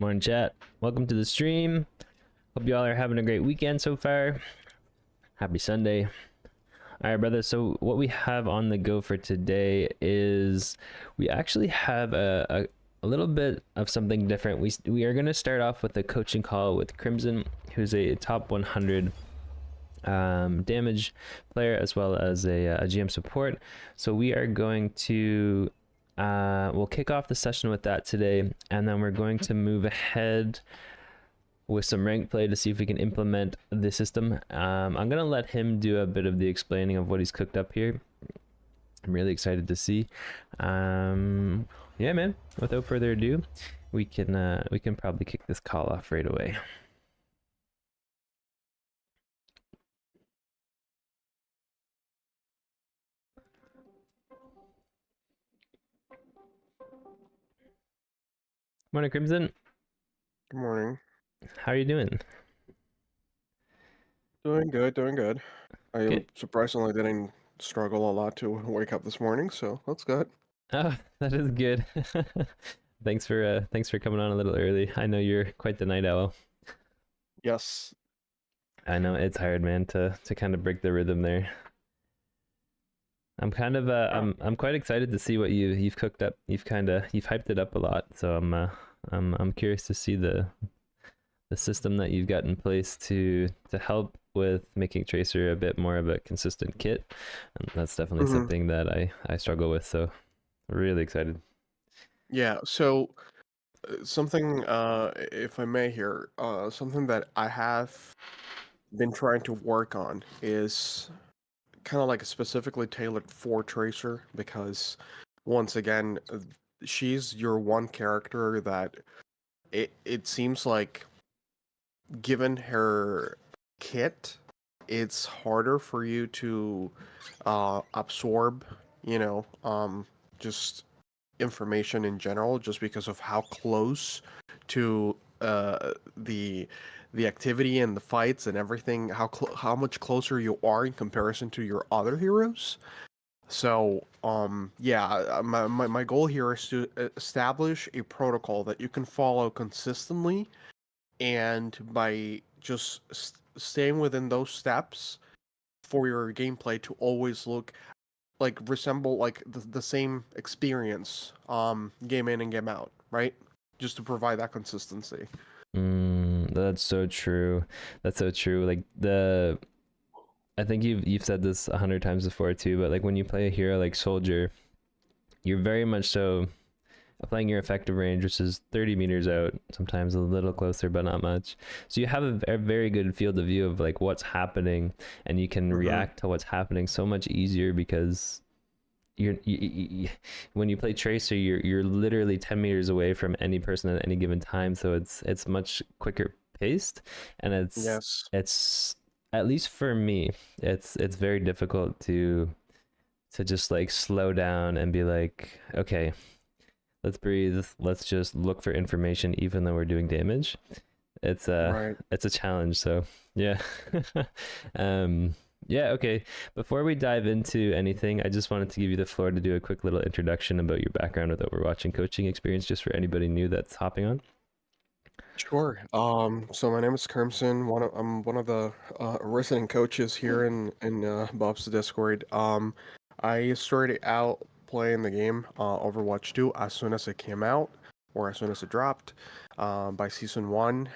Morning, chat. Welcome to the stream. Hope you all are having a great weekend so far. Happy Sunday. All right, brother. So what we have on the go for today is we actually have a little bit of something different. We are going to start off with a coaching call with Crimson, who's a top 100 damage player as well as a GM support. So we are going to we'll kick off the session with that today, and then we're going to move ahead with some rank play to see if we can implement the system. I'm gonna let him do a bit of the explaining of what he's cooked up here. I'm really excited to see. Yeah, man. Without further ado, we can probably kick this call off right away. Morning, Crimson. Good morning. How are you doing? Doing good, doing good. I Good. surprisingly didn't struggle a lot to wake up this morning, so that's good. Oh, that is good. Thanks for coming on a little early. I know you're quite the night owl. Yes. I know it's hard, man, to kind of break the rhythm there. I'm kind of I'm quite excited to see what you've cooked up. You've hyped it up a lot, so I'm curious to see the system that you've got in place to help with making Tracer a bit more of a consistent kit. And that's definitely something that I struggle with, so really excited. Yeah, so something, if I may here, something that I have been trying to work on is kind of like specifically tailored for Tracer because once again, she's your one character that it seems like given her kit, it's harder for you to absorb, you know, just information in general, just because of how close to the activity and the fights and everything, how much closer you are in comparison to your other heroes. So, yeah, my goal here is to establish a protocol that you can follow consistently, and by just staying within those steps for your gameplay to always look like resemble like the same experience game in and game out, right? Just to provide that consistency. That's so true. That's so true. Like I think you've said this 100 times before too, but like when you play a hero like Soldier, you're very much so applying your effective range, which is 30 meters out, sometimes a little closer, but not much. So you have a very good field of view of like what's happening, and you can react to what's happening so much easier because when you play Tracer, you're literally 10 meters away from any person at any given time, so it's much quicker paced, and Yes. it's at least for me, it's very difficult to just like slow down and be like, okay, let's breathe, let's just look for information even though we're doing damage. Right. It's a challenge, so yeah. um yeah, okay. Before we dive into anything, I just wanted to give you the floor to do a quick little introduction about your background with Overwatch and coaching experience, just for anybody new that's hopping on. Sure. So my name is Crimson. I'm one of the resident coaches here in Bob's Discord. I started out playing the game Overwatch 2 as soon as it came out, or as soon as it dropped. By season 1,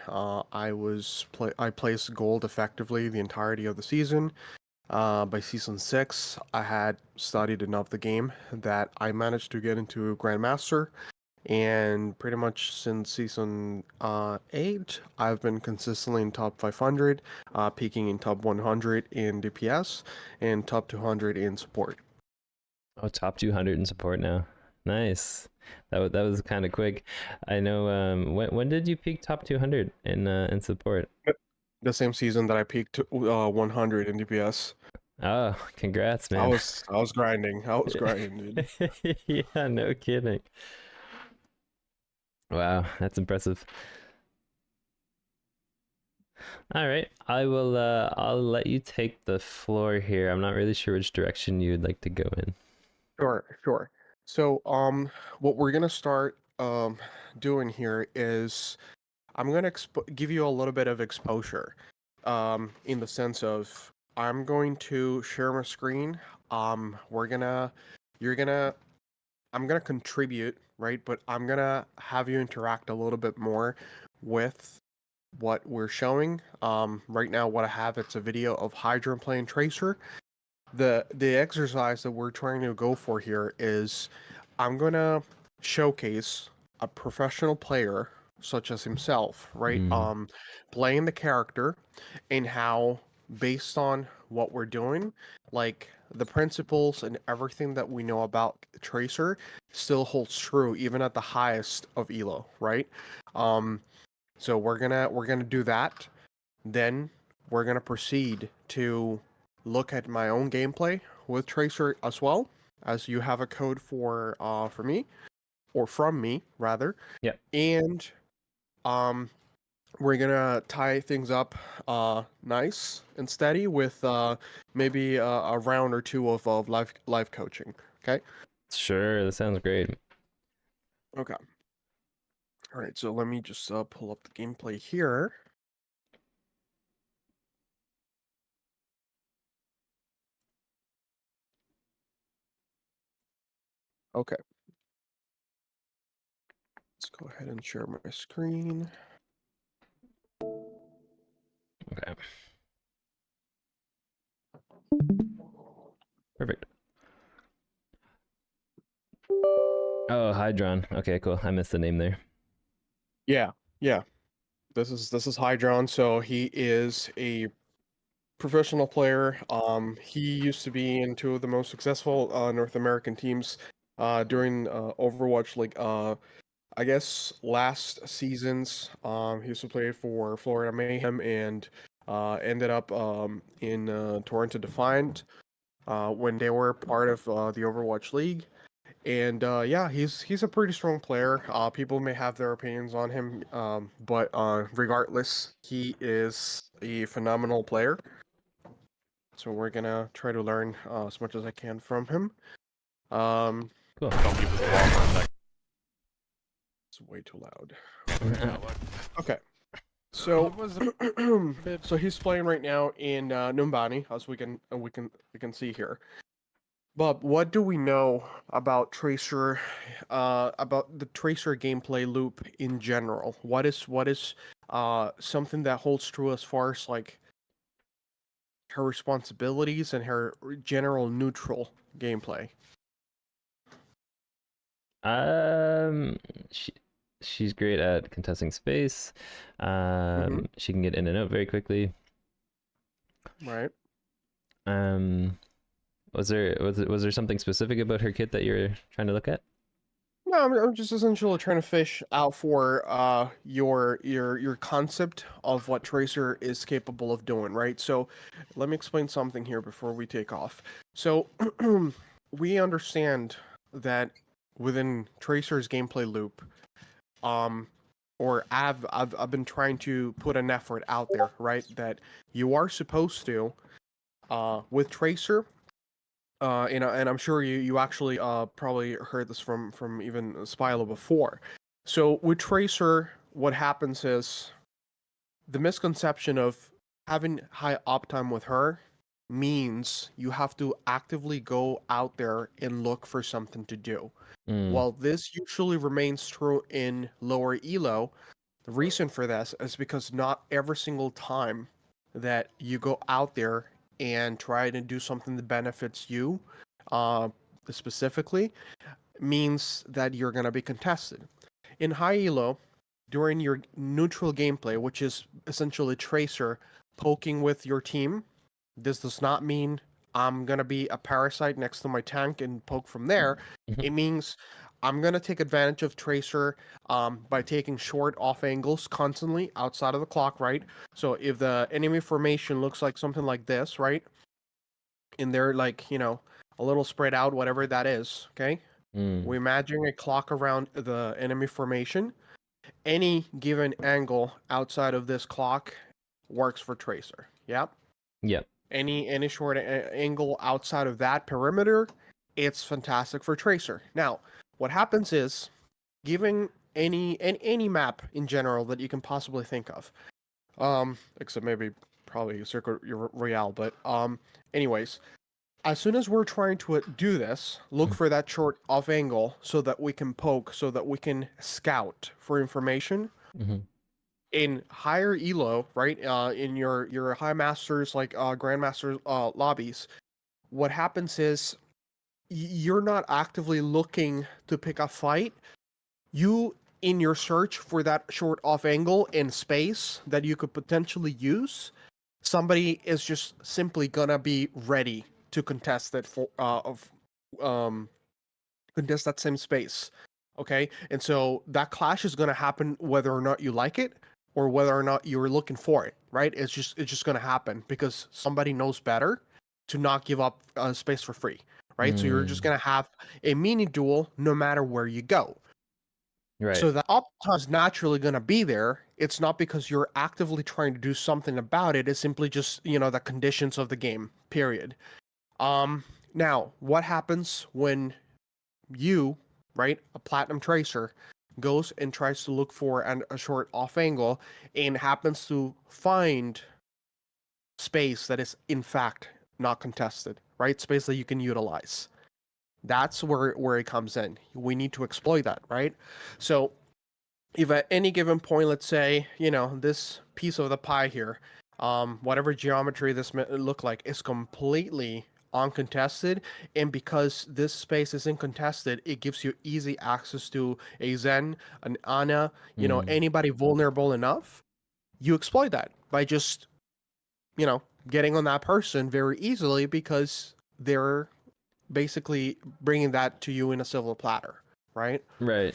I placed gold effectively the entirety of the season. By season 6, I had studied enough the game that I managed to get into Grandmaster, and pretty much since season 8, I've been consistently in top 500, peaking in top 100 in DPS and top 200 in support. Oh, top 200 in support now. Nice. That was kind of quick. I know. When did you peak top 200 in support? The same season that I peaked 100 in DPS. Oh, congrats, I man. was I was grinding. I was grinding, dude. Yeah, no kidding. Wow, that's impressive. All right, I'll let you take the floor here. I'm not really sure which direction you'd like to go in. Sure, sure. So, what we're gonna start doing here is I'm gonna give you a little bit of exposure, in the sense of I'm going to share my screen. We're gonna, you're gonna, I'm gonna contribute, right? But I'm gonna have you interact a little bit more with what we're showing. Right now, what I have, it's a video of Hydra playing Tracer. The exercise that we're trying to go for here is I'm gonna showcase a professional player such as himself, right? Mm. Playing the character and how, based on what we're doing, like the principles and everything that we know about Tracer still holds true even at the highest of elo, right? Um, so we're gonna do that. Then we're gonna proceed to look at my own gameplay with Tracer as well, as you have a code for me, or from me rather. Yeah. And um we're gonna tie things up nice and steady with maybe a round or two of live coaching. Okay? Sure, that sounds great. Okay. All right, so let me just pull up the gameplay here. Okay. Let's go ahead and share my screen. Okay. Perfect. Oh, Hydron. Okay, cool. I missed the name there. Yeah, yeah. This is Hydron. So he is a professional player. He used to be in two of the most successful North American teams during Overwatch. Like, I guess last seasons, he used to play for Florida Mayhem and ended up in Toronto Defiant when they were part of the Overwatch League. And yeah, he's a pretty strong player. People may have their opinions on him, but regardless, he is a phenomenal player. So we're gonna try to learn as much as I can from him. Um, Cool. Don't keep this wall for a second. it's way too loud. Yeah, look. Okay, so It was a bit- so he's playing right now in Numbani, as we can see here. Bob, what do we know about Tracer, about the Tracer gameplay loop in general? What is something that holds true as far as like her responsibilities and her general neutral gameplay? Um, she, she's great at contesting space. Mhm. She can get in and out very quickly. Right. Was there something specific about her kit that you're trying to look at? No, I'm just essentially trying to fish out for your concept of what Tracer is capable of doing, right? So let me explain something here before we take off. So we understand that within Tracer's gameplay loop, um, or I've been trying to put an effort out there, right? That you are supposed to, with Tracer, and I'm sure you actually probably heard this from even Spilo before. So with Tracer, what happens is the misconception of having high uptime with her means you have to actively go out there and look for something to do. Mm, While this usually remains true in lower elo, the reason for this is because not every single time that you go out there and try to do something that benefits you, uh, specifically, means that you're going to be contested. In high elo, during your neutral gameplay, which is essentially Tracer poking with your team, this does not mean I'm going to be a parasite next to my tank and poke from there. mhm, It means I'm going to take advantage of Tracer by taking short off angles constantly outside of the clock, right? So if the enemy formation looks like something like this, right? And they're like, a little spread out, whatever that is, okay? mm, We imagine a clock around the enemy formation. Any given angle outside of this clock works for Tracer. Yep. yep. Any short angle outside of that perimeter, it's fantastic for Tracer. Now, what happens is, given any map in general that you can possibly think of. Except maybe probably Circuit Royale, but anyways, as soon as we're trying to do this, look for that short off angle so that we can poke, so that we can scout for information. Mm-hmm. In higher elo, right? In your high masters like grandmaster lobbies, what happens is you're not actively looking to pick a fight. You, in your search for that short off angle in space that you could potentially use, somebody is just simply gonna be ready to contest it for contest that same space. Okay, and so that clash is gonna happen whether or not you like it or whether or not you're looking for it. Right? It's just gonna happen because somebody knows better to not give up space for free. Right? So you're just gonna have a mini duel no matter where you go. Right. So the uptime is naturally going to be there. It's not because you're actively trying to do something about it. It's simply just, the conditions of the game, period. Now, what happens when you, right, a platinum tracer, goes and tries to look for a short off angle and happens to find space that is, in fact, not contested, right? Space that you can utilize. That's where it comes in. We need to exploit that, right? So if at any given point, let's say, this piece of the pie here, whatever geometry this may look like, is completely uncontested, and because this space is uncontested, it gives you easy access to a Zen, an Ana, anybody vulnerable enough, you exploit that by just, getting on that person very easily because they're basically bringing that to you in a silver platter, right? Right.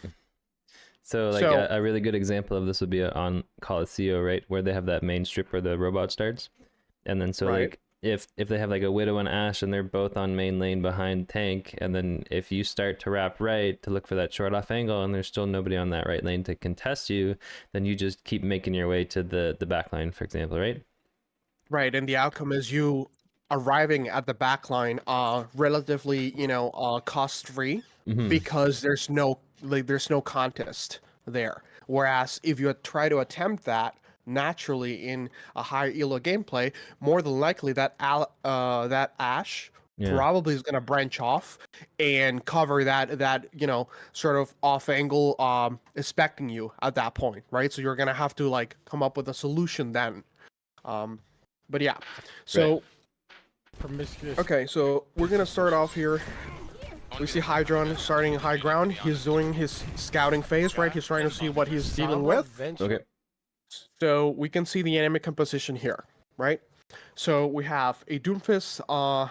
So like a really good example of this would be on Coliseum, right, where they have that main strip where the robot starts, and then so Right. like if they have like a Widow and Ashe and they're both on main lane behind tank, and then if you start to wrap right to look for that short off angle and there's still nobody on that right lane to contest you, then you just keep making your way to the back line, for example, right? Right, and the outcome is you arriving at the back line relatively, cost free Mm-hmm. because there's no contest there. Whereas if you try to attempt that naturally in a higher elo gameplay, more than likely that Ashe Yeah. probably is going to branch off and cover that sort of off angle expecting you at that point, right? So you're going to have to like come up with a solution then. But yeah, so Promiscuous. okay, so we're gonna start off here. We see Hydron starting high ground. He's doing his scouting phase, right? He's trying to see what he's dealing with. Okay. So we can see the enemy composition here, right? So we have a Doomfist,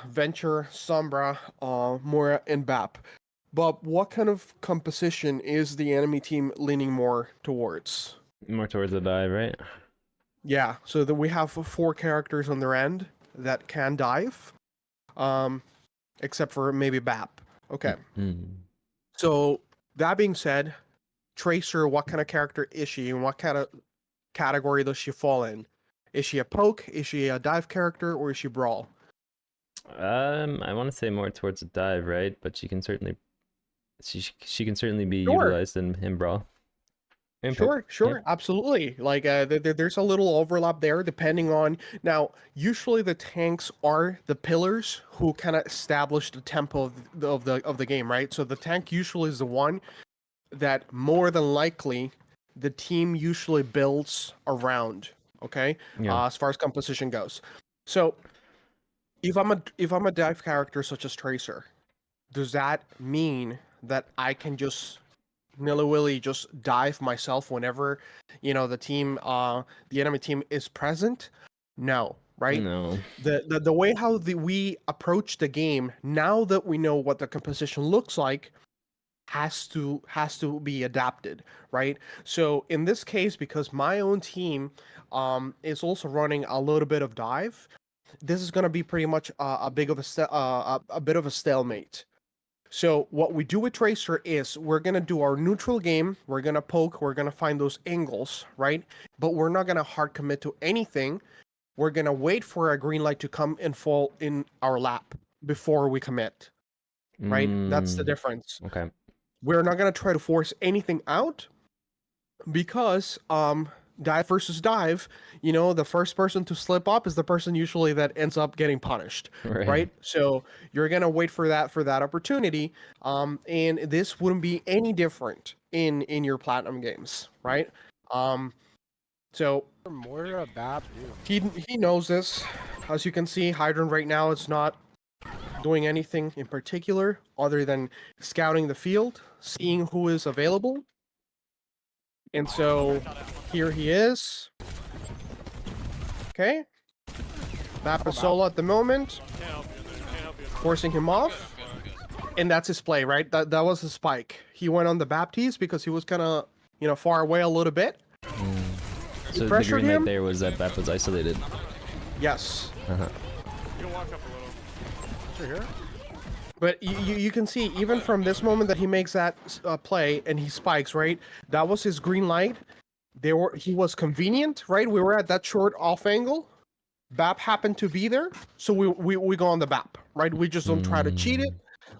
Venture, Sombra, Moira, and Bap. But what kind of composition is the enemy team leaning more towards? More towards the dive, right? Yeah, so that we have 4 characters on their end that can dive, except for maybe Bap. Okay. Mm-hmm. So that being said, Tracer, what kind of character is she, and what kind of category does she fall in? Is she a poke? Is she a dive character, or is she brawl? I want to say more towards the dive, right? But she can certainly be Sure. utilized in brawl. Sure, absolutely. Like there's a little overlap there, depending on. Now, usually the tanks are the pillars who kind of establish the tempo of the game, right? So the tank usually is the one that more than likely the team usually builds around. Okay, Yeah. as far as composition goes. So if I'm a dive character such as Tracer, does that mean that I can just willy just dive myself whenever the enemy team is present? No, right? No. The way how we approach the game, now that we know what the composition looks like, has to be adapted, right? So in this case, because my own team is also running a little bit of dive, this is going to be pretty much a bit of a stalemate. So what we do with Tracer is we're going to do our neutral game. We're going to poke. We're going to find those angles, right? But we're not going to hard commit to anything. We're going to wait for a green light to come and fall in our lap before we commit, right? That's the difference. Okay. We're not going to try to force anything out. because dive versus dive, you know, the first person to slip up is the person usually that ends up getting punished, right? So you're gonna wait for that opportunity, and this wouldn't be any different in your platinum games, right? So Moira, Bap, dude. he knows this. As you can see, Hydrant right now is not doing anything in particular other than scouting the field, seeing who is available. And so here he is. Okay. Bap is solo at the moment, forcing him off. And that's his play, right? That was his spike. He went on the Baptiste because he was kind of, you know, far away a little bit. So the pressured green light him. there was that Bap was isolated. Yes. You can walk up a little. Sure, here. But you can see, even from this moment that he makes that play and he spikes, right? That was his green light. He was convenient, right? We were at that short off angle. Bap happened to be there, so we go on the Bap, right? We just don't try to cheat it.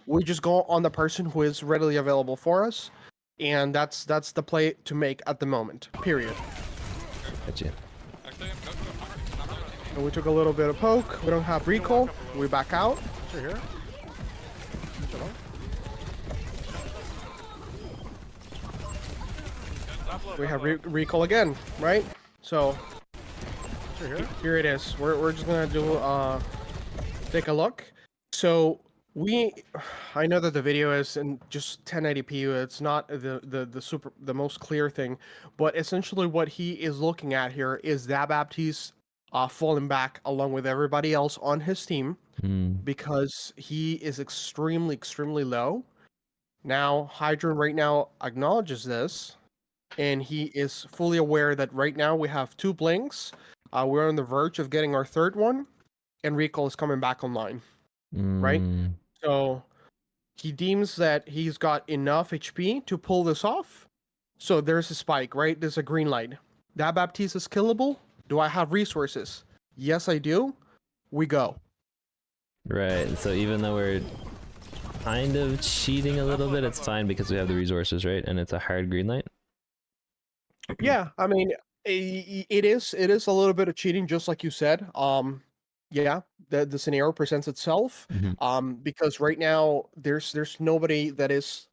We just go on the person who is readily available for us, and that's the play to make at the moment. Period. Gotcha. And we took a little bit of poke. We don't have recall. We back out. Sure, here. We have recall again, right? So Sure, here. here it is. We're just gonna do take a look. So I know that the video is in just 1080p. It's not the most clear thing, but essentially what he is looking at here is that Baptiste falling back along with everybody else on his team because he is extremely low. Now Hydra right now acknowledges this, and he is fully aware that right now we have 2 blinks. We're on the verge of getting our 3rd one, and recall is coming back online. Right? So he deems that he's got enough HP to pull this off. So there's a spike, right? There's a green light. That Baptiste is killable. Do I have resources? Yes, I do. We go. Right. So even though we're kind of cheating a little bit, it's fine because we have the resources, right? And it's a hard green light. Yeah, I mean, it is a little bit of cheating, just like you said. Yeah, the scenario presents itself. Because right now there's nobody that is,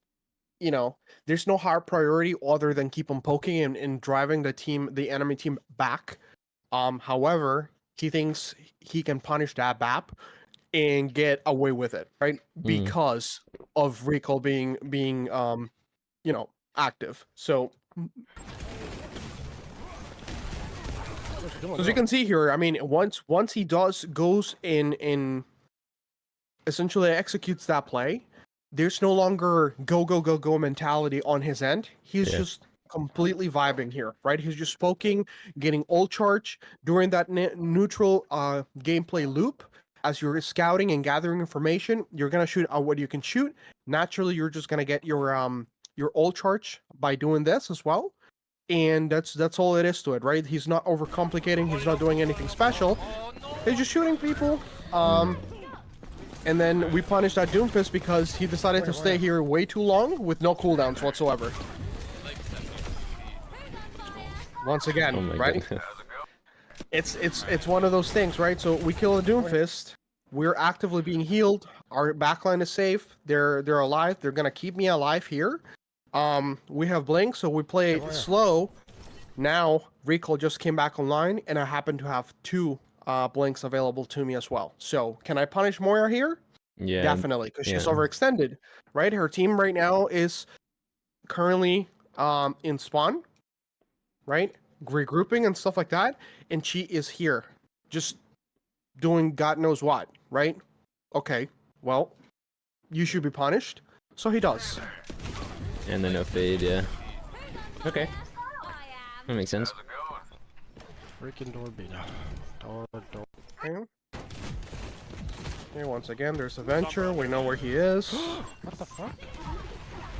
you know, there's no higher priority other than keep on poking and driving the enemy team back. However, he thinks he can punish that BAP and get away with it, right? Because of recall being you know, active. So as you can see here, I mean, once he goes in essentially executes that play, there's no longer go mentality on his end. He's just completely vibing here, right? He's just poking, getting ult charge during that neutral gameplay loop. As you're scouting and gathering information, you're gonna shoot what you can shoot. Naturally, you're just gonna get your ult charge by doing this as well. And that's all it is to it, right? He's not overcomplicating. He's not doing anything special. He's just shooting people. And then we punished that Doomfist because he decided to stay here way too long with no cooldowns whatsoever. Once again, right? It's one of those things, right? So we kill a Doomfist. We're actively being healed. Our backline is safe. They're alive. They're gonna keep me alive here. We have Blink, so we play slow. Now recall just came back online, and I happen to have 2 blinks available to me as well. So can I punish Moira here? Yeah, Definitely, because she's overextended, right? Her team right now is currently in spawn, right? Regrouping and stuff like that, and she is here, just doing God knows what, right? Okay, well, you should be punished. So he does. And then no fade, yeah. Okay. That makes sense. Freaking door beta. Door. Okay. Okay, once again, there's a Venture. We know where he is. What the fuck?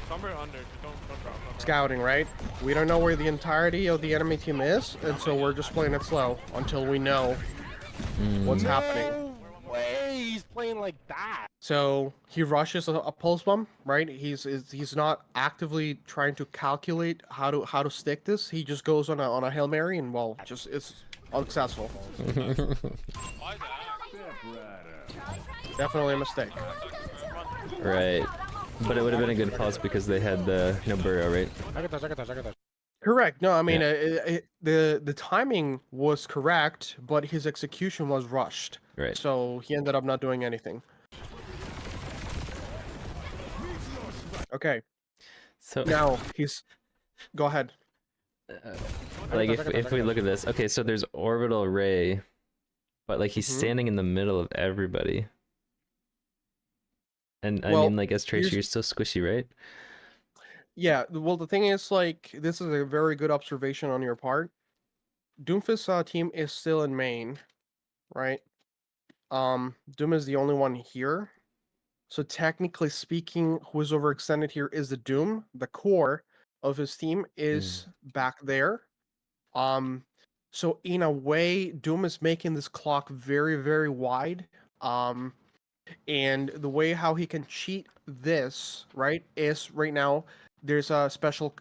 Somewhere under. Don't drop. Scouting, right? We don't know where the entirety of the enemy team is, and so we're just playing it slow until we know what's happening. Way, he's playing like that. So he rushes a pulse bomb, right? He's not actively trying to calculate how to stick this. He just goes on a Hail Mary and well, just it's unsuccessful. Why that? Definitely a mistake. Right. But it would have been a good pulse because they had the no burrow, right? I get that. Correct. No, I mean Yeah. the timing was correct, but his execution was rushed. Right. So he ended up not doing anything. Okay. So Now he's. Go ahead. like if we look at this, okay, so there's orbital ray, but like he's Mhm. standing in the middle of everybody. And I Well, mean, like as Tracer, here's- you're still squishy, right? Yeah. Well, the thing is, like, this is a very good observation on your part. Doomfist team is still in main, right? Doom is the only one here. So technically speaking, who is overextended here is the Doom. The core of his team is back there. So in a way, Doom is making this clock very, very wide. And the way how he can cheat this, right, is right now there's a special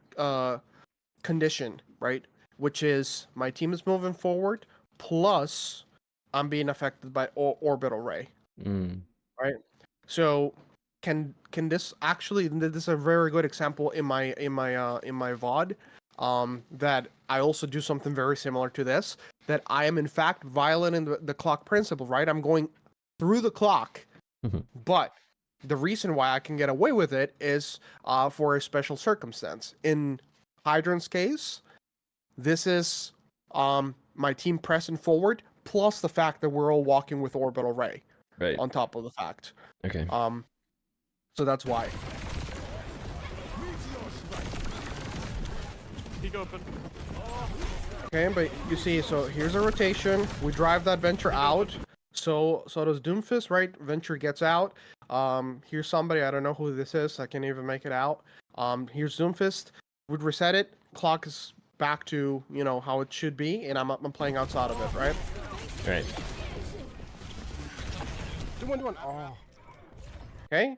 condition, right, which is my team is moving forward, plus I'm being affected by orbital ray, Mm. right? So can this actually? This is a very good example in my VOD. That I also do something very similar to this. That I am in fact violating the clock principle, right? I'm going through the clock, Mhm. but the reason why I can get away with it is for a special circumstance. In Hydrant's case, this is my team pressing forward, plus the fact that we're all walking with orbital ray Right. on top of the fact. Okay. So that's why. Peek open. Okay, but you see, so here's a rotation. We drive that Venture out. So does Doomfist, right? Venture gets out. Here's somebody, I don't know who this is. I can't even make it out. Here's Doomfist. We'd reset it. Clock is back to, you know, how it should be, and I'm playing outside of it, right? Right. Do one. Oh. Okay.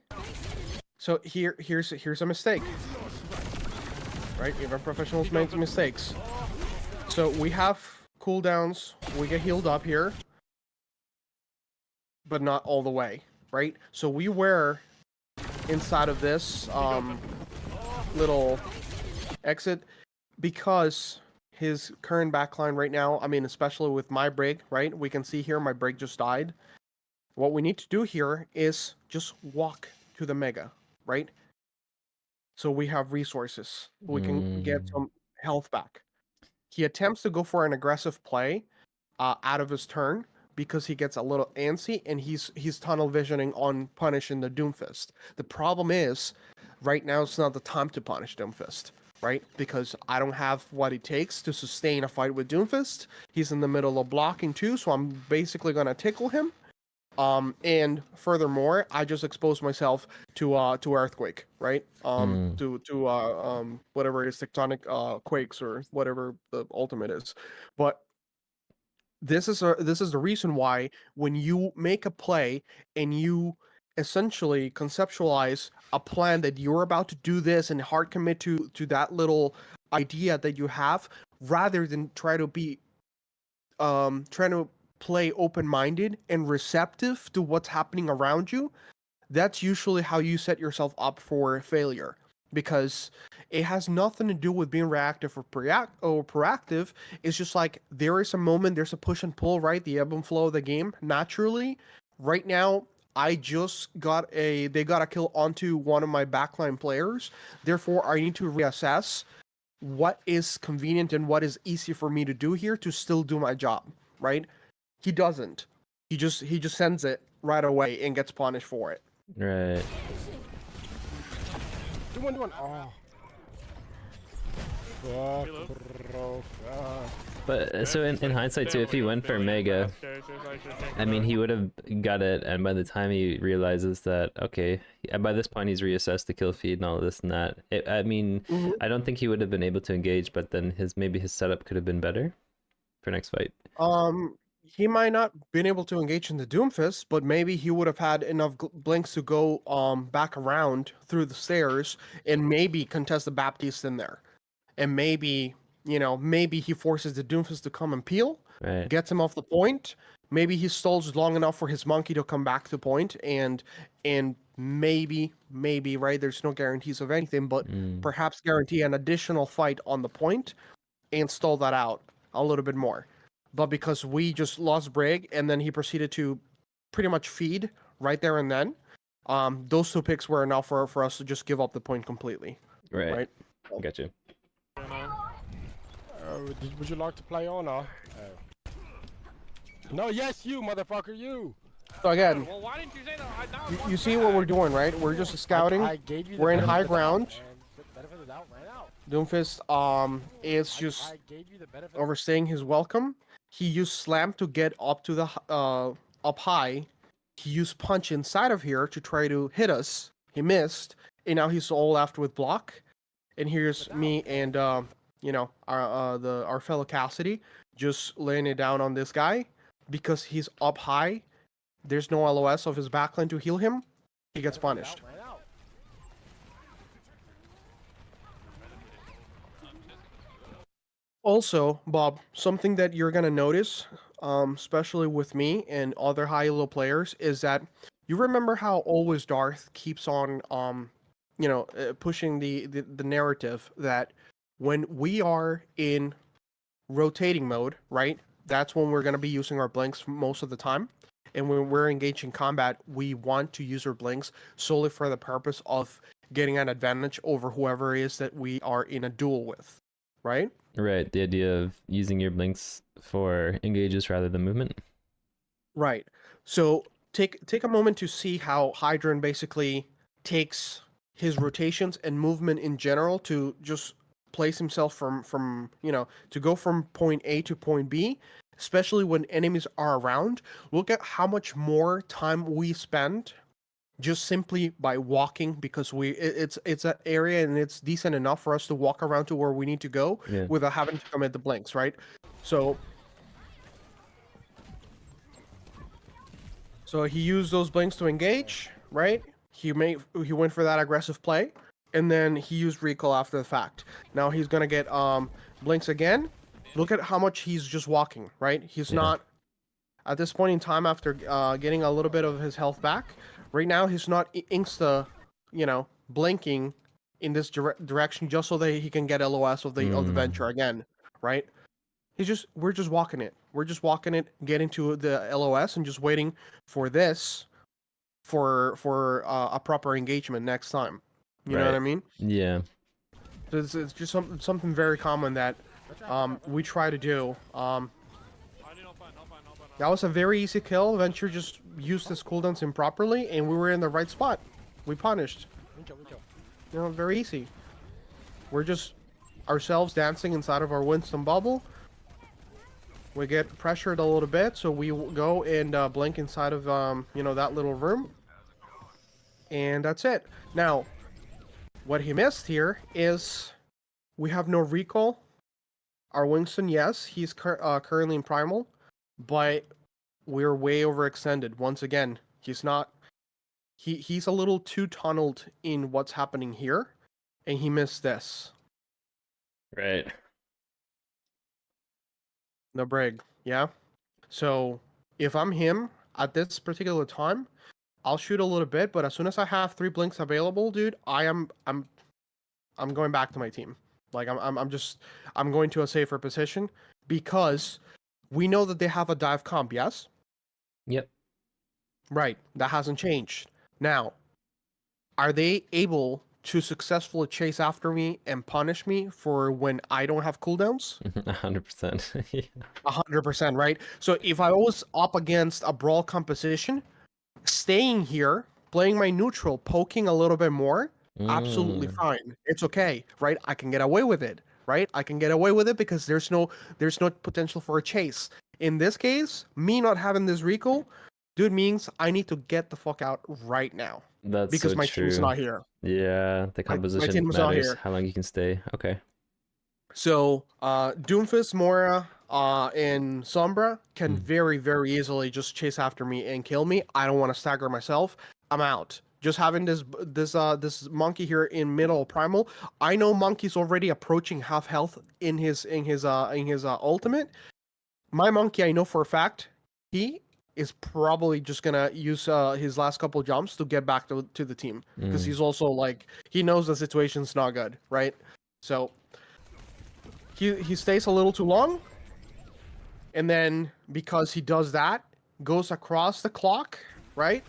So here's a mistake. Right? Even professionals make mistakes. So we have cooldowns. We get healed up here, but not all the way, right? So we were inside of this little exit because his current backline right now, I mean, especially with my break, right? We can see here my break just died. What we need to do here is just walk to the mega, right? So we have resources. We can get some health back. He attempts to go for an aggressive play out of his turn because he gets a little antsy and he's tunnel visioning on punishing the Doomfist. The problem is, right now it's not the time to punish Doomfist, right? Because I don't have what it takes to sustain a fight with Doomfist. He's in the middle of blocking too, so I'm basically gonna tickle him. And furthermore, I just exposed myself to earthquake, right? To whatever it is, tectonic quakes or whatever the ultimate is. But this is the reason why when you make a play and you essentially conceptualize a plan that you're about to do this and hard commit to that little idea that you have, rather than try to be trying to play open-minded and receptive to what's happening around you, that's usually how you set yourself up for failure, because it has nothing to do with being reactive or proactive. It's just like there is a moment, there's a push and pull, right? The ebb and flow of the game naturally. Right now, they got a kill onto one of my backline players. Therefore, I need to reassess what is convenient and what is easy for me to do here to still do my job, right? He doesn't. He just sends it right away and gets punished for it. Right. Do one. Oh. Fuck, bro. Fuck. But so in hindsight too, if he went for Mega, I mean, he would have got it, and by the time he realizes that, okay, and by this point he's reassessed the kill feed and all this and that. I mean, I don't think he would have been able to engage, but then maybe his setup could have been better for next fight. he might not been able to engage in the Doomfist, but maybe he would have had enough blinks to go back around through the stairs and maybe contest the Baptiste in there. And maybe, maybe he forces the Doomfist to come and peel, Right. gets him off the point. Maybe he stalls long enough for his monkey to come back to point, and maybe, right? There's no guarantees of anything, but perhaps guarantee an additional fight on the point and stall that out a little bit more. But because we just lost Brig and then he proceeded to pretty much feed right there and then, those two picks were enough for us to just give up the point completely. Right. Gotcha. Would you like to play on or? No, yes, you motherfucker, you. So again, Well, why didn't you say that? you see what we're doing, right? We're just scouting. I gave you the We're in benefit high of the doubt, ground. man. The benefit of the doubt ran out. Doomfist is just I gave you the benefit. overstaying his welcome. He used slam to get up to the up high. He used punch inside of here to try to hit us. He missed, and now he's all left with block. And here's me and our fellow Cassidy just laying it down on this guy because he's up high. There's no LOS of his backline to heal him. He gets punished. Ran out. Also, Bob, something that you're gonna notice, especially with me and other high elo players, is that you remember how always Darth keeps on, pushing the narrative that when we are in rotating mode, right? That's when we're gonna be using our blinks most of the time. And when we're engaged in combat, we want to use our blinks solely for the purpose of getting an advantage over whoever it is that we are in a duel with, right? Right. The idea of using your blinks for engages rather than movement. Right. So take a moment to see how Hydron basically takes his rotations and movement in general to just place himself from to go from point A to point B, especially when enemies are around. Look at how much more time we spend just simply by walking, because it's an area and it's decent enough for us to walk around to where we need to go without having to commit the blinks, right? So he used those blinks to engage, right? He went for that aggressive play, and then he used recall after the fact. Now he's gonna get blinks again. Look at how much he's just walking, right? He's not at this point in time after getting a little bit of his health back. Right now he's not insta, blinking in this direction just so that he can get LOS of the venture again, right? We're just walking it. We're just walking it, getting to the LOS and just waiting for this for a proper engagement next time. You know what I mean? Yeah. So it's just something very common that we try to do. That was a very easy kill. Venture just used his cooldowns improperly, and we were in the right spot. We punished. Very easy. We're just ourselves dancing inside of our Winston bubble. We get pressured a little bit, so we go and blink inside of that little room, and that's it. Now, what he missed here is we have no recall. Our Winston, yes, he's currently in primal, but we're way overextended. Once again, he's not. He's a little too tunneled in what's happening here, and he missed this. Right. No brig, yeah. So if I'm him at this particular time, I'll shoot a little bit, but as soon as I have 3 blinks available, dude, I'm going back to my team. Like I'm going to a safer position, because we know that they have a dive comp, yes? Yep. Right. That hasn't changed. Now, are they able to successfully chase after me and punish me for when I don't have cooldowns? 100%. Yeah. 100%, right? So if I was up against a brawl composition, staying here, playing my neutral, poking a little bit more, absolutely fine. It's okay, right? I can get away with it, right? I can get away with it because there's no potential for a chase. In this case, me not having this recall, dude, means I need to get the fuck out right now. That's because so my true. team's not here. Yeah, the composition team's not matters. here. How long you can stay. Okay. So, Doomfist, Mora, in Sombra can very, very easily just chase after me and kill me. I don't want to stagger myself. I'm out. Just having this monkey here in middle primal. I know monkey's already approaching half health in his ultimate. My monkey, I know for a fact, he is probably just gonna use his last couple jumps to get back to the team because he's also like he knows the situation's not good, right? So he stays a little too long, and then because he does that, goes across the clock, right?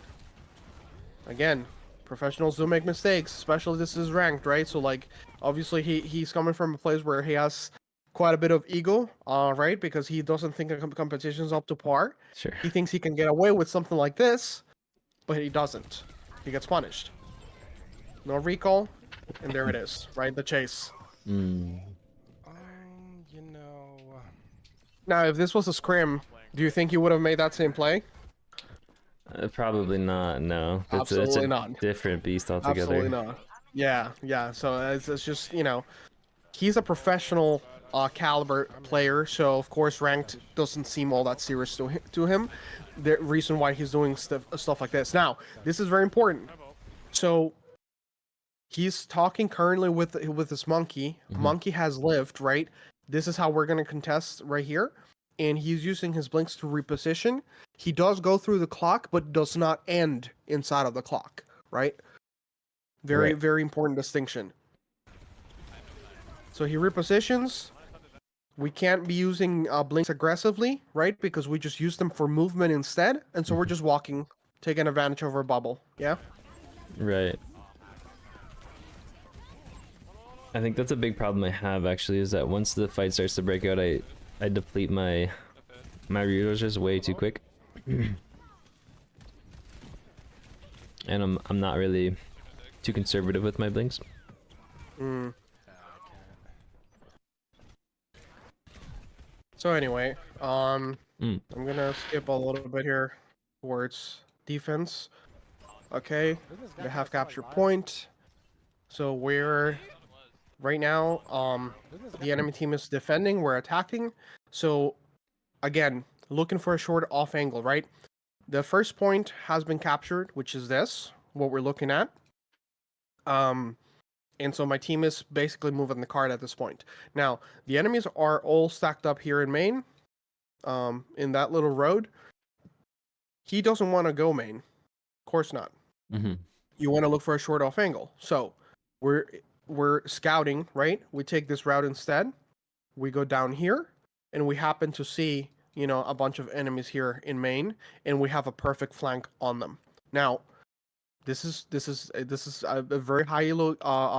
Again, professionals do make mistakes, especially this is ranked, right? So like obviously he's coming from a place where he has quite a bit of ego, right? Because he doesn't think the competition's up to par. Sure. He thinks he can get away with something like this, but he doesn't. He gets punished. No recall, and there it is, right? The chase. You know. Now, if this was a scrim, do you think you would have made that same play? Probably not. No, it's Absolutely a not. different beast altogether. Absolutely not. Yeah. So it's just, you know, he's a professional caliber player, so of course ranked doesn't seem all that serious to him. The reason why he's doing stuff like this. Now, this is very important. So he's talking currently with this monkey. The monkey has lived, right? This is how we're gonna contest right here. And he's using his blinks to reposition. He does go through the clock, but does not end inside of the clock, right? Very, very important distinction. So he repositions. We can't be using blinks aggressively, right? Because we just use them for movement instead. And so we're just walking, taking advantage of our bubble. Yeah? Right. I think that's a big problem I have actually, is that once the fight starts to break out, I deplete my resources way too quick. And I'm not really too conservative with my blinks. So anyway, I'm gonna skip a little bit here towards defense. Okay, they have capture point. So we're right now, the enemy team is defending, we're attacking. So again, looking for a short off angle, right? The first point has been captured, which is this, what we're looking at. And so my team is basically moving the card at this point. Now, the enemies are all stacked up here in main, in that little road. He doesn't want to go main. Of course not. You want to look for a short off angle. So we're scouting, right? We take this route instead. We go down here, and we happen to see, you know, a bunch of enemies here in main, and we have a perfect flank on them. Now, this is a very high elo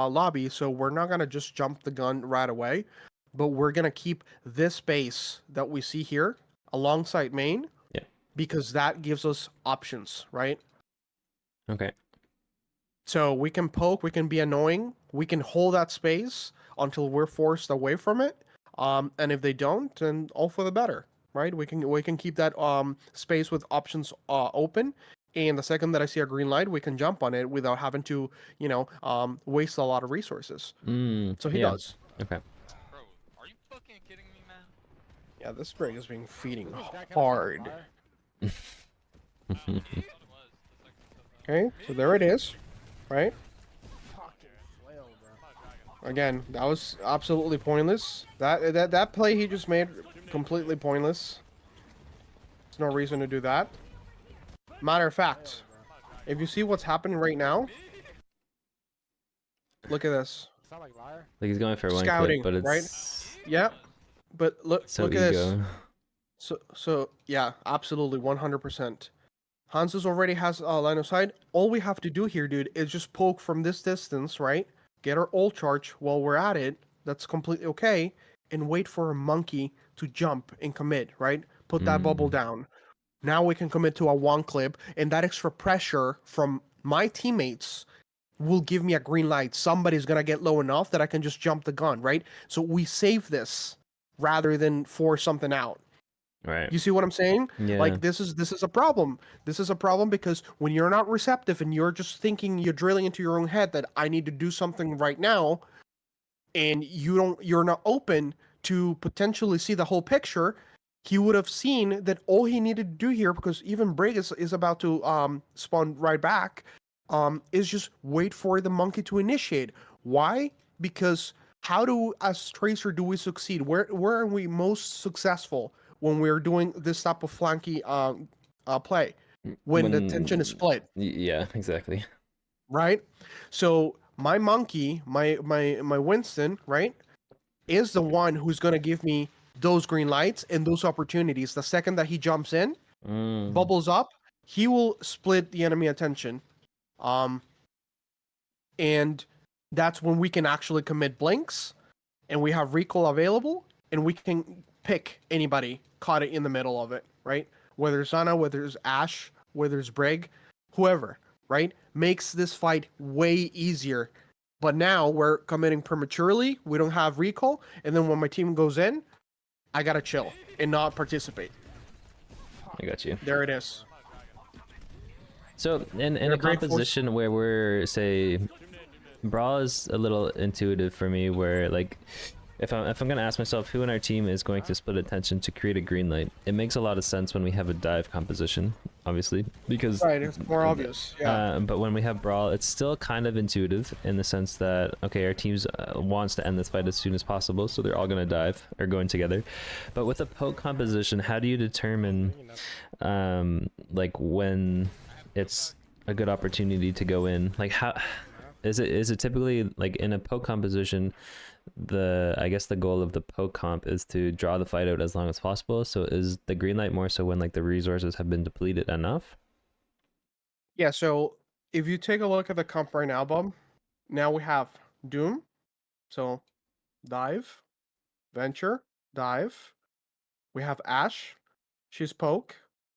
lobby, so we're not gonna just jump the gun right away, but we're gonna keep this space that we see here alongside main, because that gives us options, right? Okay. So we can poke, we can be annoying, we can hold that space until we're forced away from it, and if they don't, then all for the better, right? We can keep that space with options open. And the second that I see a green light, we can jump on it without having to, you know, waste a lot of resources. So he does. Okay. Bro, are you fucking kidding me, man? Yeah, this spring is being feeding hard. Okay, so there it is, right? Again, that was absolutely pointless. That play he just made, completely pointless. There's no reason to do that. Matter of fact, if you see what's happening right now, look at this. Like he's going for one Scouting, clip, but it's right? Yeah, but look so at ego. this. So yeah, absolutely 100%. Hansus already has a line of sight. All we have to do here, dude, is just poke from this distance, right? Get our ult charge while we're at it. That's completely okay. And wait for a monkey to jump and commit, right? Put that bubble down. Now we can commit to a one clip, and that extra pressure from my teammates will give me a green light. Somebody's gonna get low enough that I can just jump the gun, right? So we save this rather than force something out. Right. You see what I'm saying? Yeah. Like this is a problem. This is a problem because when you're not receptive and you're just thinking, you're drilling into your own head that I need to do something right now, and you're not open to potentially see the whole picture, he would have seen that all he needed to do here, because even Brig is about to spawn right back, is just wait for the monkey to initiate. Why? Because how do, as Tracer, do we succeed? Where are we most successful when we're doing this type of flanky play? When the tension is split. Yeah, exactly. Right? So my monkey, my Winston, right, is the one who's gonna give me those green lights and those opportunities. The second that he jumps in, bubbles up, he will split the enemy attention. And that's when we can actually commit blinks, and we have recall available, and we can pick anybody caught in the middle of it, right? Whether it's Ana, whether it's Ash, whether it's Brig, whoever, right? Makes this fight way easier. But now we're committing prematurely, we don't have recall, and then when my team goes in, I gotta chill and not participate. I got you. There it is. So in a composition where we're, say, Brawl is a little intuitive for me, where like if I'm gonna ask myself who in our team is going to split attention to create a green light, it makes a lot of sense when we have a dive composition, obviously, because right, it's more obvious. Yeah. But when we have Brawl, it's still kind of intuitive in the sense that, okay, our teams wants to end this fight as soon as possible, so they're all gonna dive or going together. But with a poke composition, how do you determine like when it's a good opportunity to go in? Like, how is it typically, like in a poke composition, I guess the goal of the poke comp is to draw the fight out as long as possible? So is the green light more so when like the resources have been depleted enough? Yeah, so if you take a look at the comp right now, Bob, now we have Doom, so dive, Venture, dive. We have Ash, she's poke.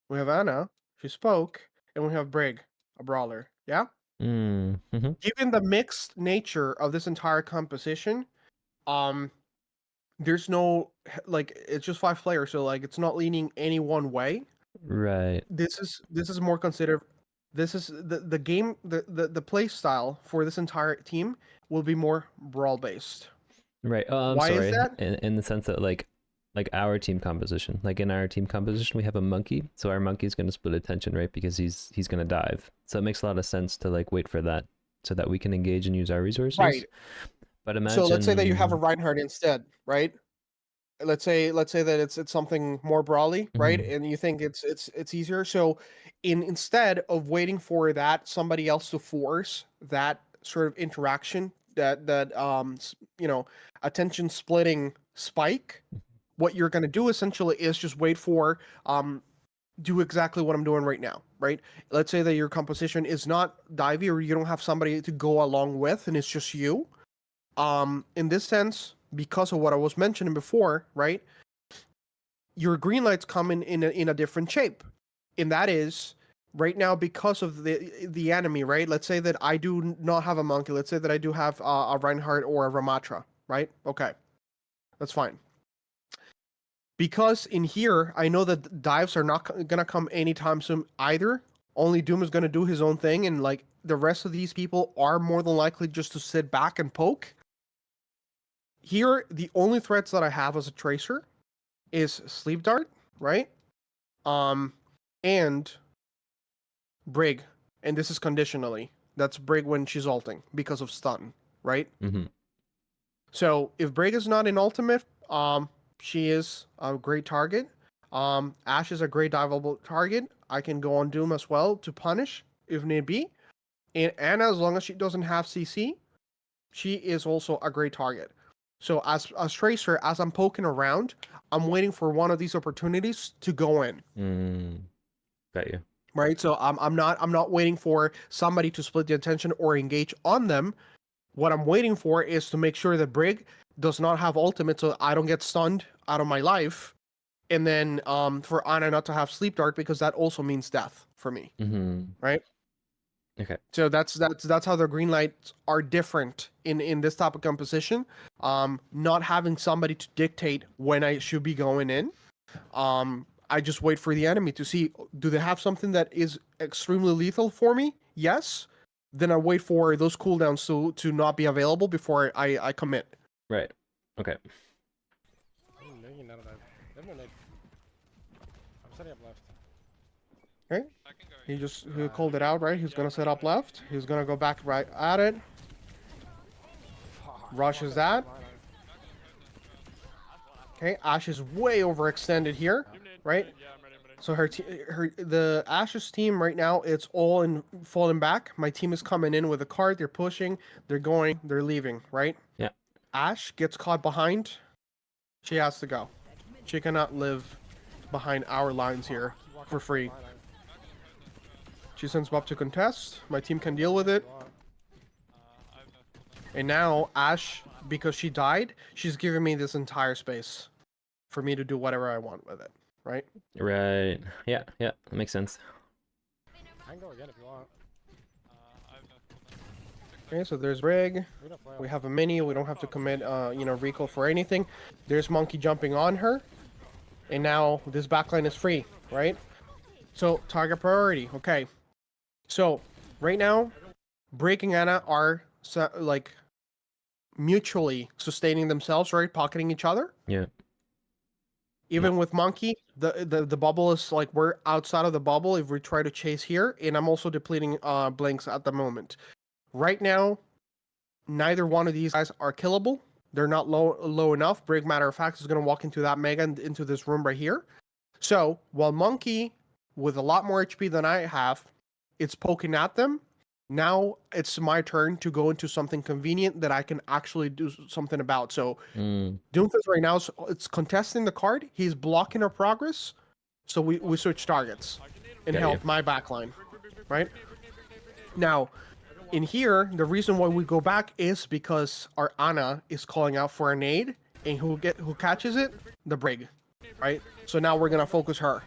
We have Ana, she's poke. And we have Brig, a brawler. Yeah? Mm-hmm. Given the mixed nature of this entire composition, there's no, like, it's just 5 players, so like it's not leaning any one way. Right. This is more considered, this is the game, the play style for this entire team will be more brawl based. Right. Oh, I'm Why sorry. is that? In the sense that like our team composition, like in our team composition, we have a monkey, so our monkey's going to split attention, right? Because he's going to dive. So it makes a lot of sense to like wait for that so that we can engage and use our resources. Right. But imagine. So let's say that you have a Reinhardt instead, right? Let's say that it's something more brawly, right? And you think it's easier. So instead of waiting for that somebody else to force that sort of interaction, that you know, attention splitting spike, what you're going to do essentially is just wait for do exactly what I'm doing right now, right? Let's say that your composition is not divey, or you don't have somebody to go along with, and it's just you. In this sense, because of what I was mentioning before, right? Your green lights come in a different shape, and that is right now because of the enemy, right? Let's say that I do not have a monkey. Let's say that I do have a Reinhardt or a Ramatra, right? Okay, that's fine. Because in here, I know that dives are not going to come anytime soon either. Only Doom is going to do his own thing, and like the rest of these people are more than likely just to sit back and poke. Here, the only threats that I have as a Tracer is Sleep Dart, right? And Brig. And this is conditionally. That's Brig when she's ulting because of stun, right? Mm-hmm. So if Brig is not in ultimate, she is a great target. Ash is a great diveable target. I can go on Doom as well to punish if need be. And Ana, as long as she doesn't have CC, she is also a great target. So as Tracer, as I'm poking around, I'm waiting for one of these opportunities to go in. Got you. Right. So I'm not waiting for somebody to split the attention or engage on them. What I'm waiting for is to make sure that Brig does not have ultimate, so I don't get stunned out of my life. And then for Ana not to have Sleep Dart, because that also means death for me. Right. Okay. So that's how the green lights are different in this type of composition. Not having somebody to dictate when I should be going in. I just wait for the enemy to see, do they have something that is extremely lethal for me? Yes. Then I wait for those cooldowns to not be available before I commit. Right. Okay. Give me a nade. I'm setting up left. Okay. I can go. He called it out, right? He's gonna set up left. He's gonna go back right at it. Fuck. Rushes that. Okay, Ashe is way overextended here, Give me a nade. right? Yeah, I'm ready. I'm ready. So the Ashe's team right now, it's all in falling back. My team is coming in with a card. They're pushing. They're going. They're leaving. Right? Yeah. Ashe gets caught behind. She has to go. She cannot live behind our lines here for free. She sends Bob to contest. My team can deal with it. I have no. And now Ashe, because she died, she's giving me this entire space for me to do whatever I want with it. Right? Right. Yeah. Yeah. That makes sense. I can go again if you want. I have no. Okay, so there's Rig. We don't play. We have a mini. We don't have to commit, recall for anything. There's Monkey jumping on her. And now this backline is free, right? So, target priority. Okay. So, right now, Break and Ana are, mutually sustaining themselves, right? Pocketing each other. Yeah. Even with Monkey, the bubble is, we're outside of the bubble if we try to chase here. And I'm also depleting blinks at the moment. Right now, neither one of these guys are killable. They're not low enough. Brig, matter of fact, is going to walk into that Mega and into this room right here. So, while Monkey, with a lot more HP than I have, it's poking at them, now it's my turn to go into something convenient that I can actually do something about. So, Doomfist right now, it's contesting the card. He's blocking our progress. So, we switch targets and Got help you. my backline. Right? Now, in here, the reason why we go back is because our Ana is calling out for a nade, and who catches it? The Brig, right? So now we're gonna focus her.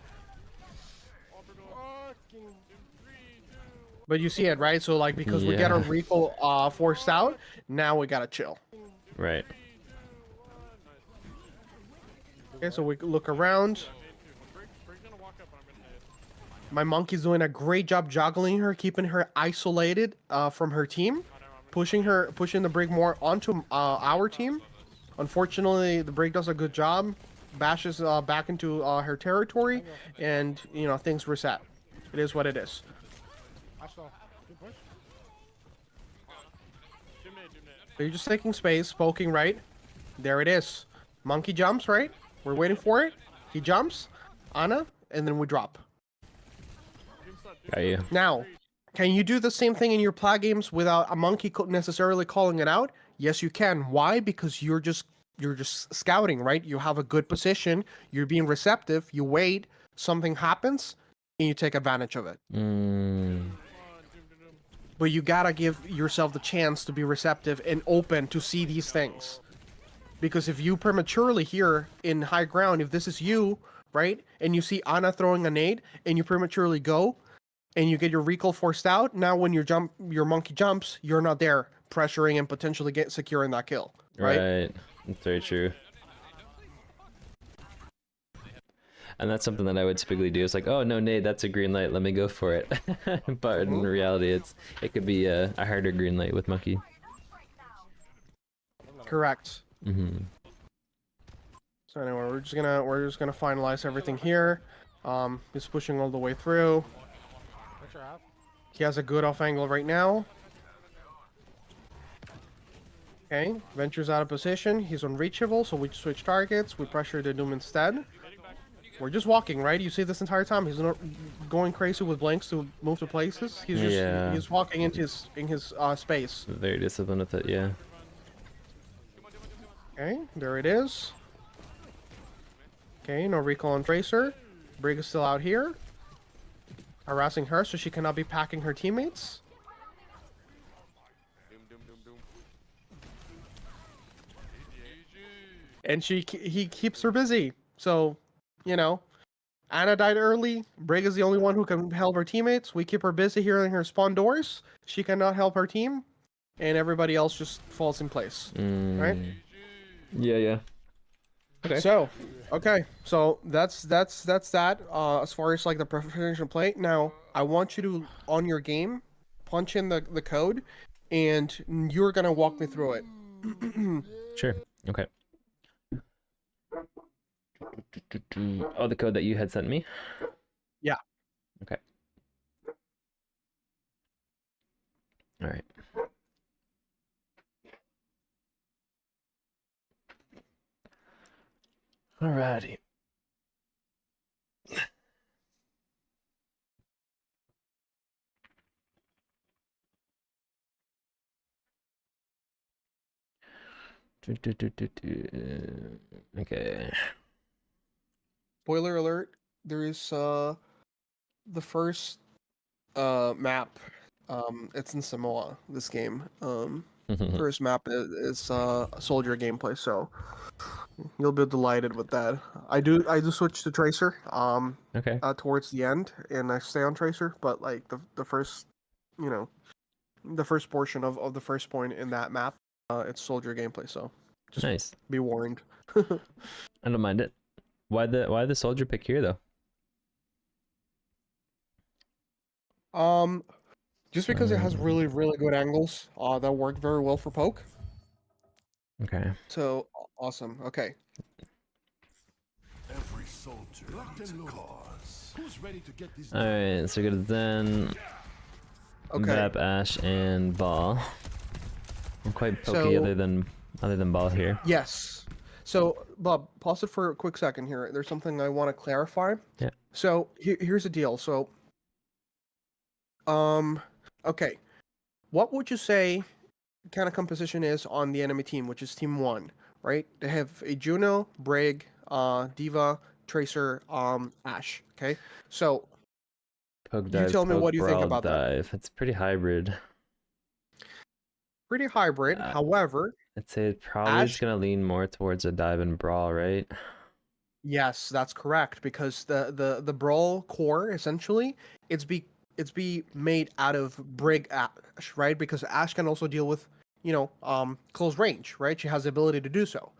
But you see it, right? So because we get our Yeah. recall forced out, now we gotta chill. Right. Okay, so we look around. Brig's gonna walk up and I'm gonna nade. My Monkey's doing a great job juggling her, keeping her isolated from her team, pushing the Brig more onto our team. Unfortunately, the Brig does a good job, bashes back into her territory, and things reset. It is what it is. I saw. Good push. Give me a nade. So you're just taking space, poking right. There it is. Monkey jumps right. We're waiting for it. He jumps, Ana, and then we drop. Got you. Now, can you do the same thing in your plat games without a Monkey necessarily calling it out? Yes, you can. Why? Because you're just scouting, right? You have a good position. You're being receptive. You wait. Something happens, and you take advantage of it. But you gotta give yourself the chance to be receptive and open to see these things. Because if you prematurely here in high ground, if this is you, right, and you see Ana throwing a nade, and you prematurely go, and you get your recall forced out, now when your Monkey jumps, you're not there pressuring and potentially securing that kill, right? Right. That's very true. And that's something that I would typically do. It's like, oh no, nade, that's a green light. Let me go for it. But in reality, it could be a harder green light with Monkey. Correct. So anyway, we're just gonna finalize everything here. He's pushing all the way through. What's your half? He has a good off angle right now. Okay, Venture's out of position. He's unreachable, so we switch targets. We pressure the Doom instead. We're just walking, right? You see this entire time. He's not going crazy with blinks to move to places. He's just he's walking into his space. Very disciplined with it, yeah. Okay, there it is. Okay, no recall on Tracer. Brig is still out here, harassing her, so she cannot be packing her teammates. And he keeps her busy. So, Ana died early. Brig is the only one who can help her teammates. We keep her busy here in her spawn doors. She cannot help her team, and everybody else just falls in place. Right? Yeah. Okay. So, so that's that. As far as the preferential play. Now, I want you to on your game, punch in the code, and you're gonna walk me through it. Sure. Okay. Oh, the code that you had sent me? Yeah. Okay. All right. Alrighty. Okay. Spoiler alert, there is the first map. It's in Samoa, this game. First map is soldier gameplay, so you'll be delighted with that. I do switch to Tracer Okay. towards the end, and I stay on Tracer, but like the first, the first portion of the first point in that map, it's soldier gameplay, so just Nice. be warned. I don't mind it. Why the soldier pick here though? Just because it has really good angles that work very well for poke. Okay. So awesome. Okay. Every soldier needs a cause. Who's ready to get this All right. So we go to Zen, Okay. Vap, Ash, and Ball. I'm quite pokey So- other than Ball here. Yes. So, Bob, pause it for a quick second here. There's something I want to clarify. Yeah. So here's the deal. So, okay, what would you say kind of composition is on the enemy team, which is team 1, right? They have a Juno, Brig, Diva, Tracer, Ash. Okay. So Poke dive. tell me poke, what you think brawl, about that. dive. It's pretty hybrid. pretty hybrid. However, I'd say it probably is Ash- gonna lean more towards a dive and brawl, right? yes, that's correct because the brawl core essentially it's be made out of Brig Ash, right? Because Ash can also deal with close range, right? She has the ability to do so.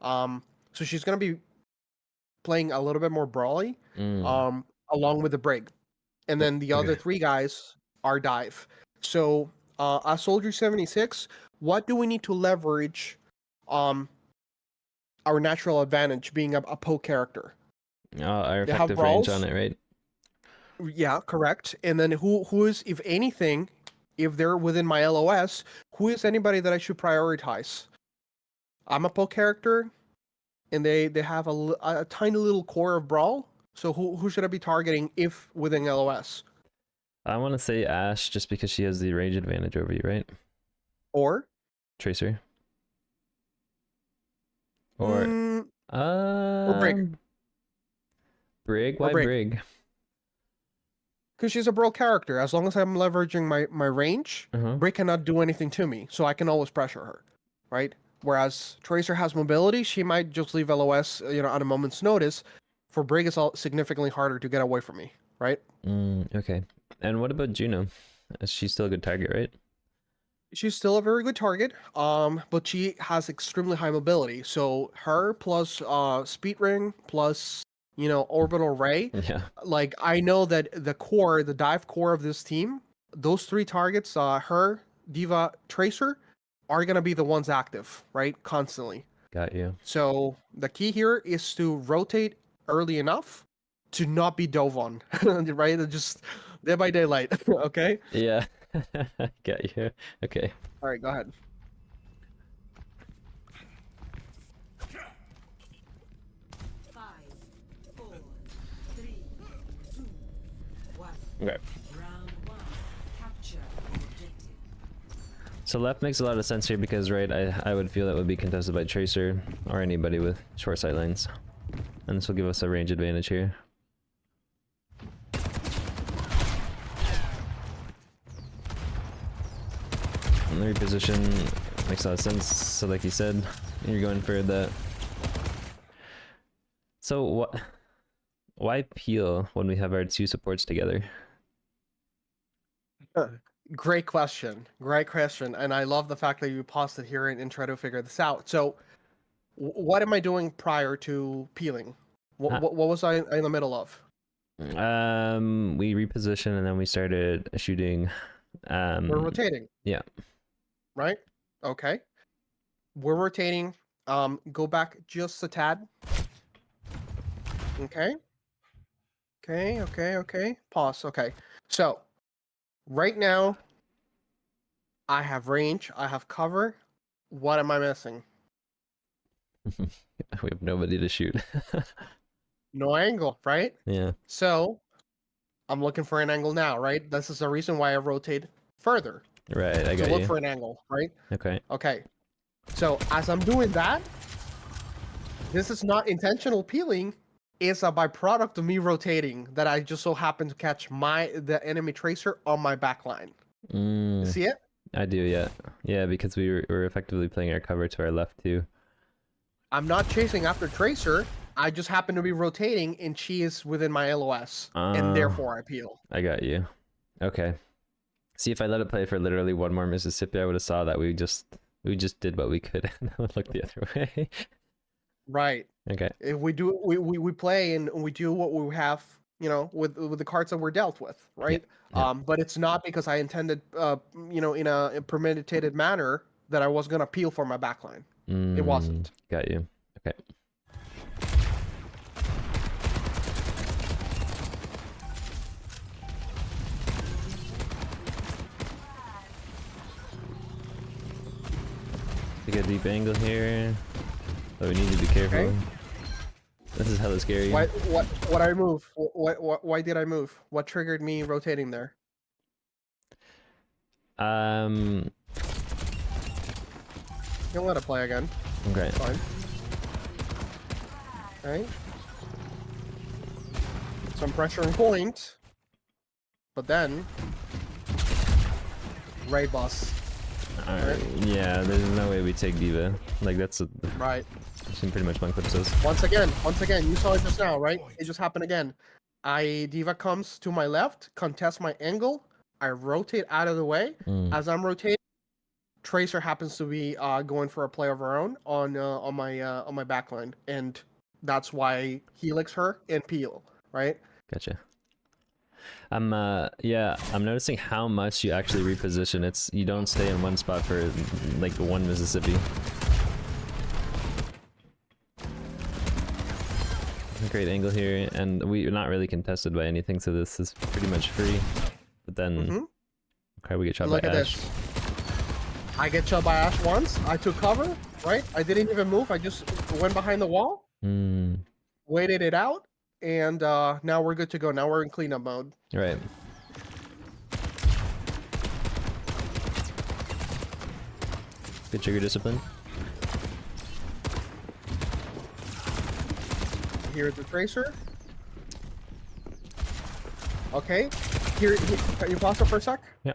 So she's gonna be playing a little bit more brawly, along with the Brig, and then the other Okay. 3 guys are dive. So as Soldier 76, what do we need to leverage? Our natural advantage being a poke character. Our They have effective range brawls. on it, right? Yeah, correct. And then who is, if anything, if they're within my LOS, who is anybody that I should prioritize? I'm a poke character, and they have a tiny little core of brawl. So who should I be targeting if within LOS? I want to say Ash just because she has the range advantage over you, right? Or Tracer. Or Brig. Brig? Or Why Brig. Brig? Because she's a brawl character. As long as I'm leveraging my range, Uh-huh. Brig cannot do anything to me, so I can always pressure her, right? Whereas Tracer has mobility, she might just leave LOS, at a moment's notice. For Brig, it's significantly harder to get away from me, right? Okay. And what about Juno? Is she still a good target, right? She's still a very good target, but she has extremely high mobility. So her plus Speed Ring plus Orbital Ray. Yeah. Like I know that the dive core of this team, those 3 targets, her, Diva, Tracer, are gonna be the ones active, right? Constantly. Got you. So the key here is to rotate early enough to not be dove on, right? Just Dead by Daylight. Okay. Yeah. Got you. Okay. All right, go ahead. Okay. So left makes a lot of sense here because, right, I would feel that would be contested by Tracer or anybody with short sight lanes. And this will give us a range advantage here. And the reposition makes a lot of sense. So like you said, you're going for the... So what? Why peel when we have our 2 supports together? Great question. Great question. And I love the fact that you paused it here and try to figure this out. So, what am I doing prior to peeling? What was I in the middle of? We repositioned and then we started shooting. We're rotating. Yeah. Right? Okay. We're rotating. Go back just a tad. Okay. Okay. Pause. Okay. So, right now, I have range, I have cover. What am I missing? We have nobody to shoot. No angle, right? Yeah. So, I'm looking for an angle now, right? This is the reason why I rotate further Right, I to got look you. for an angle, right? Okay. Okay. So, as I'm doing that, this is not intentional peeling. It's a byproduct of me rotating that I just so happen to catch the enemy tracer on my backline. You Mm, see it? I do, yeah. Yeah, because we're effectively playing our cover to our left too. I'm not chasing after tracer. I just happen to be rotating, and she is within my LOS, and therefore I peel. I got you. Okay. See, if I let it play for literally one more Mississippi, I would have saw that we just did what we could and look the other way. Right. Okay. If we do, we play and we do what we have, you know, with the cards that we're dealt with, right? yeah. But it's not because I intended, you know, in a premeditated manner that I was gonna peel for my backline. It wasn't. Got you. Okay. Take a deep angle here. But we need to be careful. Okay. This is hella scary. What I move? Why did I move? What triggered me rotating there? Um. You can let it play again. Okay. Fine. Okay. Some pressure and point. But then, Ray boss. Alright. Yeah, there's no way we take Diva. Like that's Right. I've seen pretty much one clip says. Once again, you saw it just now, right? It just happened again. Diva comes to my left, contests my angle. I rotate out of the way. As I'm rotating, Tracer happens to be going for a play of her own on my backline, and that's why Helix her and Peel, right? Gotcha. I'm noticing how much you actually reposition. You don't stay in one spot for like one Mississippi. Great angle here, and we're not really contested by anything, so this is pretty much free. But then, okay, we get shot by Look at Ash. this. I get shot by Ash once. I took cover, right? I didn't even move. I just went behind the wall, waited it out, and now we're good to go. Now we're in cleanup mode. Right. Good trigger discipline. Here's the tracer. Okay. Here, can you pause it for a sec? Yeah.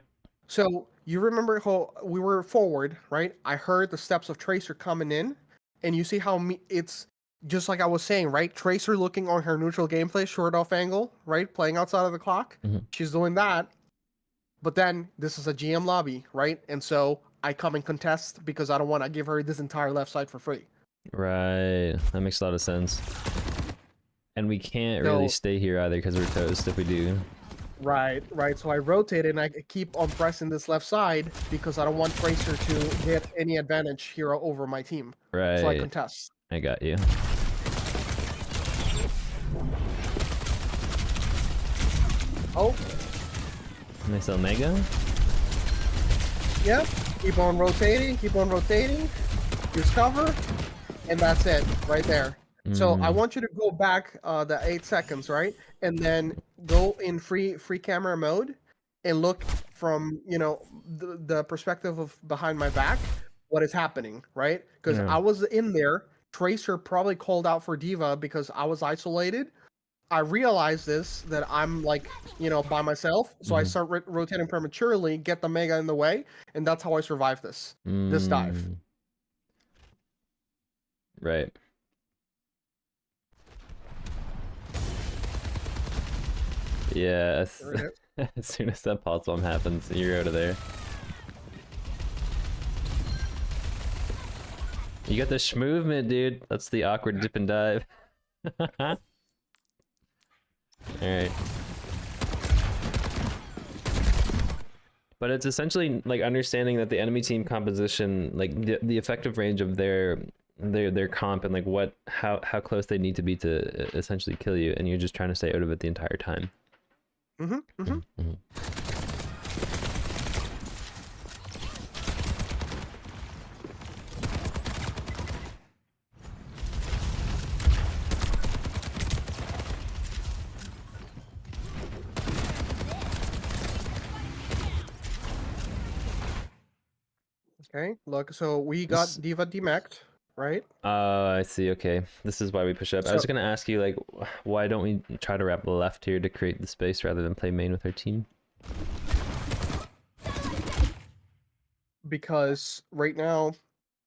So you remember how we were forward, right? I heard the steps of Tracer coming in, and you see how it's just like I was saying, right? Tracer looking on her neutral gameplay, short off angle, right? Playing outside of the clock. She's doing that. But then this is a GM lobby, right? And so I come and contest because I don't want to give her this entire left side for free. Right. That makes a lot of sense. And we can't really stay here either because we're toast if we do. Right. So I rotate and I keep on pressing this left side because I don't want Tracer to get any advantage here over my team. Right. So I contest. I got you. Oh. Nice Omega. Yep. Keep on rotating. Use cover. And that's it. Right there. So I want you to go back the 8 seconds, right? And then go in free camera mode and look from, you know, the perspective of behind my back, what is happening, right? Because I was in there. Tracer probably called out for Diva because I was isolated. I realized that I'm like, you know, by myself. So I start rotating prematurely, get the Mega in the way, and that's how I survived this dive. Right. Yeah, as soon as that pulse bomb happens, you're out of there. You got the schmovement, dude. That's the awkward dip and dive. Alright. But it's essentially like understanding that the enemy team composition, like the effective range of their their comp and like how close they need to be to essentially kill you, and you're just trying to stay out of it the entire time. Okay, look, so we got This- Diva demeched, right? I see. Okay, this is why we push up. I was So- gonna ask you like, why don't we try to wrap left here to create the space rather than play main with our team? Because right now,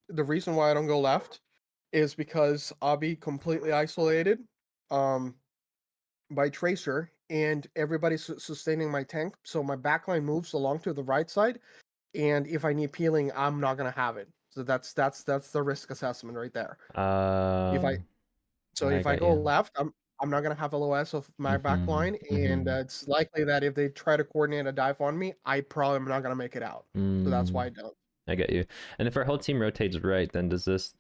the reason why I don't go left is because I'll be completely isolated by Tracer, and everybody's sustaining my tank, so my backline moves along to the right side, and if I need peeling, I'm not gonna have it. So that's the risk assessment right there. If I if I get go you. left, I'm not gonna have LOS of my backline, and it's likely that if they try to coordinate a dive on me, I probably am not gonna make it out. So that's why I don't. I get you. And if our whole team rotates right, then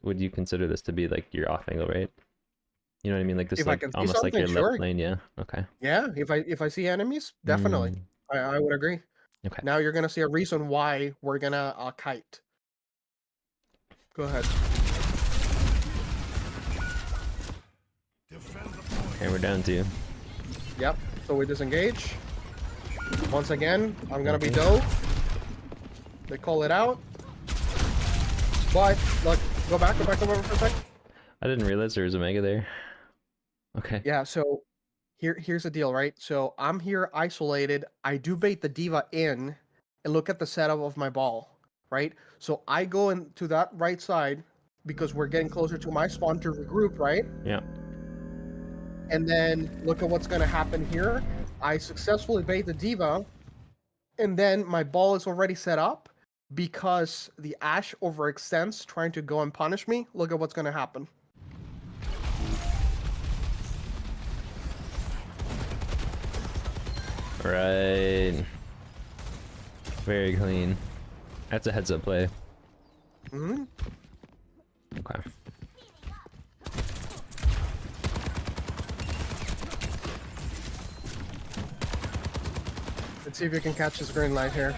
would you consider this to be like your off angle, right? You know what I mean? Like this, If I like can see almost like your something, left sure. lane. Yeah. Okay. Yeah, if I see enemies, definitely, I would agree. Okay. Now you're gonna see a reason why we're gonna kite. Go ahead. Okay, we're down 2. Yep. So we disengage. Once again, I'm gonna be dove. They call it out. But look, go back over for a sec. I didn't realize there was a mega there. Okay. Yeah. So here's the deal, right? So I'm here isolated. I do bait the diva in, and look at the setup of my ball, right? So I go into that right side because we're getting closer to my spawn to regroup, right? Yeah. And then look at what's going to happen here. I successfully bait the diva, and then my ball is already set up because the Ashe overextends trying to go and punish me. Look at what's going to happen. Right. Very clean. That's a heads up play. Mm-hmm. Okay. Let's see if you can catch this green light here.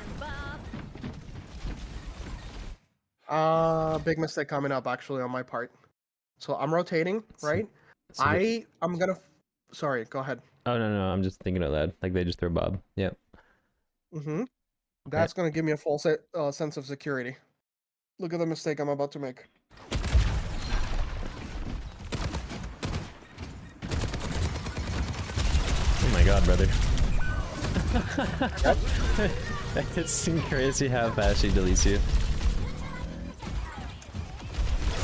Big mistake coming up actually on my part. So I'm rotating, right? I'm gonna. Sorry, go ahead. Oh no, I'm just thinking out loud. Like they just throw Bob. Yep. Mm-hmm. That's gonna give me a false sense of security. Look at the mistake I'm about to make. Oh my god, brother. It's crazy how fast she deletes you.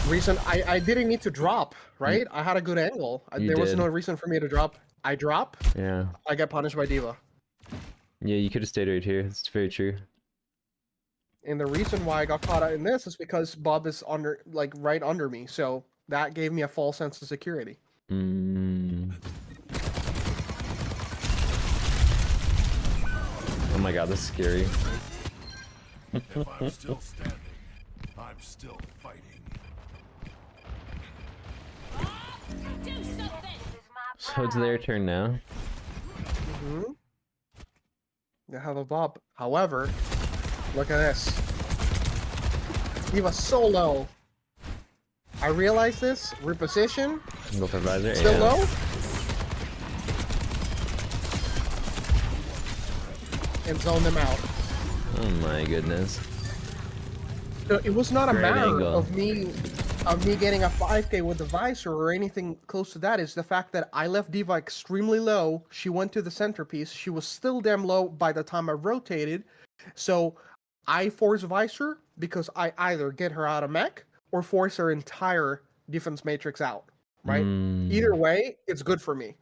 Reason I didn't need to drop, right? I had a good angle. There was no reason for me to drop. I drop. Yeah. I get punished by Diva. Yeah, you could have stayed right here. It's very true. And the reason why I got caught out in this is because Bob is right under me. So that gave me a false sense of security. Oh my god, that's scary. If I'm still standing, I'm still fighting. So it's their turn now. Mm-hmm. They have a Bob. However, look at this. He was so low. I realized this. Reposition. Go for visor. Still yeah. low. And zone them out. Oh my goodness. So it was not a Great matter angle. of me getting a 5k with the visor or anything close to that. Is the fact that I left Diva extremely low. She went to the centerpiece. She was still damn low by the time I rotated. So I force visor because I either get her out of mech or force her entire defense matrix out. Right? Either way, it's good for me.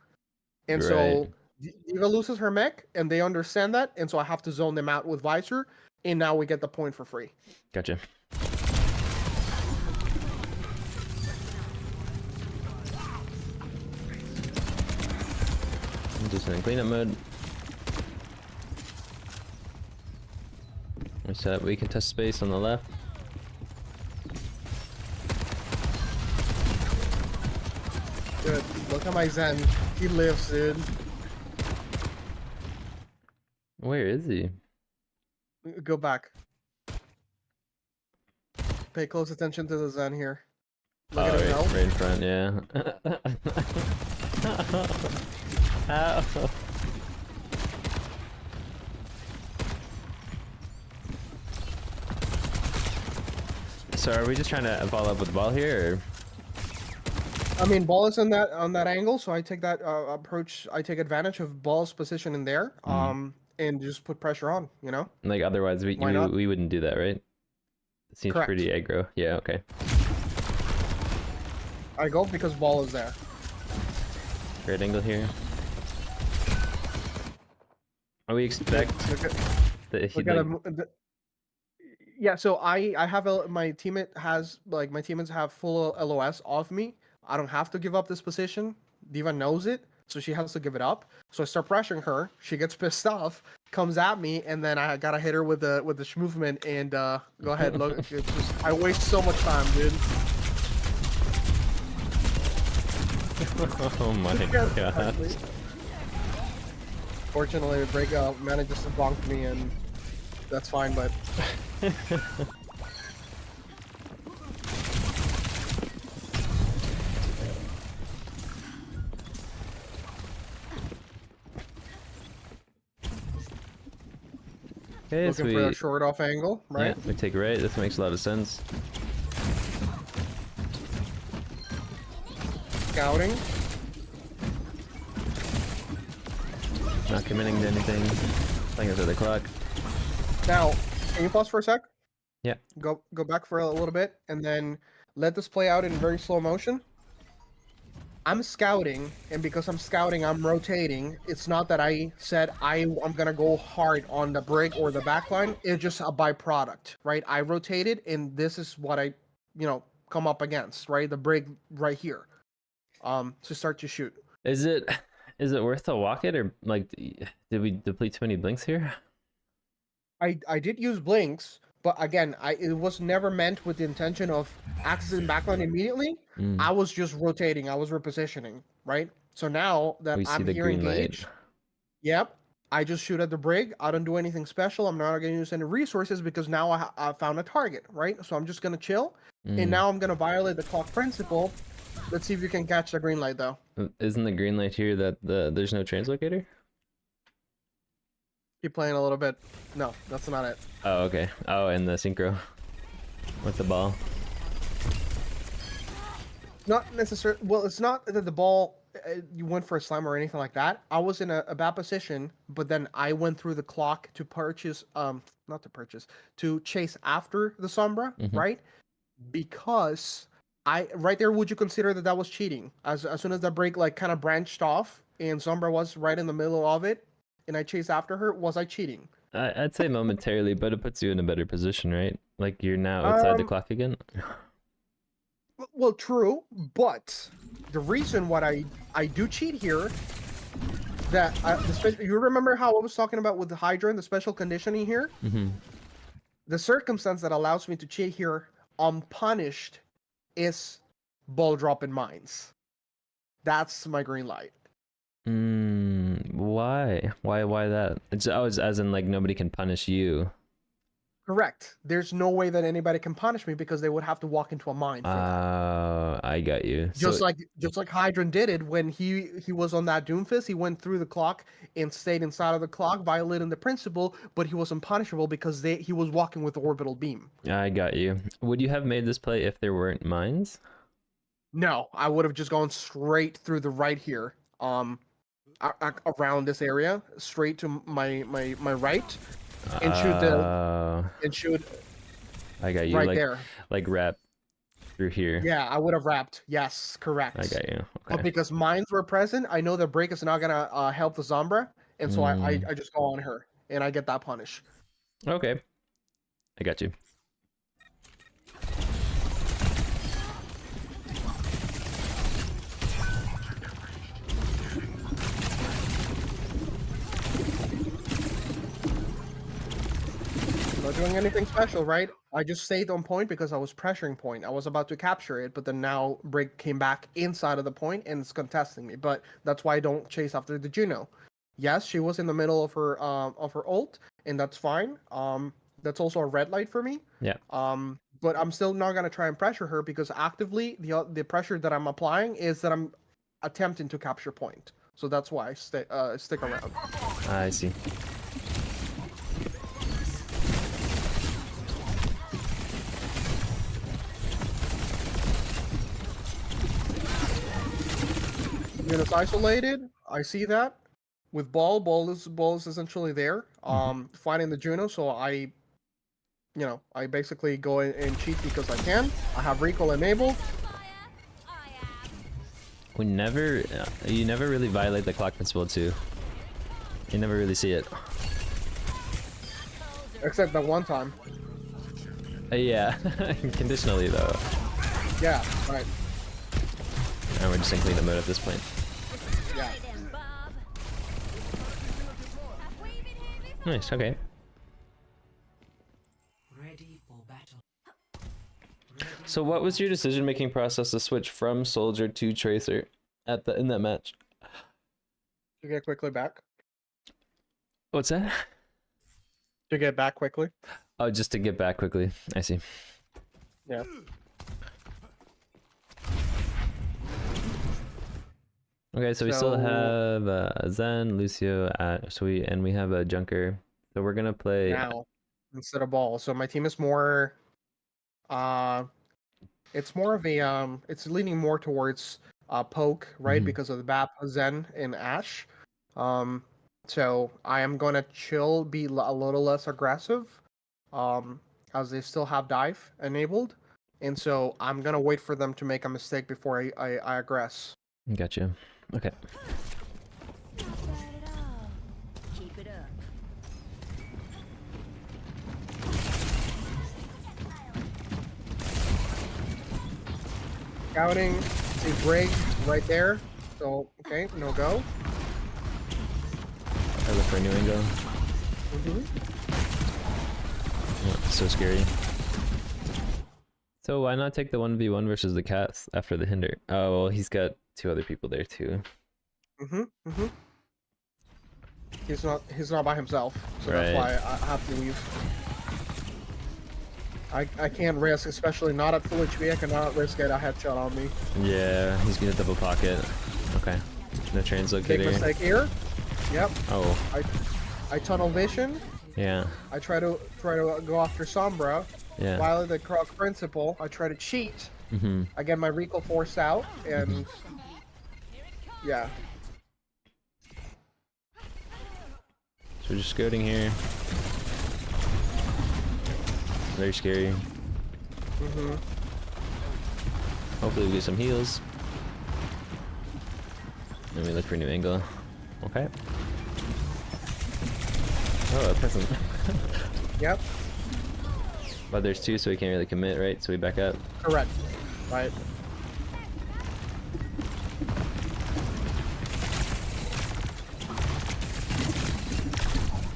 And so Diva loses her mech, and they understand that, and so I have to zone them out with visor, and now we get the point for free. Gotcha. I'm just in cleanup mode. We set up, we can test space on the left. Dude, look at my Zen. He lives, dude. Where is he? Go back. Pay close attention to the Zen here. Look at him now. Right in front, yeah. Ow. So are we just trying to follow up with the ball here? Or? I mean, ball is on that angle, so I take that approach. I take advantage of ball's position in there, and just put pressure on. You know. Like otherwise, Why not? we wouldn't do that, right? It seems Correct. pretty aggro. Yeah. Okay. I go because ball is there. Great angle here. Oh, we expect that he Look at him. Yeah, so I have my teammate has like my teammates have full LOS off me. I don't have to give up this position. Diva knows it, so she has to give it up. So I start pressuring her. She gets pissed off, comes at me, and then I gotta hit her with the movement and go ahead. Look, I waste so much time, dude. Oh my god. Fortunately, breakout manages to bonk me, and that's fine. But Okay, so looking for a short off angle, right? Yeah, we take right. This makes a lot of sense. Scouting. Not committing to anything. Playing us at the clock. Now, can you pause for a sec? Yeah. Go back for a little bit, and then let this play out in very slow motion. I'm scouting, and because I'm scouting, I'm rotating. It's not that I said I'm gonna go hard on the break or the backline. It's just a byproduct, right? I rotated, and this is what I, come up against, right? The break right here, to start to shoot. Is it worth to walk it, or like did we deplete too many blinks here? I did use blinks, but again, it was never meant with the intention of accessing backline immediately. I was just rotating. I was repositioning, right? So now that We see I'm the here green engaged, light. yep, I just shoot at the brig. I don't do anything special. I'm not going to use any resources because now I found a target, right? So I'm just going to chill, and now I'm going to violate the clock principle. Let's see if you can catch the green light, though. Isn't the green light here that there's no translocator? Keep playing a little bit. No, that's not it. Oh, okay. Oh, and the synchro with the ball. Not necessarily. Well, it's not that the ball you went for a slam or anything like that. I was in a bad position, but then I went through the clock to purchase, to chase after the Sombra, right? Because right there, would you consider that was cheating? As soon as the break kind of branched off and Sombra was right in the middle of it, and I chased after her, was I cheating? I'd say momentarily, but it puts you in a better position, right? Like you're now outside the clock again. Well, true, but the reason why I do cheat here, you remember how I was talking about with the Hydra and the special conditioning here? The circumstance that allows me to cheat here unpunished is ball drop in mines. That's my green light. Why? Why that? It's always as in like nobody can punish you. Correct. There's no way that anybody can punish me because they would have to walk into a mine. I got you. Just like Hydran did it when he was on that Doomfist. He went through the clock and stayed inside of the clock, violating the principle, but he was unpunishable because he was walking with the orbital beam. I got you. Would you have made this play if there weren't mines? No, I would have just gone straight through the right here, around this area, straight to my right. And shoot I got you. right like, there. Like wrap through here. Yeah, I would have wrapped. Yes, correct. I got you. Okay. But because mines were present, I know the break is not gonna help the Zombra, and so I just go on her and I get that punish. Okay. I got you. Not doing anything special, right? I just stayed on point because I was pressuring point. I was about to capture it, but then now Brig came back inside of the point and it's contesting me. But that's why I don't chase after the Juno. Yes, she was in the middle of her ult, and that's fine. That's also a red light for me. Yeah. But I'm still not gonna try and pressure her because actively the pressure that I'm applying is that I'm attempting to capture point. So that's why I stick around. I see. Units isolated. I see that. With ball is essentially there. Finding the Juno, so I basically go in and cheat because I can. I have recall enabled. We never, you never really violate the clock principle too. You never really see it. Except that one time. Yeah, conditionally though. Yeah, right. And we're just in cleanup mode at this point. Yeah. Nice, okay. Ready for battle. So what was your decision-making process to switch from Soldier to Tracer in that match? To get quickly back. What's that? To get back quickly. Oh, just to get back quickly. I see. Yeah. Okay, so we still have Zen, Lucio, we have a Junker. So we're gonna play Now instead of ball. So my team is more it's more of a it's leaning more towards poke, right? Mhm. Because of the BAP, Zen, and Ash. So I am gonna chill, be a little less aggressive, as they still have dive enabled, and so I'm gonna wait for them to make a mistake before I aggress. Gotcha. Okay. Keep it up. Scouting, see Brig right there. So okay, no go. I look for a new angle. Oh, so scary. So why not take the 1v1 versus the cats after the hinder? Oh, well, he's got 2 other people there too. He's not by himself, so Right. that's why I have to leave. I can't risk, especially not at full HP. I cannot risk get a headshot on me. Yeah, he's gonna double pocket. Okay. No Big translocator. mistake here. Yep. Oh, I tunnel vision. yeah. I try to go after Sombra. Yeah. Violate the croc principle. I try to cheat. Mm-hmm. I get my recall forced out, and yeah. So we're just scouting here. Very scary. Hopefully we get some heals. And we look for a new angle. Okay. Oh, a peasant. Yep. But there's 2, so we can't really commit, right? So we back up. Correct. Right.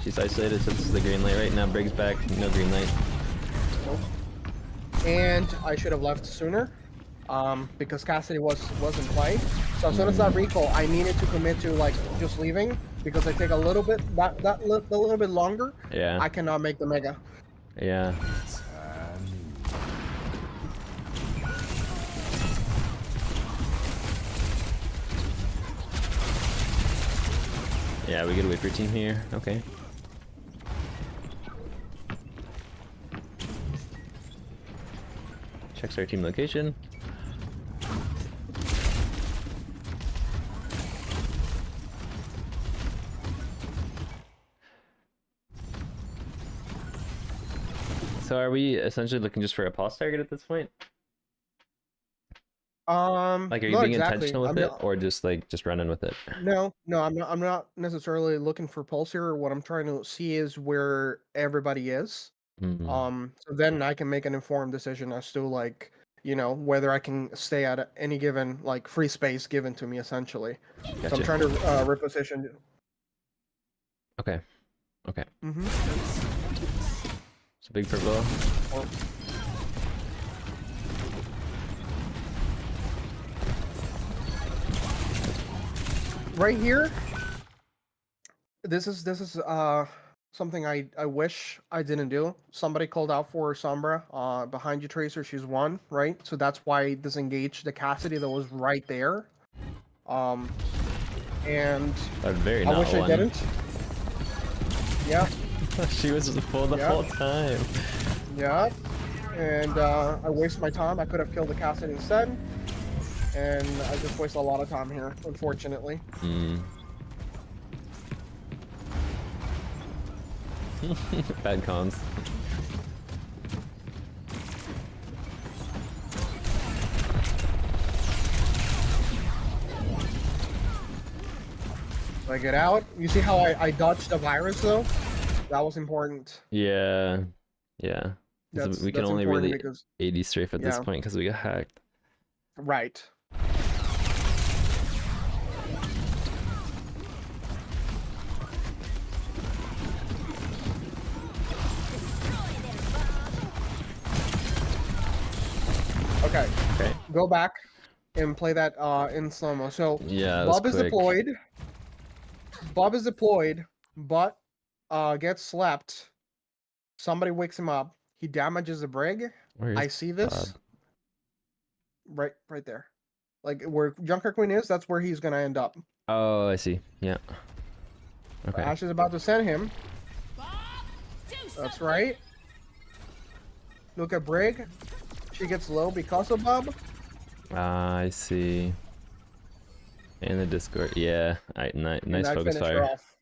She's isolated, so this is the green light right now. Briggs back, no green light. And I should have left sooner, because Cassidy was in play. So as soon as that recall, I needed to commit to like just leaving because I take a little bit a little bit longer. Yeah. I cannot make the mega. Yeah. Yeah, we gotta wait for your team here. Okay. Checks our team location. So are we essentially looking just for a pulse target at this point? Like, are you not being exactly. intentional with I'm it, not- or just like running with it? No, I'm not necessarily looking for pulse here. What I'm trying to see is where everybody is. Mhm. So then I can make an informed decision as to like, whether I can stay at any given like free space given to me essentially. So I'm Gotcha. trying to reposition. Okay. Okay. hmm It's a big purple. Right here. This is something I wish I didn't do. Somebody called out for Sombra. Behind you, Tracer. She's one, right? So that's why I disengaged the Cassidy that was right there. And Very I not wish one. I didn't. Yeah, She was full the Yeah. whole time. yeah. And I wasted my time. I could have killed the Cassidy instead. And I just wasted a lot of time here, unfortunately. Mm. Bad cons. I get out. You see how I dodged the virus though? That was important. Yeah. Yeah. 'Cause That's we can that's only important really because 80 strafe at this Yeah. point because we got hacked. right. Okay, Okay. go back and play that in slow-mo. So Yeah, that was Bob is quick. deployed. Bob is deployed, but gets slapped. Somebody wakes him up. He damages the brig. Where I is see this. Bob? Right there. Like where Junker Queen is, that's where he's gonna end up. Oh, I see. Yeah. Okay. Ash is about to send him. That's right. Look at Brig. She gets low because of Bob. Ah, I see. In the Discord. Yeah. Nice And I focus finish her fire. off.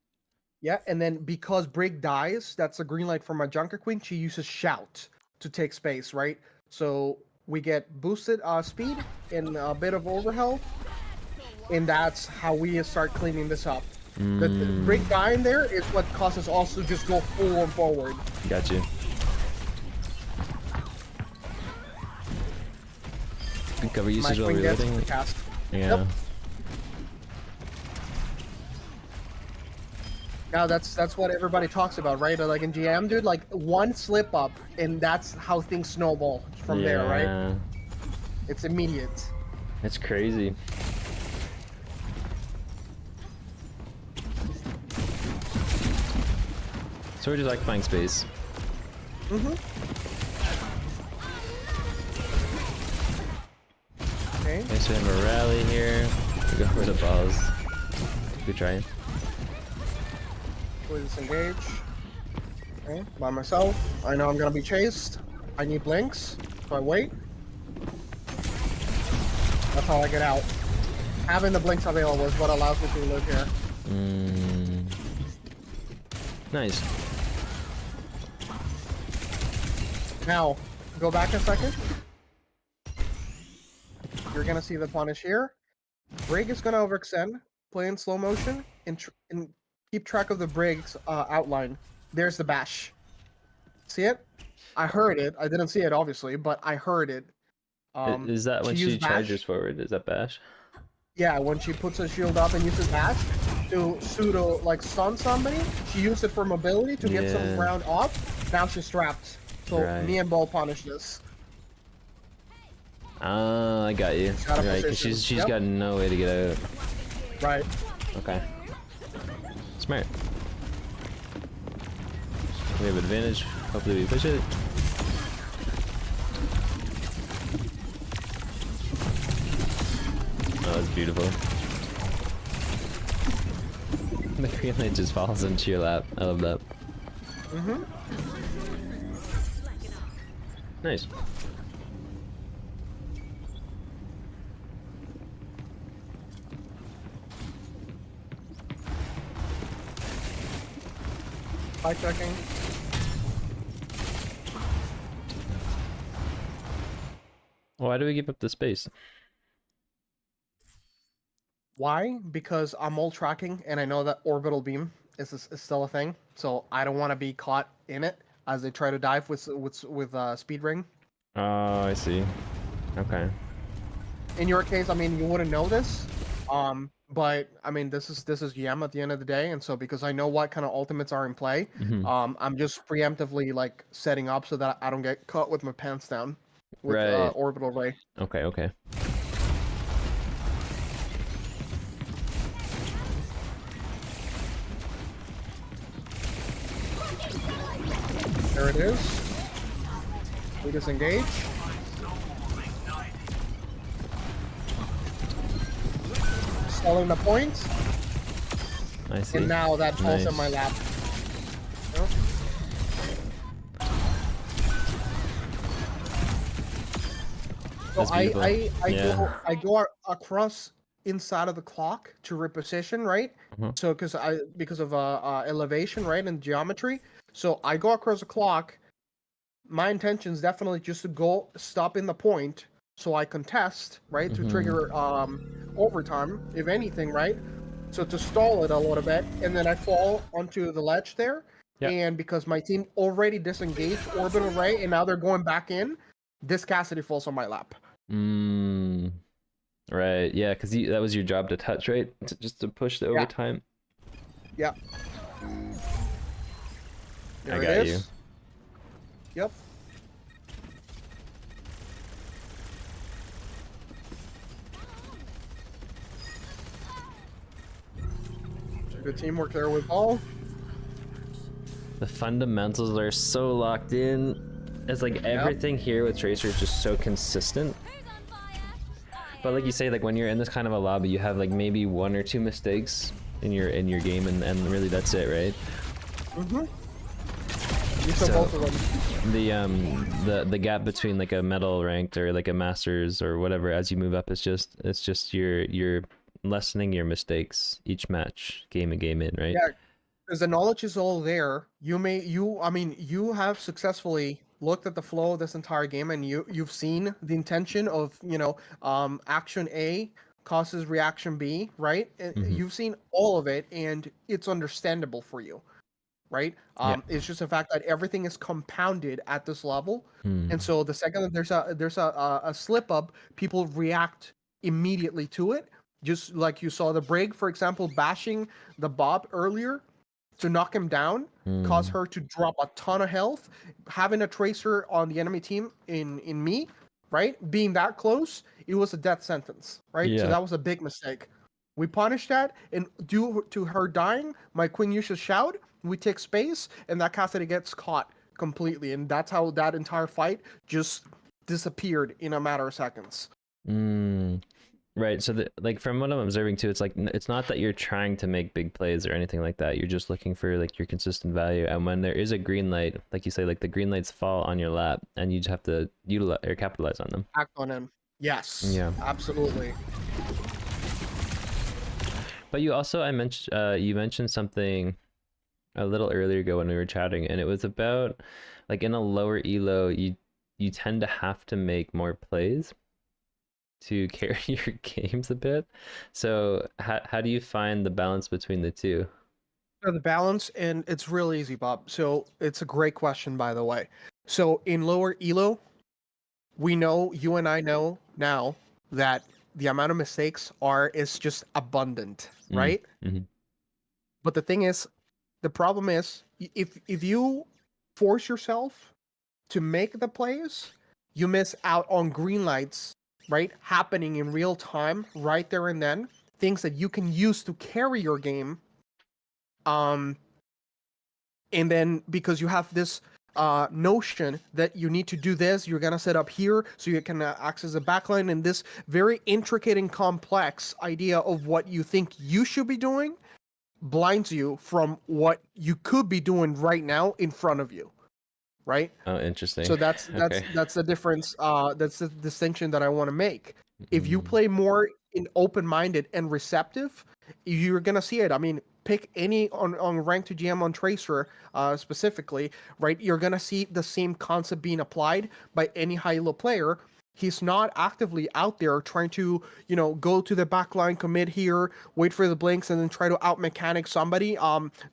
Yeah, and then because Brig dies, that's a green light from my Junker Queen. She uses Shout to take space, right? So we get boosted speed and a bit of overhealth, and that's how we start cleaning this up. The Brig dying there is what causes us to just go full on forward. Got you. Good cover My usage while queen gets reloading. the cast. Yeah. Yep. Now that's what everybody talks about, right? Like in GM, dude, like one slip up, and that's how things snowball from there, right? Yeah. It's immediate. That's crazy. So we're just occupying space. Mm-hmm. Okay. Okay, so we have a rally here. We go for the balls. Good try. Fully disengage. Okay, by myself. I know I'm gonna be chased. I need blinks, so I wait. That's how I get out. Having the blinks available is what allows me to live here. Nice. Now, go back a second. You're gonna see the punish here. Brig is gonna overextend, play in slow motion, and keep track of the Brig's outline. There's the bash. See it? I heard it. I didn't see it, obviously, but I heard it. Is that when she used bash. charges forward? Is that bash? Yeah, when she puts her shield up and uses bash to pseudo like stun somebody, she used it for mobility to get some Yeah. round off. Now she's trapped. So Right. me and Bull punish this. Ah, I got you. Got a Right, because position. she's Yep. got no way to get out. Right. Okay. Smart. We have advantage. Hopefully we push it. Oh, that's beautiful. The green light just falls into your lap. I love that. Mm-hmm. Nice. High checking. Why do we give up the space? Why? Because I'm all tracking, and I know that orbital beam is still a thing. So I don't want to be caught in it as they try to dive with speed ring. Oh, I see. Okay. In your case, I mean, you wouldn't know this, But I mean, this is GM at the end of the day, and so because I know what kind of ultimates are in play, Mhm. I'm just preemptively like setting up so that I don't get caught with my pants down with Right. orbital ray. Okay, okay. There it is. We disengage. Stalling the point, I see. and now that falls in my Nice. lap. Yep. So That's beautiful. Yeah. I go across inside of the clock to reposition, right? Mhm. So because of elevation, right, and geometry. So I go across the clock. My intention is definitely just to go stop in the point so I contest, right, to Mhm. trigger overtime, if anything, right? So to stall it a little bit, and then I fall onto the ledge there. Yep. And because my team already disengaged orbital ray, and now they're going back in, this Cassidy falls on my lap. Mm. Right. Yeah, because that was your job to touch, right? Just to push the Yeah. overtime. Yep. There I it got is. you. Yep. Good teamwork there with all. The fundamentals are so locked in. It's like everything here with Tracer is just so consistent. But like you say, like when you're in this kind of a lobby, you have like maybe 1 or 2 mistakes in your game, and really that's it, right? Mm-hmm. You saw So- both of them. The gap between like a metal ranked or like a masters or whatever as you move up, it's just you're lessening your mistakes each match, game in, right? Yeah. Because the knowledge is all there. You have successfully looked at the flow of this entire game, and you've seen the intention of action A causes reaction B, right? Mhm. You've seen all of it, and it's understandable for you, right? Yeah. It's just the fact that everything is compounded at this level, Hmm. and so the second that there's a slip up, people react immediately to it. Just like you saw the Brig, for example, bashing the Bob earlier to knock him down, cause her to drop a ton of health. Having a tracer on the enemy team in me, right? Being that close, it was a death sentence, right? So Yeah. that was a big mistake. We punished that, and due to her dying, my Queen uses shout. We take space, and that Cassidy gets caught completely, and that's how that entire fight just disappeared in a matter of seconds. Mm. Right. So like from what I'm observing too, it's like it's not that you're trying to make big plays or anything like that. You're just looking for like your consistent value. And when there is a green light, like you say, like the green lights fall on your lap, and you just have to utilize or capitalize on them. Act on him. Yes. Yeah. Absolutely. But you also, you mentioned something a little earlier ago when we were chatting, and it was about like in a lower elo, you tend to have to make more plays to carry your games a bit. So how do you find the balance between the two? So the balance, and it's real easy, Bob. So it's a great question, by the way. So in lower elo, we know, you and I know now that the amount of mistakes is just abundant, right? Mm-hmm. But the thing is, the problem is, if you force yourself to make the plays, you miss out on green lights, right? Happening in real time, right there and then. Things that you can use to carry your game. And then because you have this notion that you need to do this, you're gonna set up here so you can access the backline, and this very intricate and complex idea of what you think you should be doing blinds you from what you could be doing right now in front of you, right? Oh, interesting. So that's Okay. the difference. That's the distinction that I want to make. If you Mm. play more in open-minded and receptive, you're gonna see it. I mean, pick any on rank to GM on Tracer specifically, right? You're gonna see the same concept being applied by any high-elo player. He's not actively out there trying to, go to the backline, commit here, wait for the blinks, and then try to out-mechanic somebody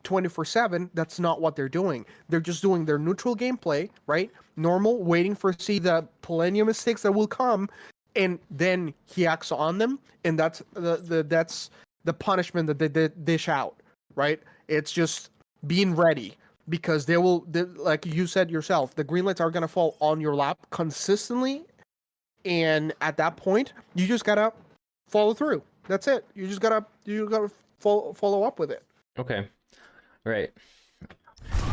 24/7. That's not what they're doing. They're just doing their neutral gameplay, right? Normal, waiting for see the plenty of mistakes that will come, and then he acts on them, and that's the punishment that they dish out, right? It's just being ready, because like you said yourself, the green lights are gonna fall on your lap consistently, and at that point, you just gotta follow through. That's it. You gotta follow up with it. Okay. Right.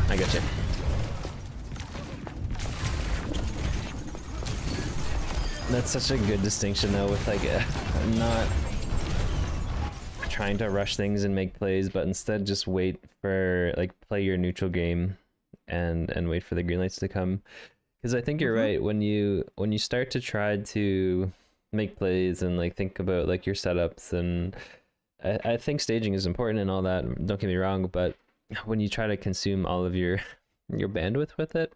I get you. That's such a good distinction though, with like not trying to rush things and make plays, but instead just wait for like play your neutral game and wait for the green lights to come. Because I think you're right, when you start to try to make plays and like think about like your setups, and I think staging is important and all that, don't get me wrong, but when you try to consume all of your bandwidth with it,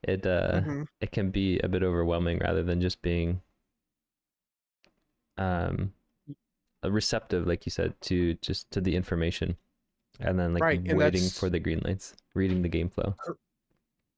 it can be a bit overwhelming rather than just being receptive, like you said, to the information, and then like Right, and waiting for the green lights, reading the game flow.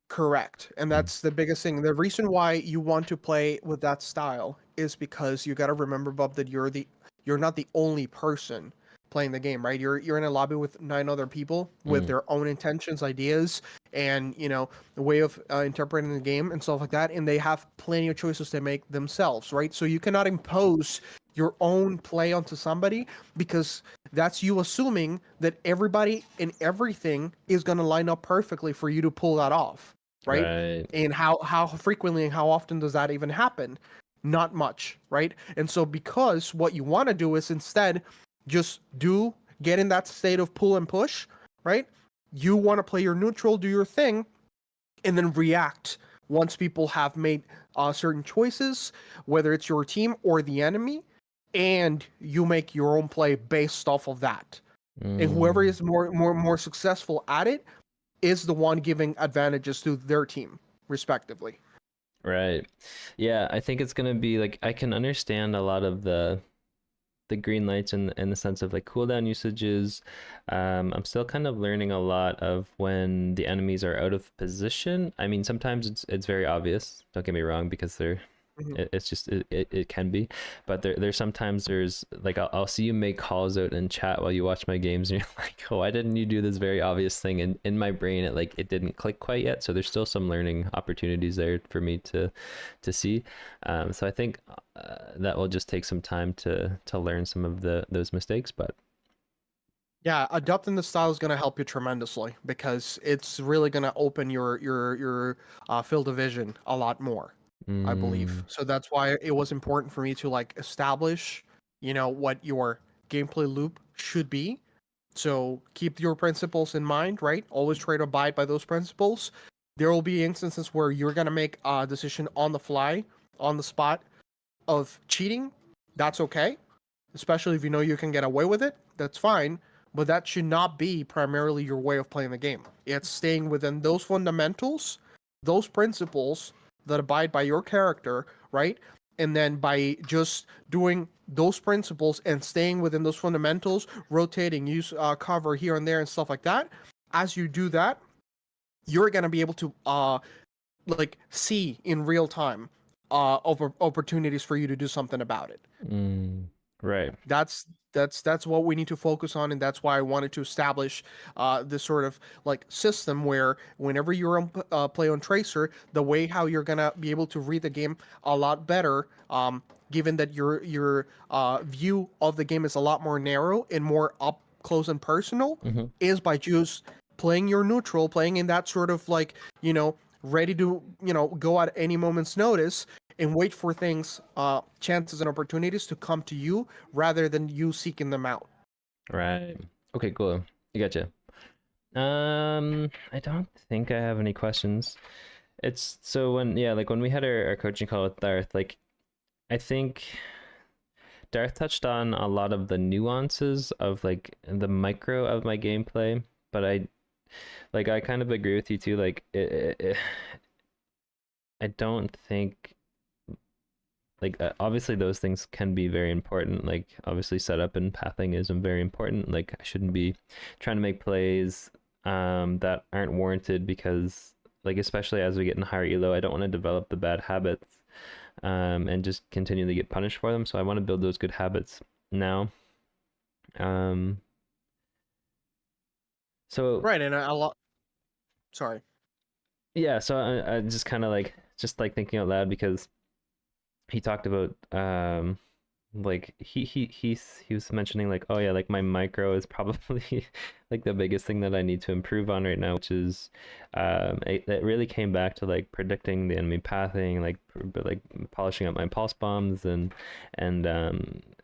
Correct. And that's the biggest thing. The reason why you want to play with that style is because you got to remember, Bob, that you're not the only person playing the game, right? You're in a lobby with 9 other people with their own intentions, ideas, and the way of interpreting the game and stuff like that, and they have plenty of choices to make themselves, right? So you cannot impose your own play onto somebody, because that's you assuming that everybody and everything is going to line up perfectly for you to pull that off. Right? And how frequently and how often does that even happen? Not much, right? And so because what you want to do is instead just get in that state of pull and push, right? You want to play your neutral, do your thing, and then react once people have made certain choices, whether it's your team or the enemy, and you make your own play based off of that. And whoever is more successful at it is the one giving advantages to their team, respectively. Right. Yeah, I think it's gonna be like, I can understand a lot of the green lights in the sense of like cooldown usages. I'm still kind of learning a lot of when the enemies are out of position. I mean, sometimes it's very obvious, don't get me wrong, because it's just it can be, but there's sometimes there's like I'll see you make calls out in chat while you watch my games, and you're like, oh, why didn't you do this very obvious thing? And in my brain it didn't click quite yet, so there's still some learning opportunities there for me to see. So I think that will just take some time to learn some of those mistakes, but yeah, adopting the style is going to help you tremendously, because it's really going to open your field of vision a lot more, I believe. So that's why it was important for me to like establish, what your gameplay loop should be. So keep your principles in mind, right? Always try to abide by those principles. There will be instances where you're going to make a decision on the fly, on the spot, of cheating. That's okay. Especially if you know you can get away with it, that's fine. But that should not be primarily your way of playing the game. It's staying within those fundamentals, those principles that abide by your character, right? And then by just doing those principles and staying within those fundamentals, rotating, use cover here and there and stuff like that, as you do that, you're going to be able to see in real time opportunities for you to do something about it. Right. That's what we need to focus on, and that's why I wanted to establish this sort of like system where whenever you're on play on Tracer, the way how you're gonna be able to read the game a lot better, given that your view of the game is a lot more narrow and more up close and personal, is by just playing your neutral, playing in that sort of like ready to go at any moment's notice, and wait for things, chances and opportunities to come to you rather than you seeking them out. Right. Okay, cool. I gotcha. I don't think I have any questions. It's so when we had our coaching call with Darth, like I think Darth touched on a lot of the nuances of like the micro of my gameplay, but I kind of agree with you too. Like I don't think obviously those things can be very important. Like obviously setup and pathing is very important. Like I shouldn't be trying to make plays that aren't warranted, because like especially as we get in higher elo, I don't want to develop the bad habits and just continually get punished for them. So I want to build those good habits now. So Right, and a lot. Sorry. yeah, so I just kind of like thinking out loud because he talked about like he was mentioning like, oh yeah, like my micro is probably like the biggest thing that I need to improve on right now, which is it really came back to like predicting the enemy pathing, like like polishing up my pulse bombs, and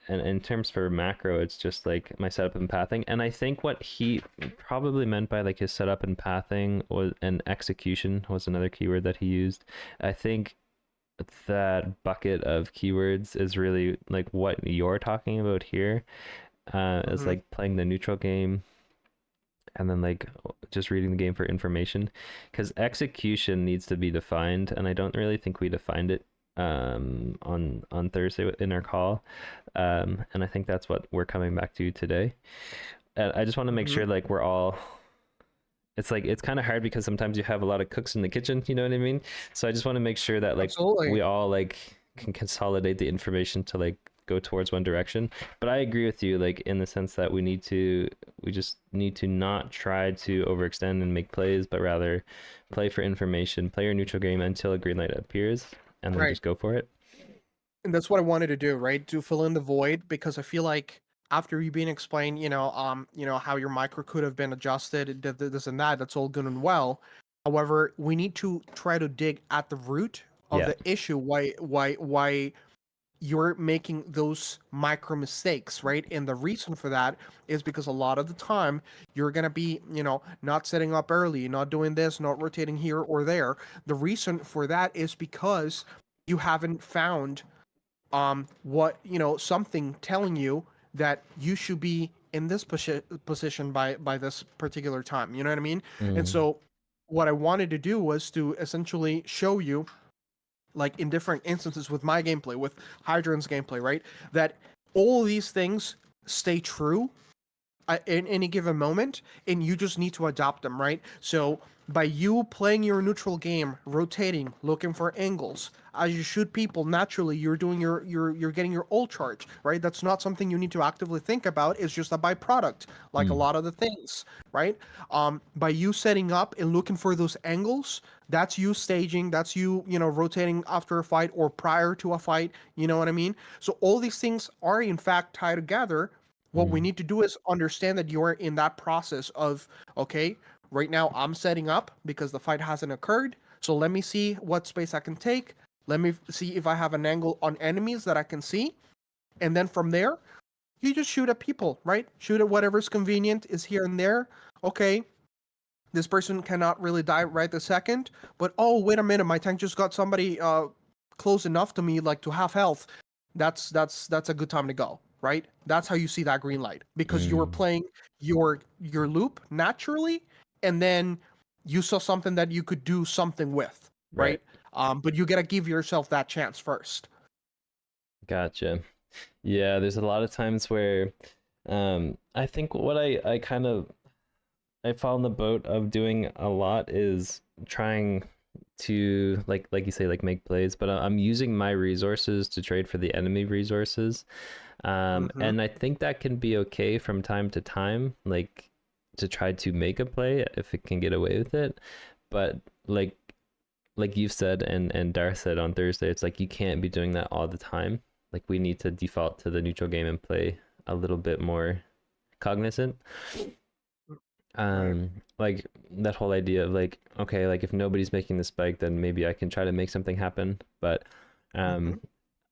in terms for macro, it's just like my setup and pathing. And I think what he probably meant by like his setup and pathing was, and execution was another keyword that he used. I think that bucket of keywords is really like what you're talking about here. Is Mm-hmm. like playing the neutral game and then like just reading the game for information, because execution needs to be defined, and I don't really think we defined it on Thursday in our call, and I think that's what we're coming back to today. And I just want to make Mm-hmm. sure like we're all, it's like it's kind of hard because sometimes you have a lot of cooks in the kitchen, you know what I mean? So I just want to make sure that like Absolutely. we all like can consolidate the information to like go towards one direction. But I agree with you, like in the sense that we just need to not try to overextend and make plays, but rather play for information, play your neutral game until a green light appears, and then Right. just go for it. And that's what I wanted to do, right? To fill in the void, because I feel like after you being explained, how your micro could have been adjusted, this and that, that's all good and well. However, we need to try to dig at the root of Yeah. the issue. Why you're making those micro mistakes, right? And the reason for that is because a lot of the time you're gonna be, not setting up early, not doing this, not rotating here or there. The reason for that is because you haven't found what something telling you that you should be in this position by this particular time, you know what I mean? And Mm. so what I wanted to do was to essentially show you, like in different instances with my gameplay, with Hydron's gameplay, right, that all these things stay true in any given moment, and you just need to adopt them, right? So by you playing your neutral game, rotating, looking for angles, as you shoot people, naturally you're doing you're getting your ult charge, right? That's not something you need to actively think about. It's just a byproduct, like a Mm. lot of the things, right? By you setting up and looking for those angles, that's you staging, that's you, rotating after a fight or prior to a fight, you know what I mean? So all these things are in fact tied together. What we Mm. need to do is understand that you're in that process of, okay, right now I'm setting up because the fight hasn't occurred. So let me see what space I can take. Let me see if I have an angle on enemies that I can see. And then from there, you just shoot at people, right? Shoot at whatever's convenient is here and there. Okay, this person cannot really die right this second, but oh, wait a minute, my tank just got somebody close enough to me, like to half health. That's a good time to go, right? That's how you see that green light, because you were Mm. playing your loop naturally, and then you saw something that you could do something with, Right. right? But you gotta give yourself that chance first. Gotcha. Yeah, there's a lot of times where I think what I kind of I fall in the boat of doing a lot is trying to like you say, like make plays, but I'm using my resources to trade for the enemy resources. Mm-hmm. And I think that can be okay from time to time, like to try to make a play if it can get away with it. But like you've said and Darth said on Thursday, it's like you can't be doing that all the time. Like we need to default to the neutral game and play a little bit more cognizant. Right. Like that whole idea of like, okay, like if nobody's making the spike, then maybe I can try to make something happen. But Mm-hmm.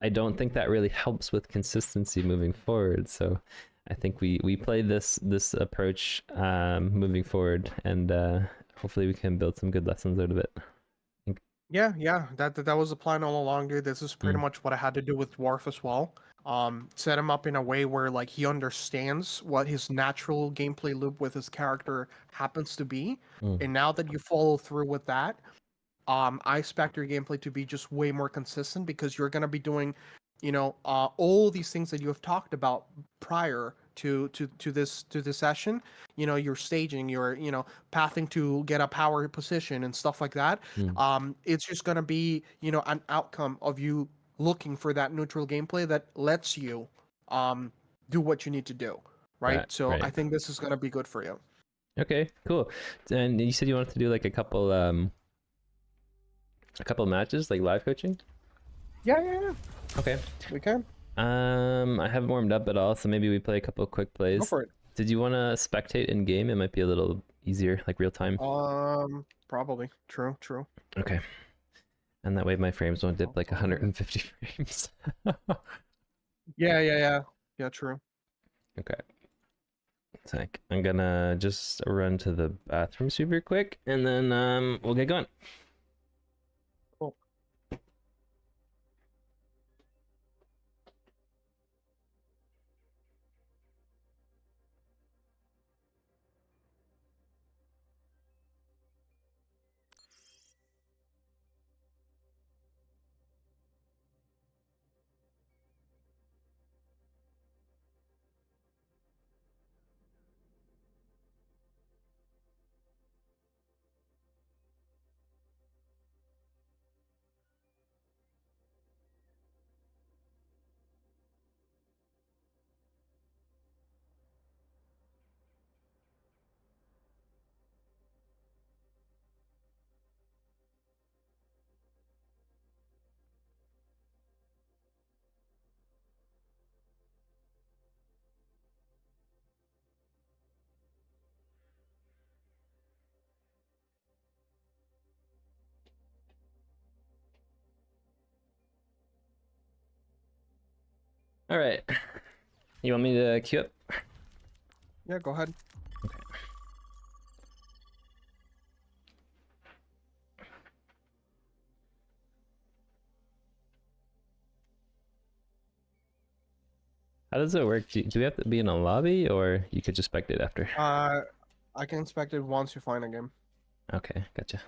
I don't think that really helps with consistency moving forward. So I think we play this approach moving forward, and hopefully we can build some good lessons out of it. Yeah, yeah, that was the plan all along, dude. This is pretty Mm. much what I had to do with Dwarf as well. Set him up in a way where like he understands what his natural gameplay loop with his character happens to be, Mm. and now that you follow through with that, I expect your gameplay to be just way more consistent, because you're gonna be doing, all these things that you have talked about prior to this session. Your staging, your pathing to get a power position and stuff like that. Mm. It's just gonna be an outcome of you looking for that neutral gameplay that lets you do what you need to do, right? Right, So right. I think this is gonna be good for you. Okay, cool. And you said you wanted to do like a couple matches, like live coaching? Yeah. Okay. We can. I haven't warmed up at all, so maybe we play a couple quick plays. Go for it. Did you want to spectate in game? It might be a little easier, like real time. Probably. True. Okay. And that way my frames won't dip like 150 frames. Yeah. Yeah, true. Okay. It's like I'm gonna just run to the bathroom super quick, and then we'll get going. Cool. All right. You want me to queue up? Yeah, go ahead. How does it work? Do we have to be in a lobby, or you could just spectate after? I can inspect it once you find a game. Okay, gotcha.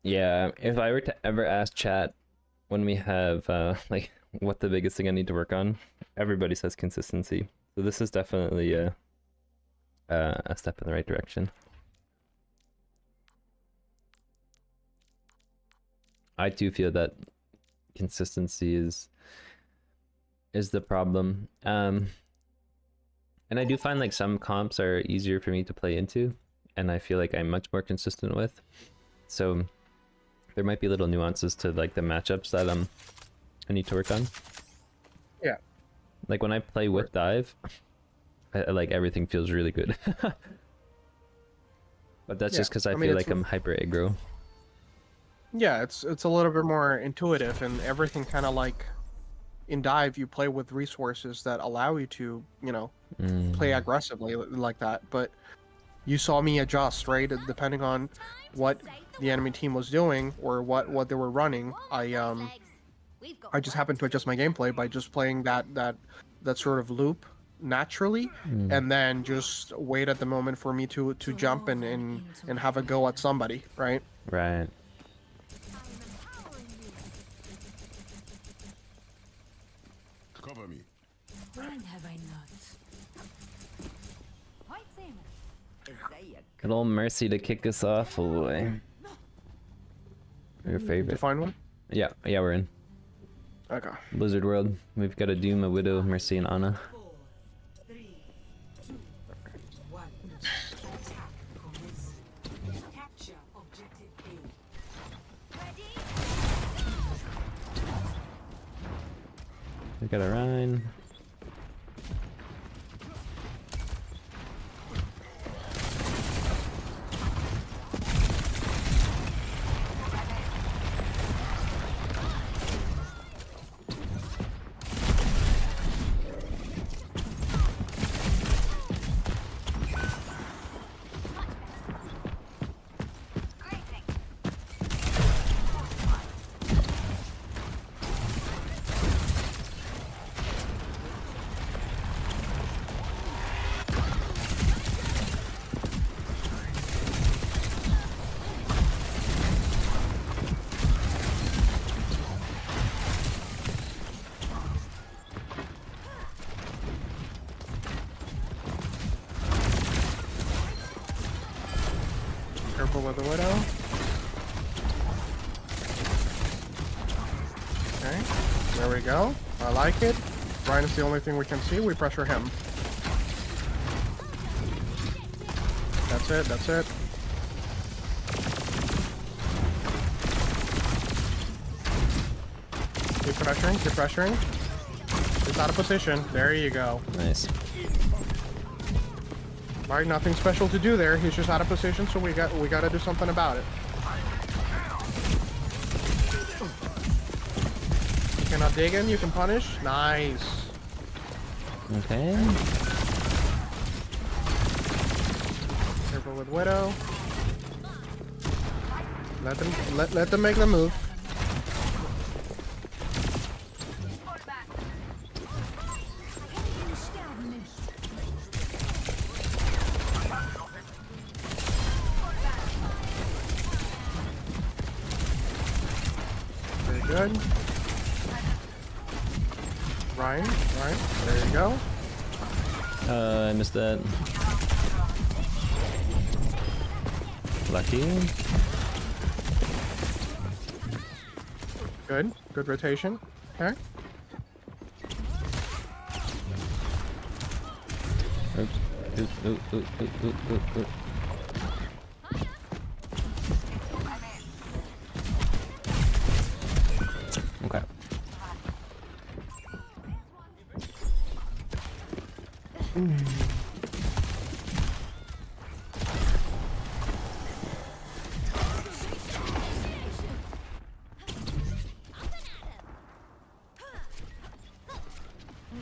Yeah, if I were to ever ask chat when we have like what the biggest thing I need to work on, everybody says consistency. So this is definitely a step in the right direction. I too feel that consistency is the problem. And I do find like some comps are easier for me to play into, and I feel like I'm much more consistent with. So there might be little nuances to like the matchups that I need to work on. Yeah. Like when I play with dive, like everything feels really good. But that's just because I feel like I'm hyper aggro. Yeah, it's a little bit more intuitive, and everything kind of like in dive you play with resources that allow you to, play aggressively like that. But you saw me adjust, right? Depending on what the enemy team was doing or what they were running, I just happened to adjust my gameplay by just playing that sort of loop naturally, and then just wait at the moment for me to jump and have a go at somebody, right? Right. Cover me. When have I not? Good old Mercy to kick us off. Oh boy. Your Did you favorite. find one? Yeah, we're in. Okay. Blizzard World. We've got a Doom, a Widow, Mercy, and Ana. 4, 3, 2, 1. Attack commence. Capture objective A. We got a Rhine. Careful with the widow. Okay, there we go. I like it. Ryan is the only thing we can see. We pressure him. That's it, that's it. Keep pressuring, keep pressuring. He's out of position. There you go. Nice. Alright, nothing special to do there. He's just out of position, so we gotta do something about it. You cannot dig in, you can punish. Nice. Okay. Careful with Widow. Let them make the move. Very good. Ryan, there you go. I missed that. Lucky. Good. Good rotation. Okay. Oops. Oop. Okay.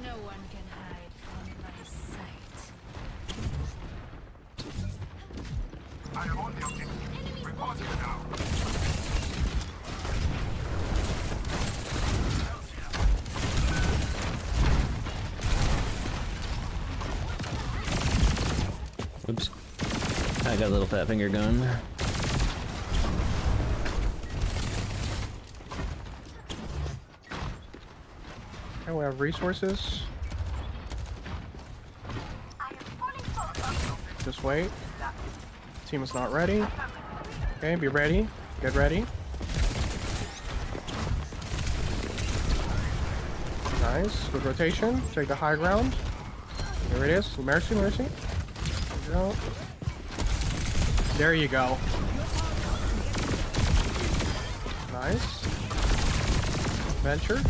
No one can hide from my sight. Oops. I got a little fat finger gun. Okay, we have resources. Just wait. Team is not ready. Okay, be ready. Get ready. Nice. Good rotation. Take the high ground. There it is. Mercy. There you go. There you go. Nice. Venture.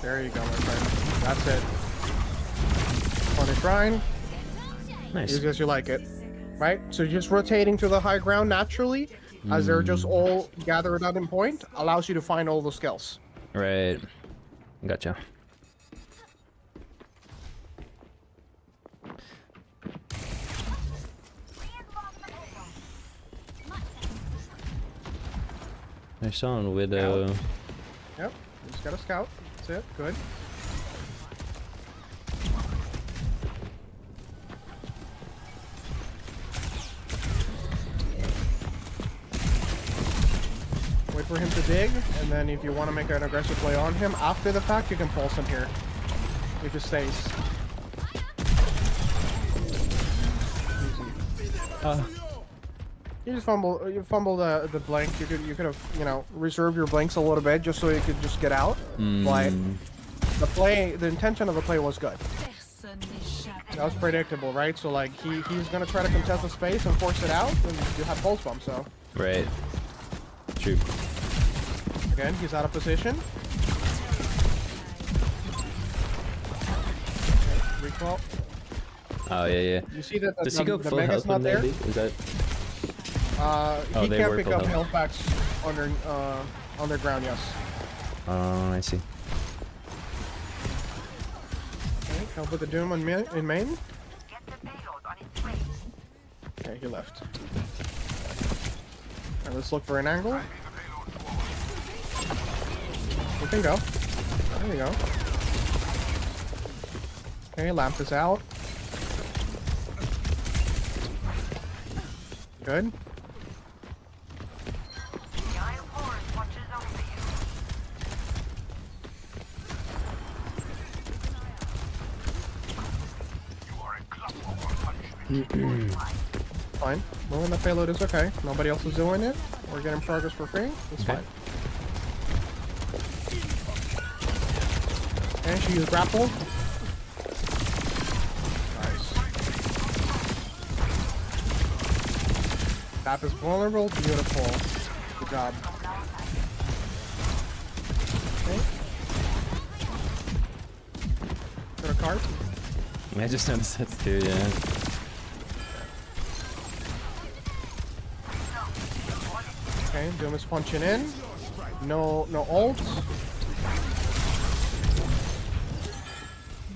There you go, my friend. That's it. Punish Ryan. Nice. Use as you like it. Right? So just rotating to the high ground naturally, as they're just all gathered at in point, allows you to find all the skills. Right. Gotcha. I saw a Widow. Yep. Just got a scout. That's it. Good. Wait for him to dig, and then if you want to make an aggressive play on him after the fact, you can pulse him here. If it stays. You just fumble the blink. You could have, you know, reserved your blinks a little bit just so you could just get out. But the intention of the play was good. That was predictable, right? So like he's gonna try to contest the space and force it out, and you have pulse bump. So Right. True. again, he's out of position. Okay, recall. Oh yeah. You see that Does he go the full mega's health not when they there? leave? Is that? He they can't were pick full up health. health packs underground. Yes. Oh, I see. Okay, help with the Doom in main. Okay, he left. Alright, let's look for an angle. We can go. There we go. Okay, lamp is out. Good. Fine. Moving the payload is okay. Nobody else is doing it. We're getting progress for free. It's Okay. fine. Okay, she used grapple. Nice. Tap is vulnerable. Beautiful. Good job. Okay. Got a card. I just noticed that too, yeah. Okay, Doom is punching in. No ult.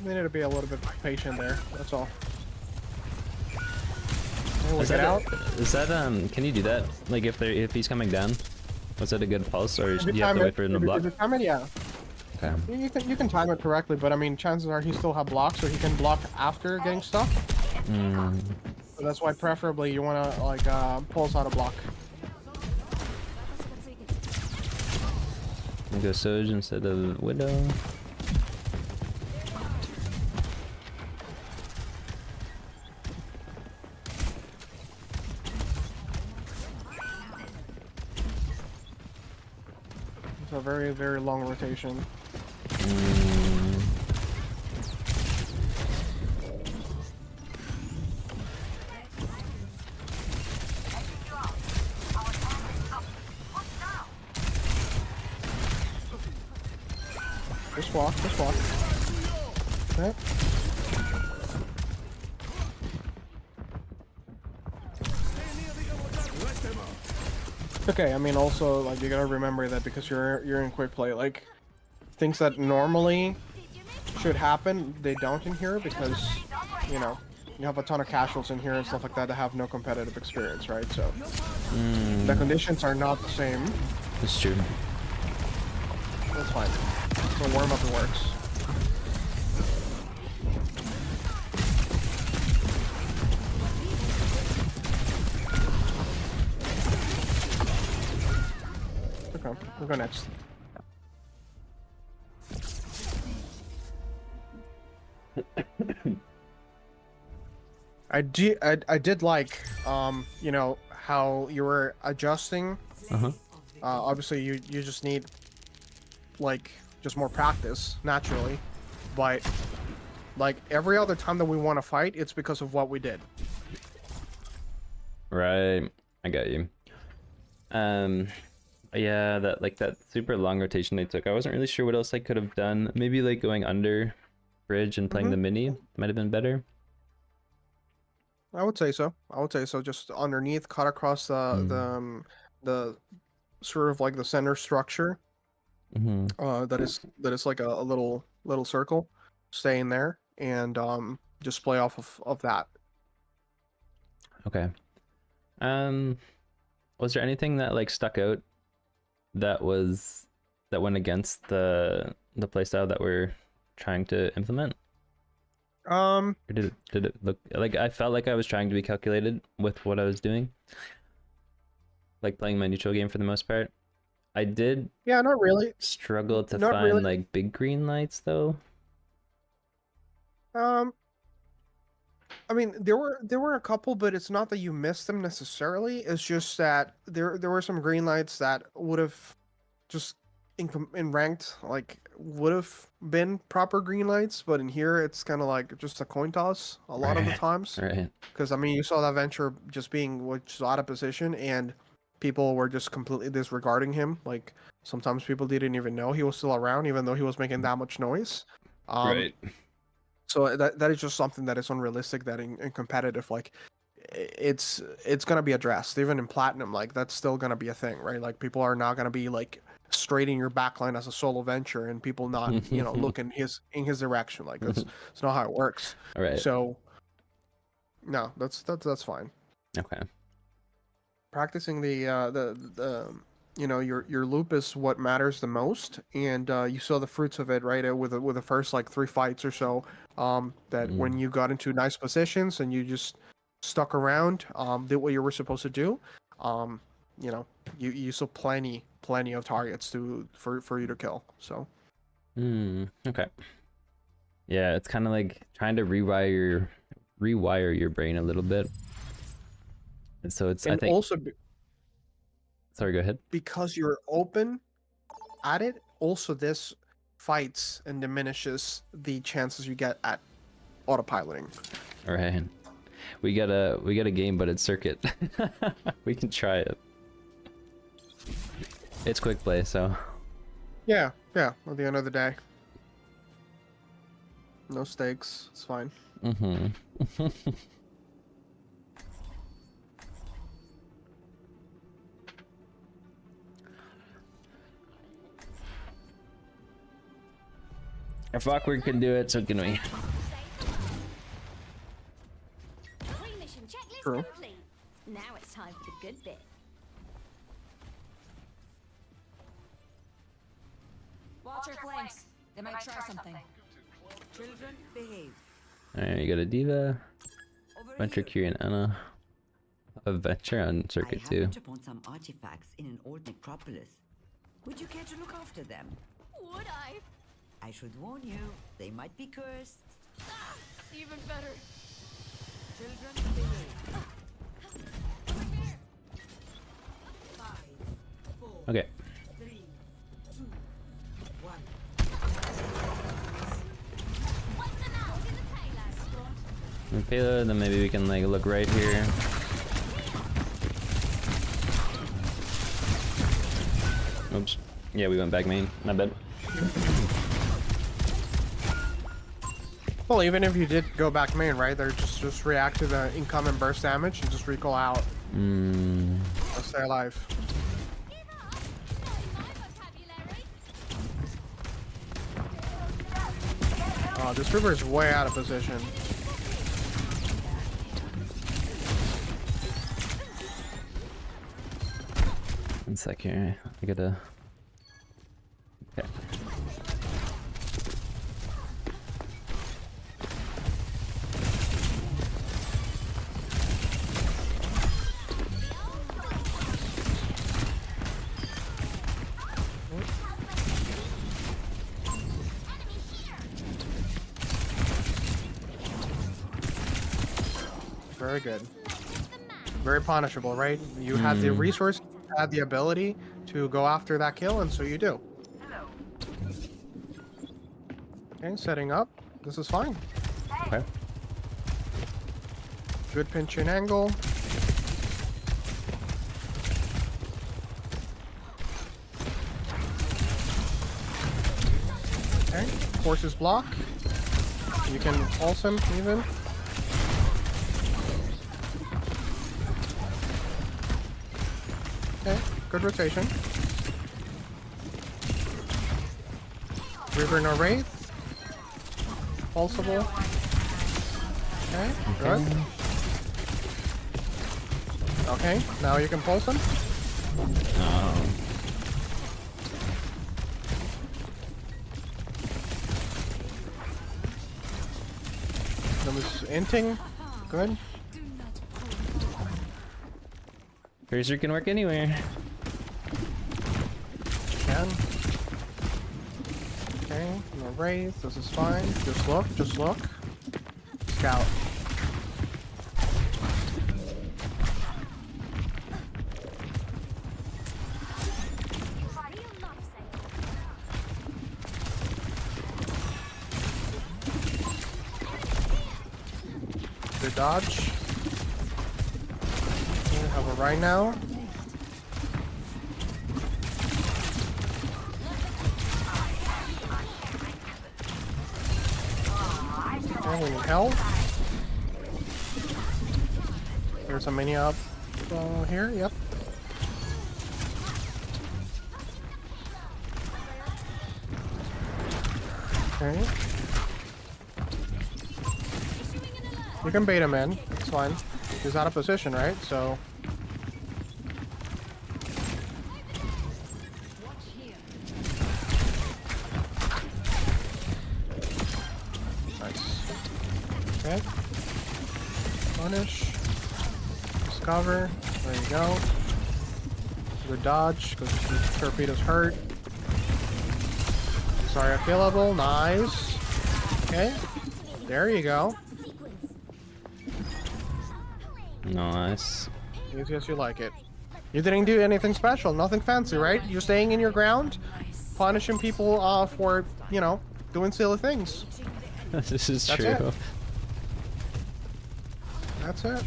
We need to be a little bit patient there. That's all. Okay, we'll Is get that, out. is that can you do that? Like if he's coming down? Was that a good pulse, or do If you have to time wait for him to block? if you time it, yeah. Okay. You can time it correctly, but I mean, chances are he still have blocks, so he can block after getting stuck. So that's why preferably you wanna like pulse out a block. I'm gonna go Soj instead of Widow. It's a very long rotation. Just walk. Okay. Okay, I mean also like you gotta remember that because you're in quick play, like things that normally should happen, they don't in here because, you know, you have a ton of casuals in here and stuff like that that have no competitive experience, right? So the conditions are not the same. That's true. That's fine. So warm up works. Okay, we'll go next. I did like, you know, how you were adjusting. Obviously, you just need, like, just more practice, naturally. But, like, every other time that we want to fight, it's because of what we did. Right, I got you. Yeah, that super long rotation they took. I wasn't really sure what else I could have done. Maybe like going under bridge and playing the mini might have been better. I would say so. Just underneath, cut across the sort of like the center structure. That is like a little circle, stay in there and just play off of that. Okay. Was there anything that like stuck out that went against the playstyle that we're trying to implement? Or did it look like I felt like I was trying to be calculated with what I was doing? Like playing my neutral game for the most part. I did Not really. struggle to Not find really. like big green lights though. I mean, there were a couple, but it's not that you missed them necessarily. It's just that there were some green lights that would have just in ranked like would have been proper green lights, but in here it's kind of like just a coin toss a lot of the times. Right. Because I mean, you saw that Venture just being which out of position, and people were just completely disregarding him. Like sometimes people didn't even know he was still around, even though he was making that much noise. Right. So that is just something that is unrealistic. That in competitive, like it's gonna be addressed. Even in platinum, like that's still gonna be a thing, right? Like people are not gonna be like straight in your backline as a solo Venture, and people not look in his direction. Like it's not how it works. All right. So no, that's fine. Okay. Practicing the your loop is what matters the most, and you saw the fruits of it, right? With the first like 3 fights or so, that when you got into nice positions and you just stuck around, did what you were supposed to do, you saw plenty of targets for you to kill. So. Okay. Yeah, it's kind of like trying to rewire your brain a little bit. And so it's And I think also. Sorry, go ahead. Because you're open at it, also this fights and diminishes the chances you get at autopiloting. All right. We got a game, but it's circuit. We can try it. It's quick play, so. Yeah, at the end of the day. No stakes, it's fine. Mm-hmm. If Awkward can do it, so can we. Mission checklist True. complete. Now it's time for the good bit. Watch your flanks. They might try something. Children, behave. Alright, you got a Diva, Over Venture here. Curie, and Anna. A Venture on Circuit I 2. happened upon some artifacts in an old necropolis. Would you care to look after them? Would I? I should warn you, they might be cursed. Ah, even better. Children, behave. 5, 4, Okay. 3, 2, 1. What's the now? In the payload. And payload, then maybe we can like look right here. Oops. Yeah, we went back main. My bad. Well, even if you did go back main, right? They're just react to the incoming burst damage and just recall out. Mm. Or stay alive. Give up. Not in my vocabulary. Oh, this Reaper is way out of position. One sec here. I gotta. Okay. Very good. Very punishable, right? You had the resource, you had the ability to go after that kill, and so you do. Okay, setting up. This is fine. Okay. Good pinching angle. Okay, forces block. You can pulse him even. Okay, good rotation. Reaper no Wraith. Pulsable. Okay, good. Okay, now you can pulse him. Oh. That was inting. Good. Tracer can work anywhere. Can. Okay, no Wraith. This is fine. Just look, just look. Scout. Good dodge. We have a right now. Okay, we need help. There's a mini up here, yep. Okay. You can bait him in, it's fine. He's out of position, right? So. Nice. Okay. Punish. Discover. There you go. Good dodge, because the torpedoes hurt. Sorry, killable. Nice. Okay. There you go. Nice. Easy as you like it. You didn't do anything special, nothing fancy, right? You're staying in your ground. punishing people for, you know, doing silly things. This is That's true. it. That's it.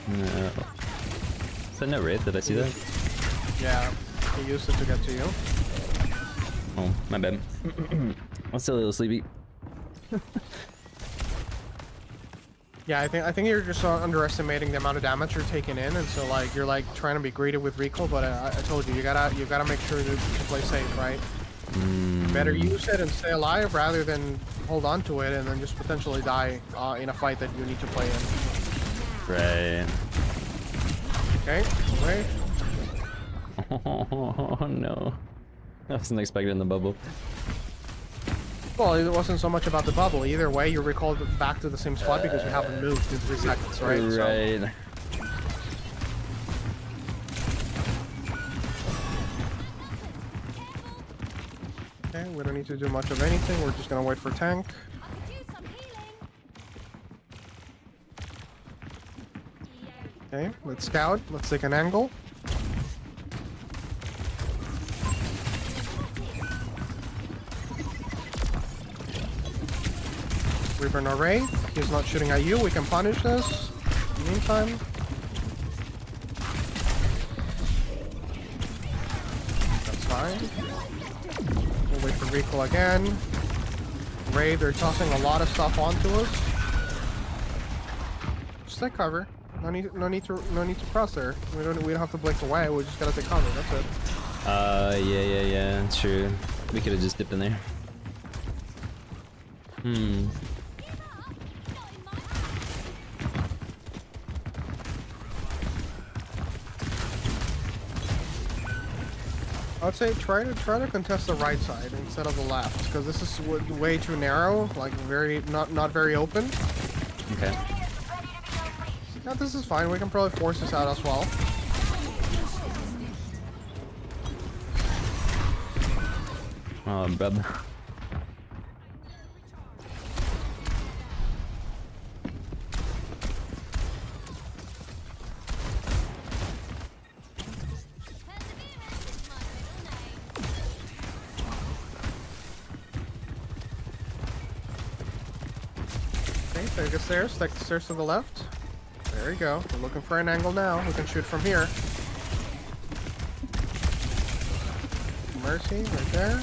No. Is that no wraith? Did I see that? Yeah, he used it to get to you. Oh, my bad. I'm still a little sleepy. Yeah, I think you're just underestimating the amount of damage you're taking in, and so like you're like trying to be greedy with recall, but I told you, you gotta make sure to play safe, right? Better use it and stay alive rather than hold on to it and then just potentially die in a fight that you need to play in. Right. Okay, wait. Oh no. I wasn't expecting the bubble. Well, it wasn't so much about the bubble. Either way, you're recalled back to the same spot because you haven't moved in 3 seconds, right? Right. So, okay, we don't need to do much of anything. We're just gonna wait for tank. Okay, let's scout. Let's take an angle. Reaper no wraith. He's not shooting at you. We can punish this. In the meantime. That's fine. We'll wait for recall again. Wraith, they're tossing a lot of stuff onto us. Just take cover. No need to cross there. We don't have to blink away. We just gotta take cover. That's it. Yeah. It's true. We could have just dipped in there. I'd say try to contest the right side instead of the left, because this is way too narrow, like not very open. Okay. Yeah, this is fine. We can probably force this out as well. Oh, bub. Okay, take the stairs. Take the stairs to the left. There we go. We're looking for an angle now. We can shoot from here. Mercy, right there.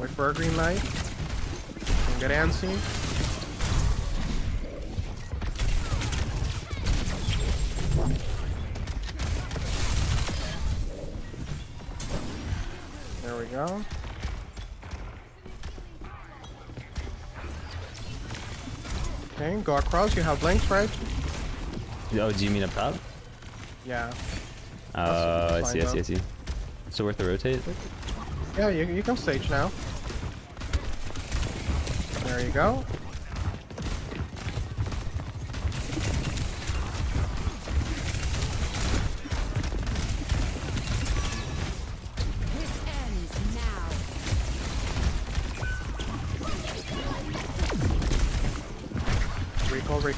Wait for a green light. And get antsy. There we go. Okay, go across. You have blinks, right? Oh, do you mean up top? Yeah. I fine, see. So worth the rotate? Yeah, you can stage now. There you go. This ends now.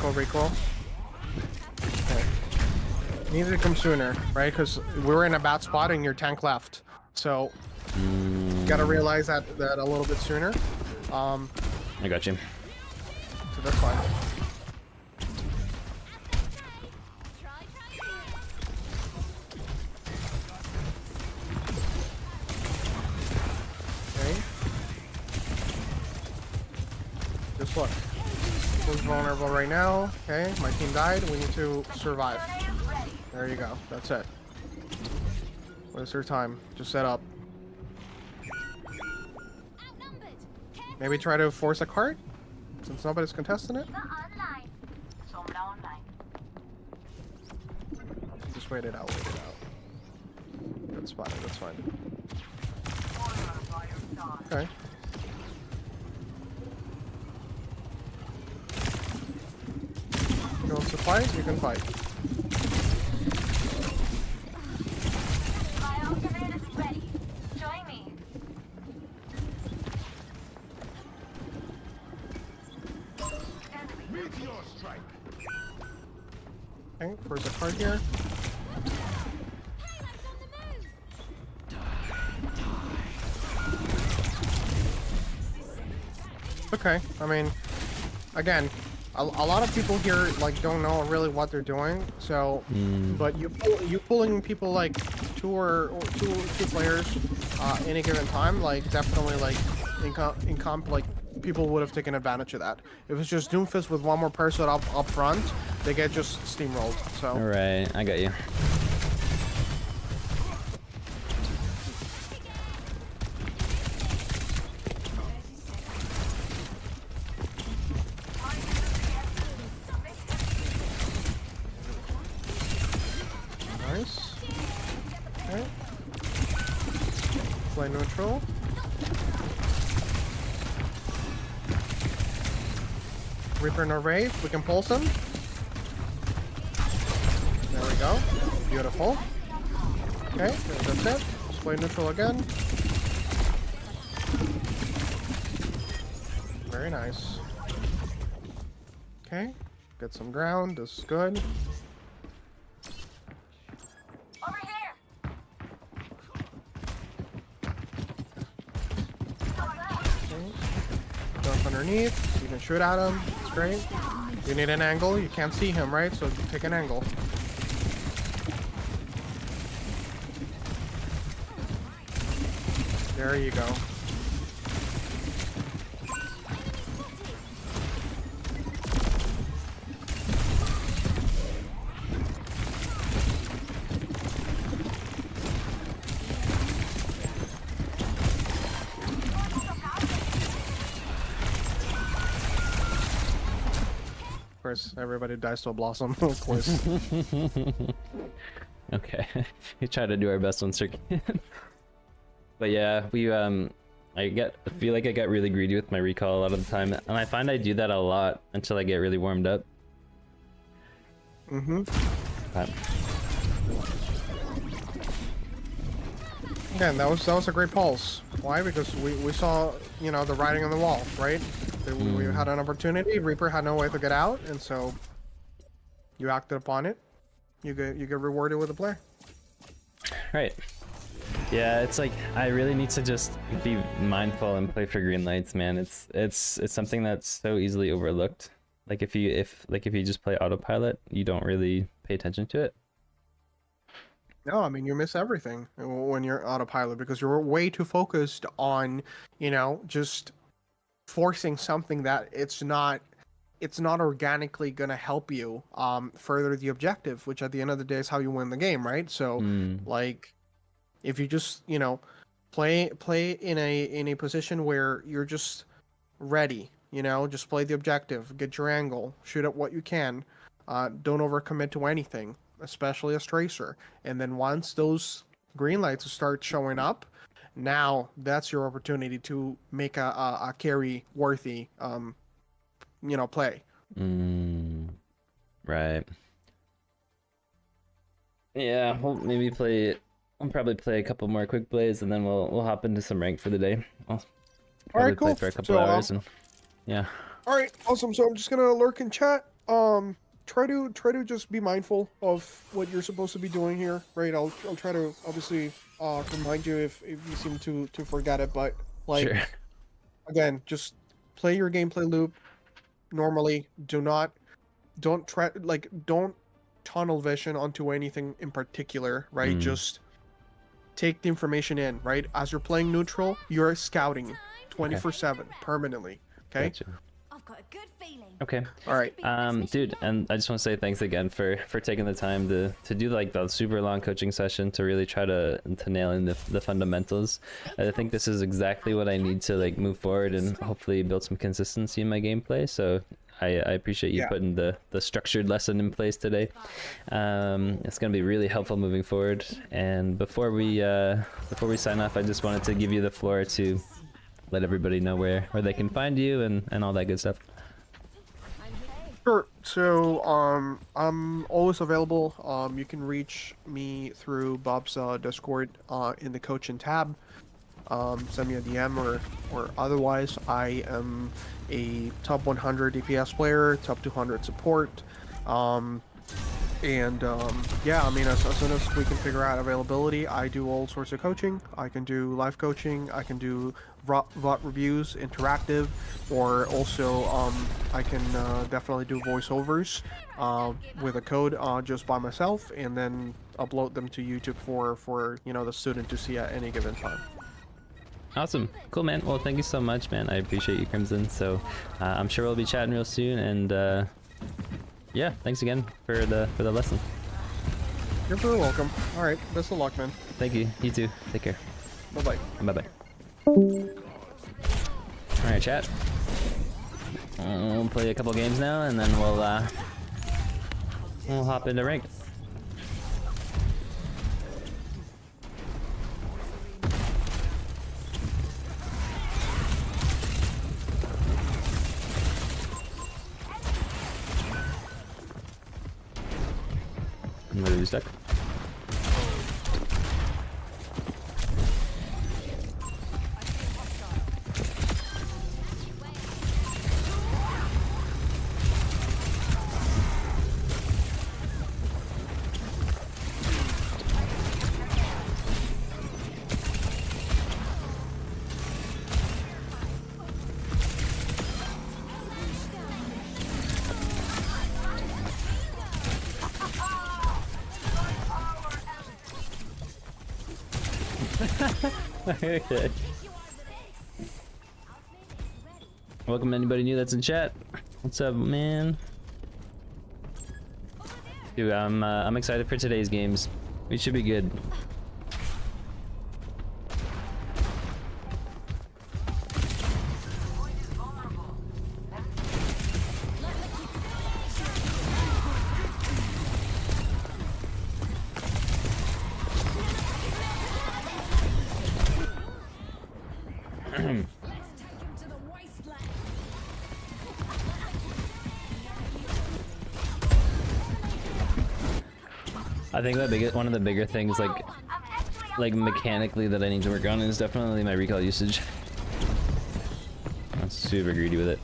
Recall. Okay. Needed to come sooner, right? Because we were in a bad spot and your tank left. So, gotta realize that a little bit sooner. I got you. So that's fine. Okay. Just look. Who's vulnerable right now? Okay, my team died. We need to survive. There you go. That's it. What is your time? Just set up. Maybe try to force a cart? Since nobody's contesting it? Just wait it out, That's fine, that's fine. Okay. You want to fight? You can fight. My ultimate is ready. Join me. Okay, first a card here. Okay, I mean, again, a lot of people here like don't know really what they're doing. So, but you pulling people like two players any given time, like definitely like in comp like people would have taken advantage of that. If it's just Doomfist with one more person up front, they get just steamrolled. So. All right, I got you. Nice. Okay. Play neutral. Reaper no Wraith, we can pulse him. There we go. Beautiful. Okay, that's it. Just play neutral again. Very nice. Okay, get some ground, this is good. Jump underneath, you can shoot at him, it's great. You need an angle, you can't see him, right? So take an angle. There you go. Of course, everybody dies to a blossom, of course. Okay, we try to do our best on circuit. But yeah, we I feel like I get really greedy with my recall a lot of the time, and I find I do that a lot until I get really warmed up. But Again, that was a great pulse. Why? Because we saw, you know, the writing on the wall, right? We had an opportunity. Reaper had no way to get out, and so you acted upon it. You get rewarded with a play. right. Yeah, it's like I really need to just be mindful and play for green lights, man. It's something that's so easily overlooked. Like if you just play autopilot, you don't really pay attention to it. No, I mean you miss everything when you're autopilot because you're way too focused on, you know, just forcing something that it's not organically gonna help you further the objective, which at the end of the day is how you win the game, right? So like if you just, you know, play in a position where you're just ready, you know, just play the objective, get your angle, shoot at what you can, don't overcommit to anything, especially as Tracer. And then once those green lights start showing up, now that's your opportunity to make a carry worthy, you know, play. Right. Yeah, we'll maybe play it. I'll probably play a couple more quick plays, and then we'll hop into some rank for the day. I'll probably Alright, play cool. for a couple So, hours, and yeah. All right, awesome. So I'm just gonna lurk in chat. Try to just be mindful of what you're supposed to be doing here, right? I'll try to obviously remind you if you seem to forget it, but like Sure. again, just play your gameplay loop normally. Don't tunnel vision onto anything in particular, right? Just take the information in, right? As you're playing neutral, you're scouting 24/7 permanently. Okay. Gotcha. I've got a good feeling. Okay. All right. Dude, and I just want to say thanks again for taking the time to do like the super long coaching session to really try to nail in the fundamentals. I think this is exactly what I need to like move forward and hopefully build some consistency in my gameplay. So I appreciate you putting the structured lesson in place today. It's gonna be really helpful moving forward. And before we sign off, I just wanted to give you the floor to let everybody know where they can find you and all that good stuff. Sure. So I'm always available. You can reach me through Bob's Discord in the coaching tab. Send me a DM or otherwise. I am a top 100 DPS player, top 200 support. And yeah, I mean, as soon as we can figure out availability, I do all sorts of coaching. I can do live coaching. I can do VOD reviews, interactive, or also I can definitely do voiceovers with a code just by myself, and then upload them to YouTube for the student to see at any given time. Awesome. Cool, man. Well, thank you so much, man. I appreciate you, Crimson. So I'm sure we'll be chatting real soon, and yeah, thanks again for the lesson. You're very welcome. All right, best of luck, man. Thank you. You too. Take care. Bye-bye. Bye-bye. Alright, chat. We'll play a couple games now, and then we'll hop into rank. Where are we stuck? Okay. Welcome to anybody new that's in chat. What's up, man? Dude, I'm excited for today's games. We should be good. I think that one of the bigger things, like mechanically, that I need to work on is definitely my recall usage. I'm super greedy with it.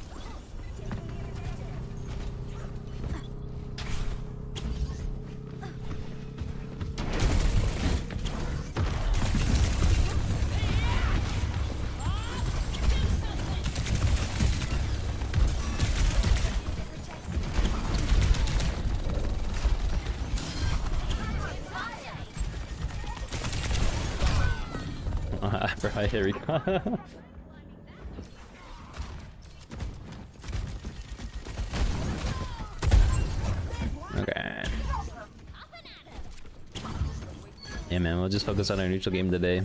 For high hit recall. Okay. Yeah, man, we'll just focus on our neutral game today.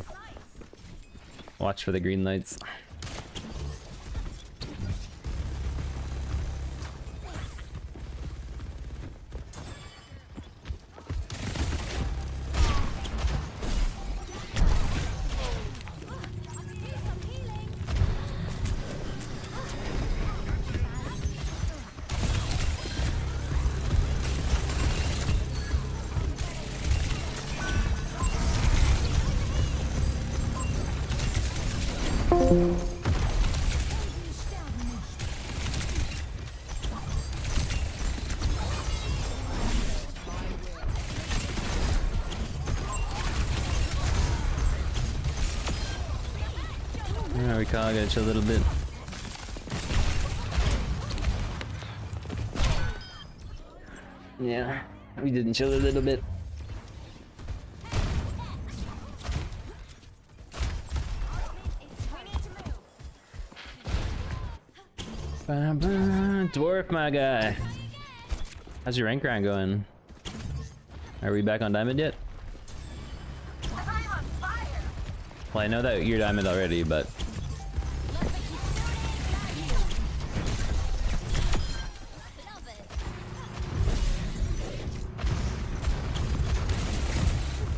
Watch for the green lights. Recall, I gotta chill a little bit. Yeah, we didn't chill a little bit. Dwarf, my guy. How's your rank grind going? Are we back on diamond yet? Well, I know that you're diamond already, but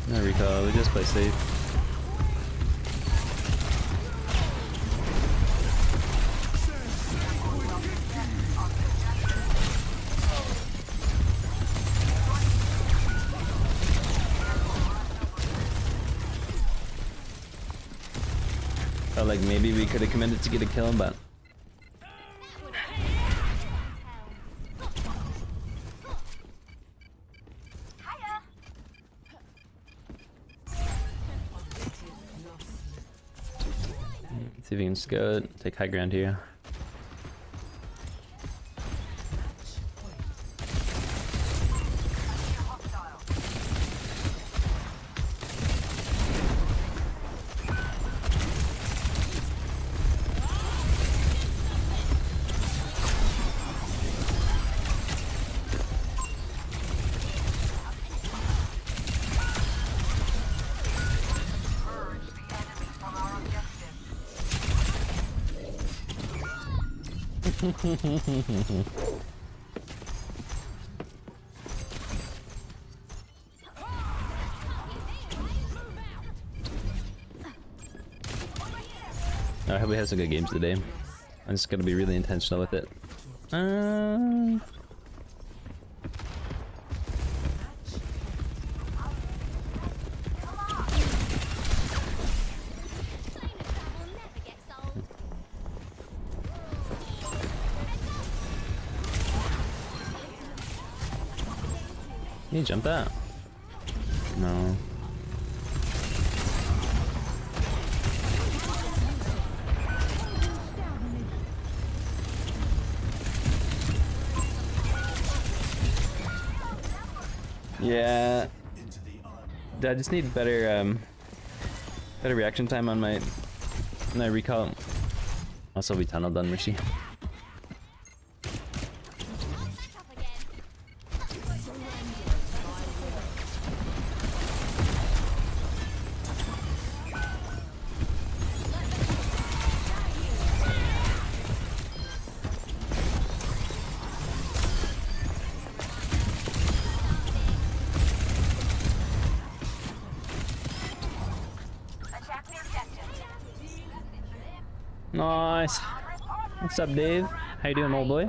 no recall, we just play safe. Felt like maybe we could have committed to get a kill, but See if we can scout. Take high ground here. I hope we have some good games today. I'm just gonna be really intentional with it. Can you jump that? No. Yeah. I just need better better reaction time on my recall. Also, we tunnel done, Rishi. Nice. What's up, Dave? How you doing, old boy?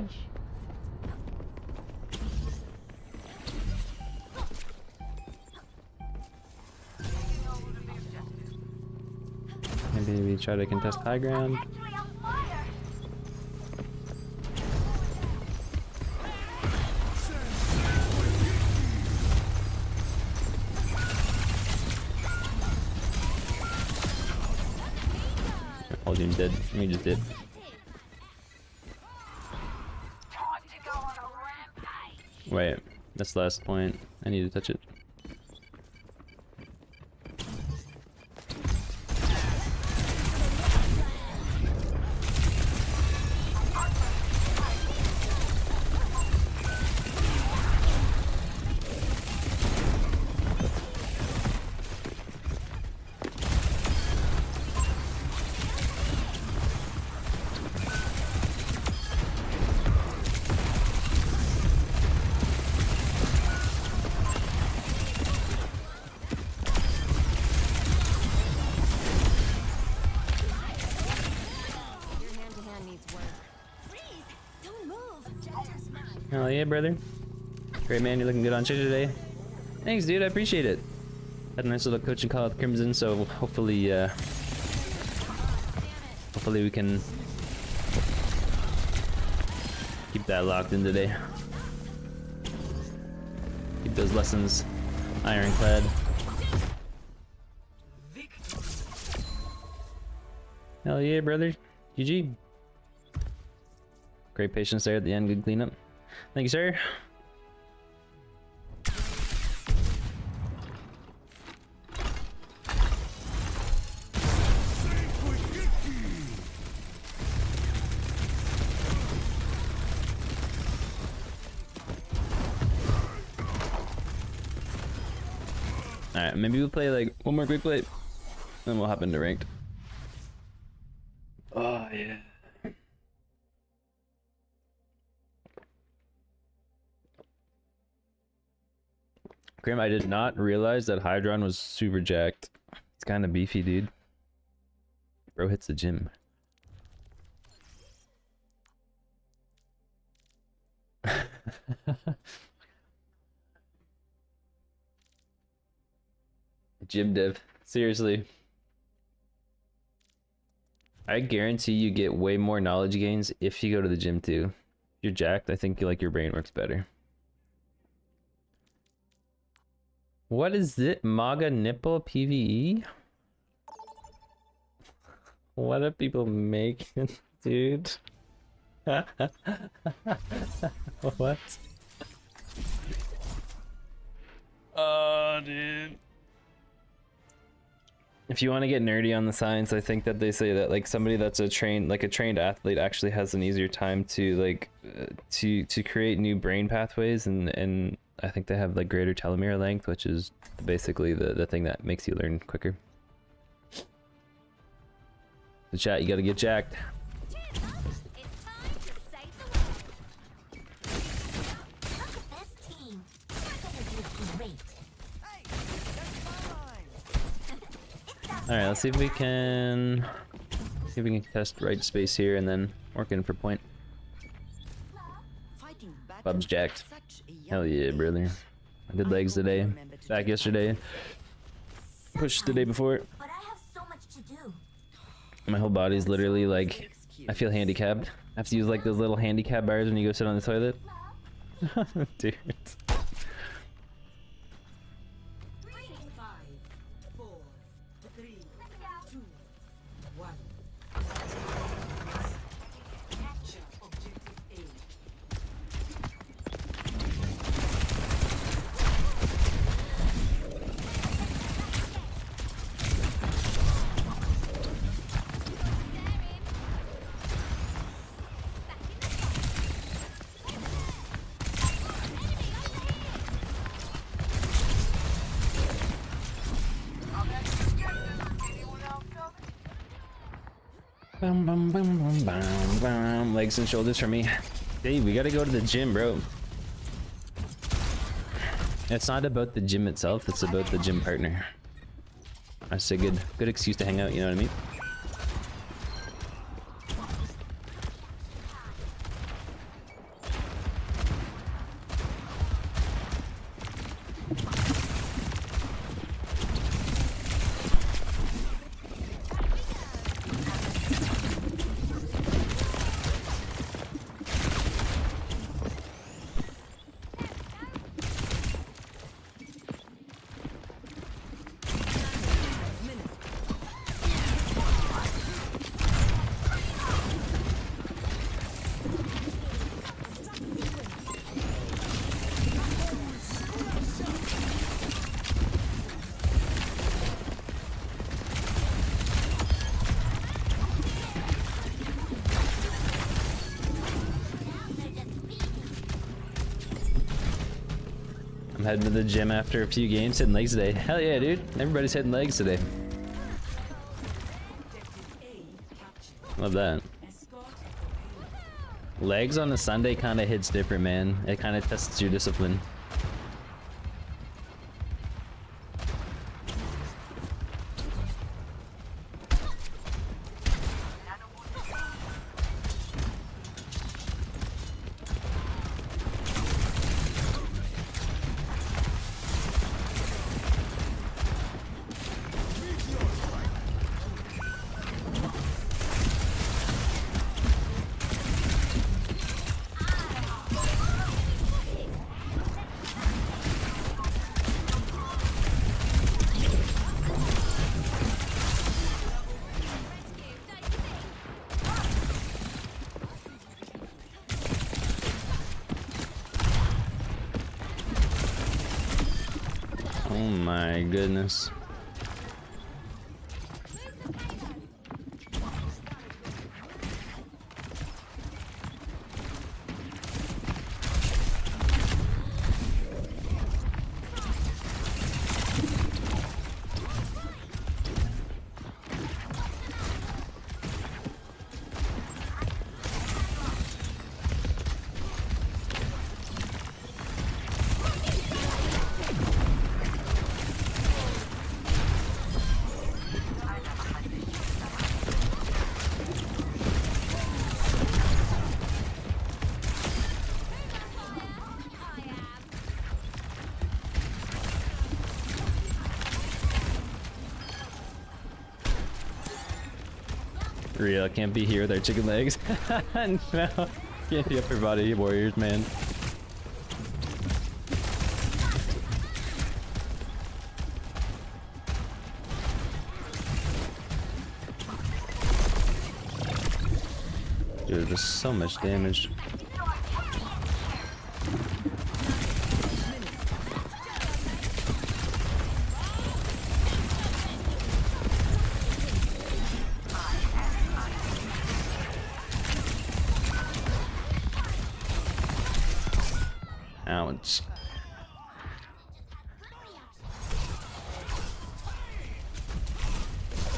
Maybe we try to contest high ground. Oh, dude, dead. We just did. Wait, that's the last point. I need to touch it. Hell yeah, brother. Great, man. You're looking good on Twitch today. Thanks, dude. I appreciate it. Had a nice little coaching call with Crimson, so hopefully, hopefully we can keep that locked in today. Keep those lessons ironclad. Hell yeah, brother. GG. Great patience there at the end. Good cleanup. Thank you, sir. Alright, maybe we'll play like one more quick play, then we'll hop into ranked. Oh, yeah. Grim, I did not realize that Hydron was super jacked. It's kind of beefy, dude. Bro hits the gym. Gym dev. Seriously. I guarantee you get way more knowledge gains if you go to the gym too. If you're jacked, I think like your brain works better. What is it? MAGA nipple PvE? What are people making, dude? What? Oh, dude. If you want to get nerdy on the science, I think that they say that like somebody that's a trained athlete actually has an easier time to like to create new brain pathways, and I think they have like greater telomere length, which is basically the thing that makes you learn quicker. The chat, you gotta get jacked. Cheers, love. It's time to save the world. Look at this team. They're gonna do great. Hey, that's All right, let's see if we can test right space here and then work in for point. Fighting back Bub's at jacked. such a young Hell yeah, age. brother. I did legs hope you today. remember to Back take yesterday. time for Pushed the day before. But I have so much to do. My whole body's literally like, excuse. I feel handicapped. I have to use like those little handicap bars when you go sit on the toilet. Dude. 5, 4, 3, 2, 1. Capture objective A. Bum, bum, bum, bum, bum, bum. Legs and shoulders for me. Hey, we gotta go to the gym, bro. It's not about the gym itself, it's about the gym partner. That's a good excuse to hang out, you know what I mean? I'm heading to the gym after a few games, hitting legs today. Hell yeah, dude. Everybody's hitting legs today. Love that. Legs on a Sunday kind of hits different, man. It kind of tests your discipline. Oh my goodness. Real, can't be here with our chicken legs. No, can't be upper body warriors, man. Dude, there's so much damage. Ouch.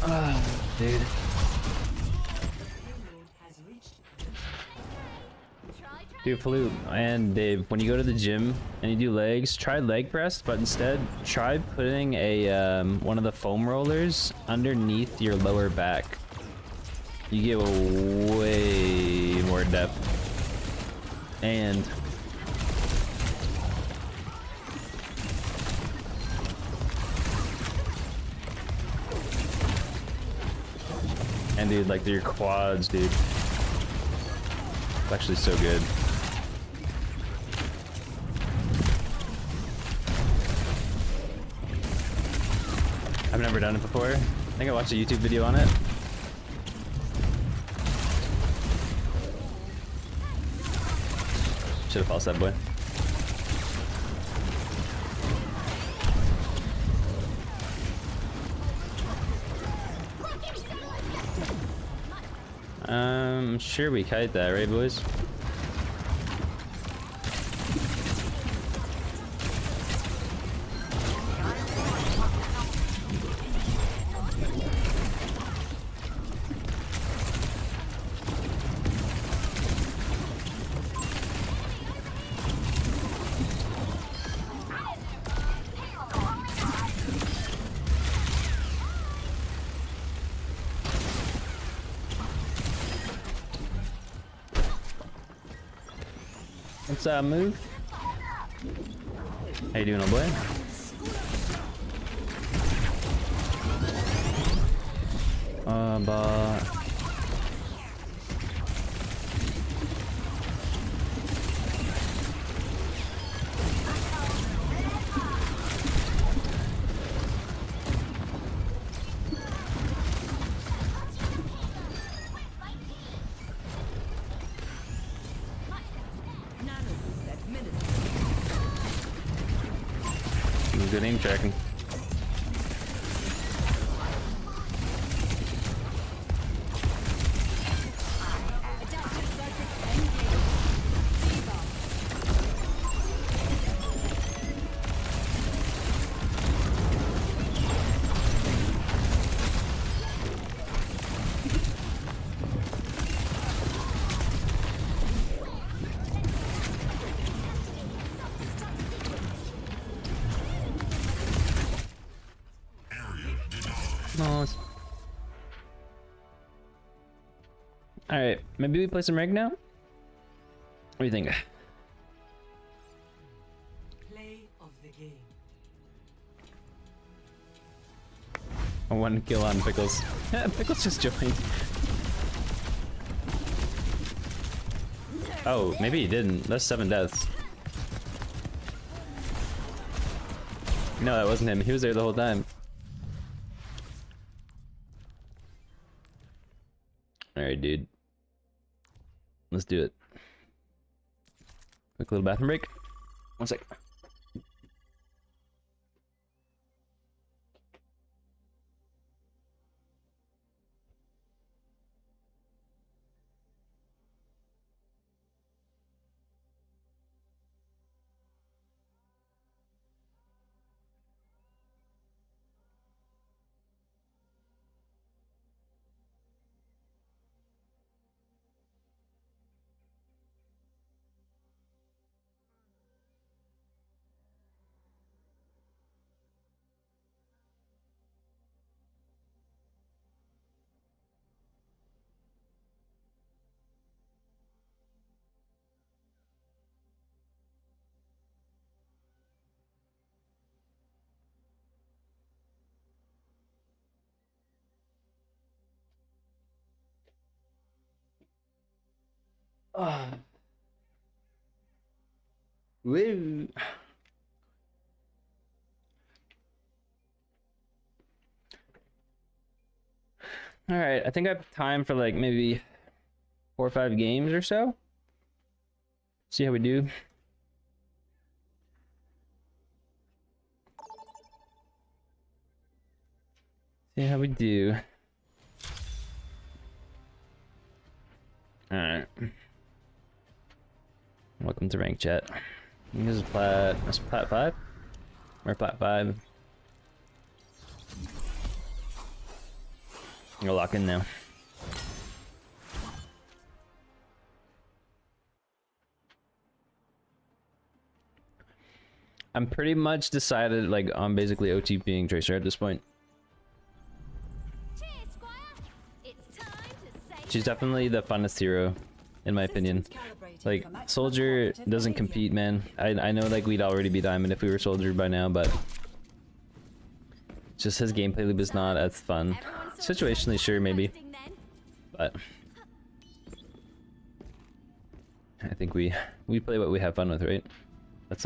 Ah, dude. Dude, Flute and Dave, when you go to the gym and you do legs, try leg press, but instead try putting a one of the foam rollers underneath your lower back. You get way more depth. And dude, like your quads, dude. It's actually so good. I've never done it before. I think I watched a YouTube video on it. Should've paused that boy. Sure we kite that, right boys? What's up, move? How you doing, old boy? But good aim tracking. Alright, maybe we play some rank now? What do you think? Play of the game. One kill on Pickles. Pickles just joined. Oh, maybe he didn't. That's 7 deaths. No, that wasn't him. He was there the whole time. Alright, dude. Let's do it. Quick little bathroom break. 1 sec. Woo. All right, I think I have time for like maybe 4 or 5 games or so. See how we do. See how we do. Alright. Welcome to rank chat. This is plat 5? Or plat 5. You'll lock in now. I'm pretty much decided like on basically OTPing Tracer at this point. Cheers, Squire. It's time to say She's definitely the funnest hero, in my opinion. Like, Soldier doesn't compete, man. I know like we'd already be Diamond if we were Soldier by now, but just his gameplay loop is not as fun. Situationally, sure, maybe, but I think we play what we have fun with, right? That's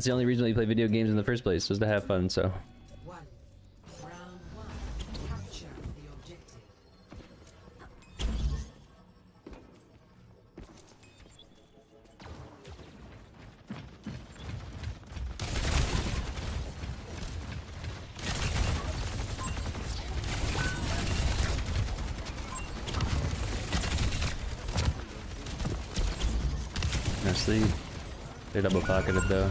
the only reason we play video games in the first place, was to have fun. So. No sleep. They double pocketed though.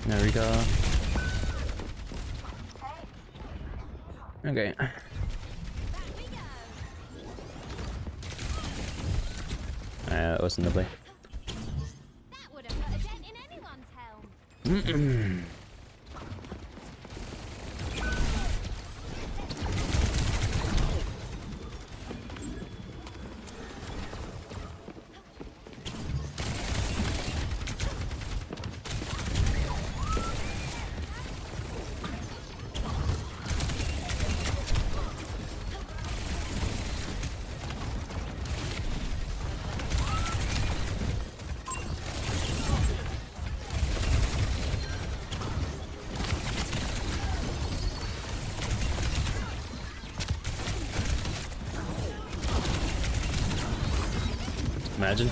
No recall. Okay. That wasn't the play. that would have put a dent in anyone's helm. Imagine.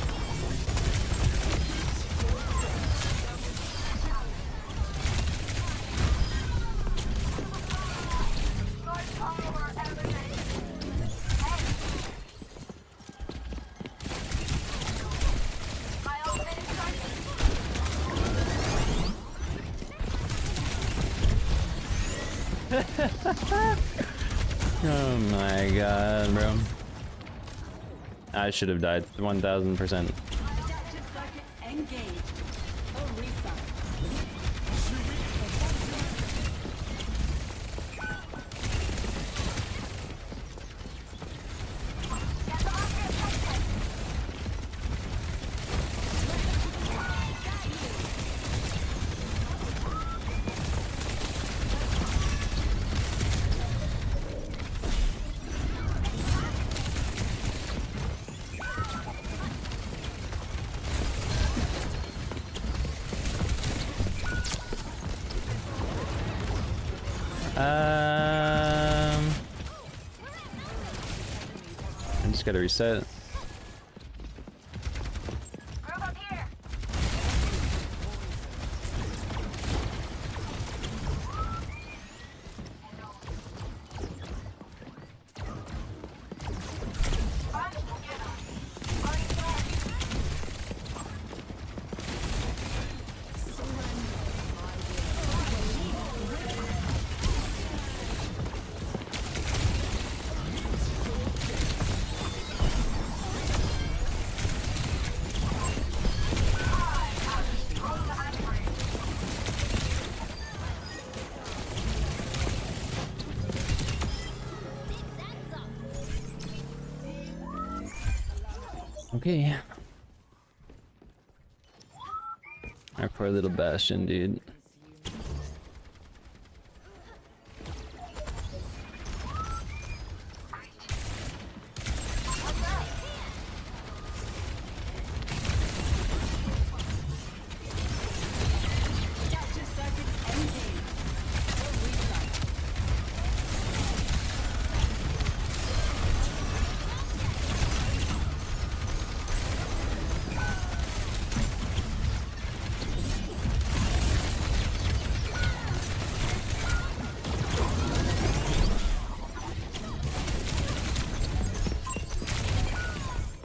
Oh my god, bro. I should have died 1000%. I just gotta reset. Okay. Our poor little Bastion, dude.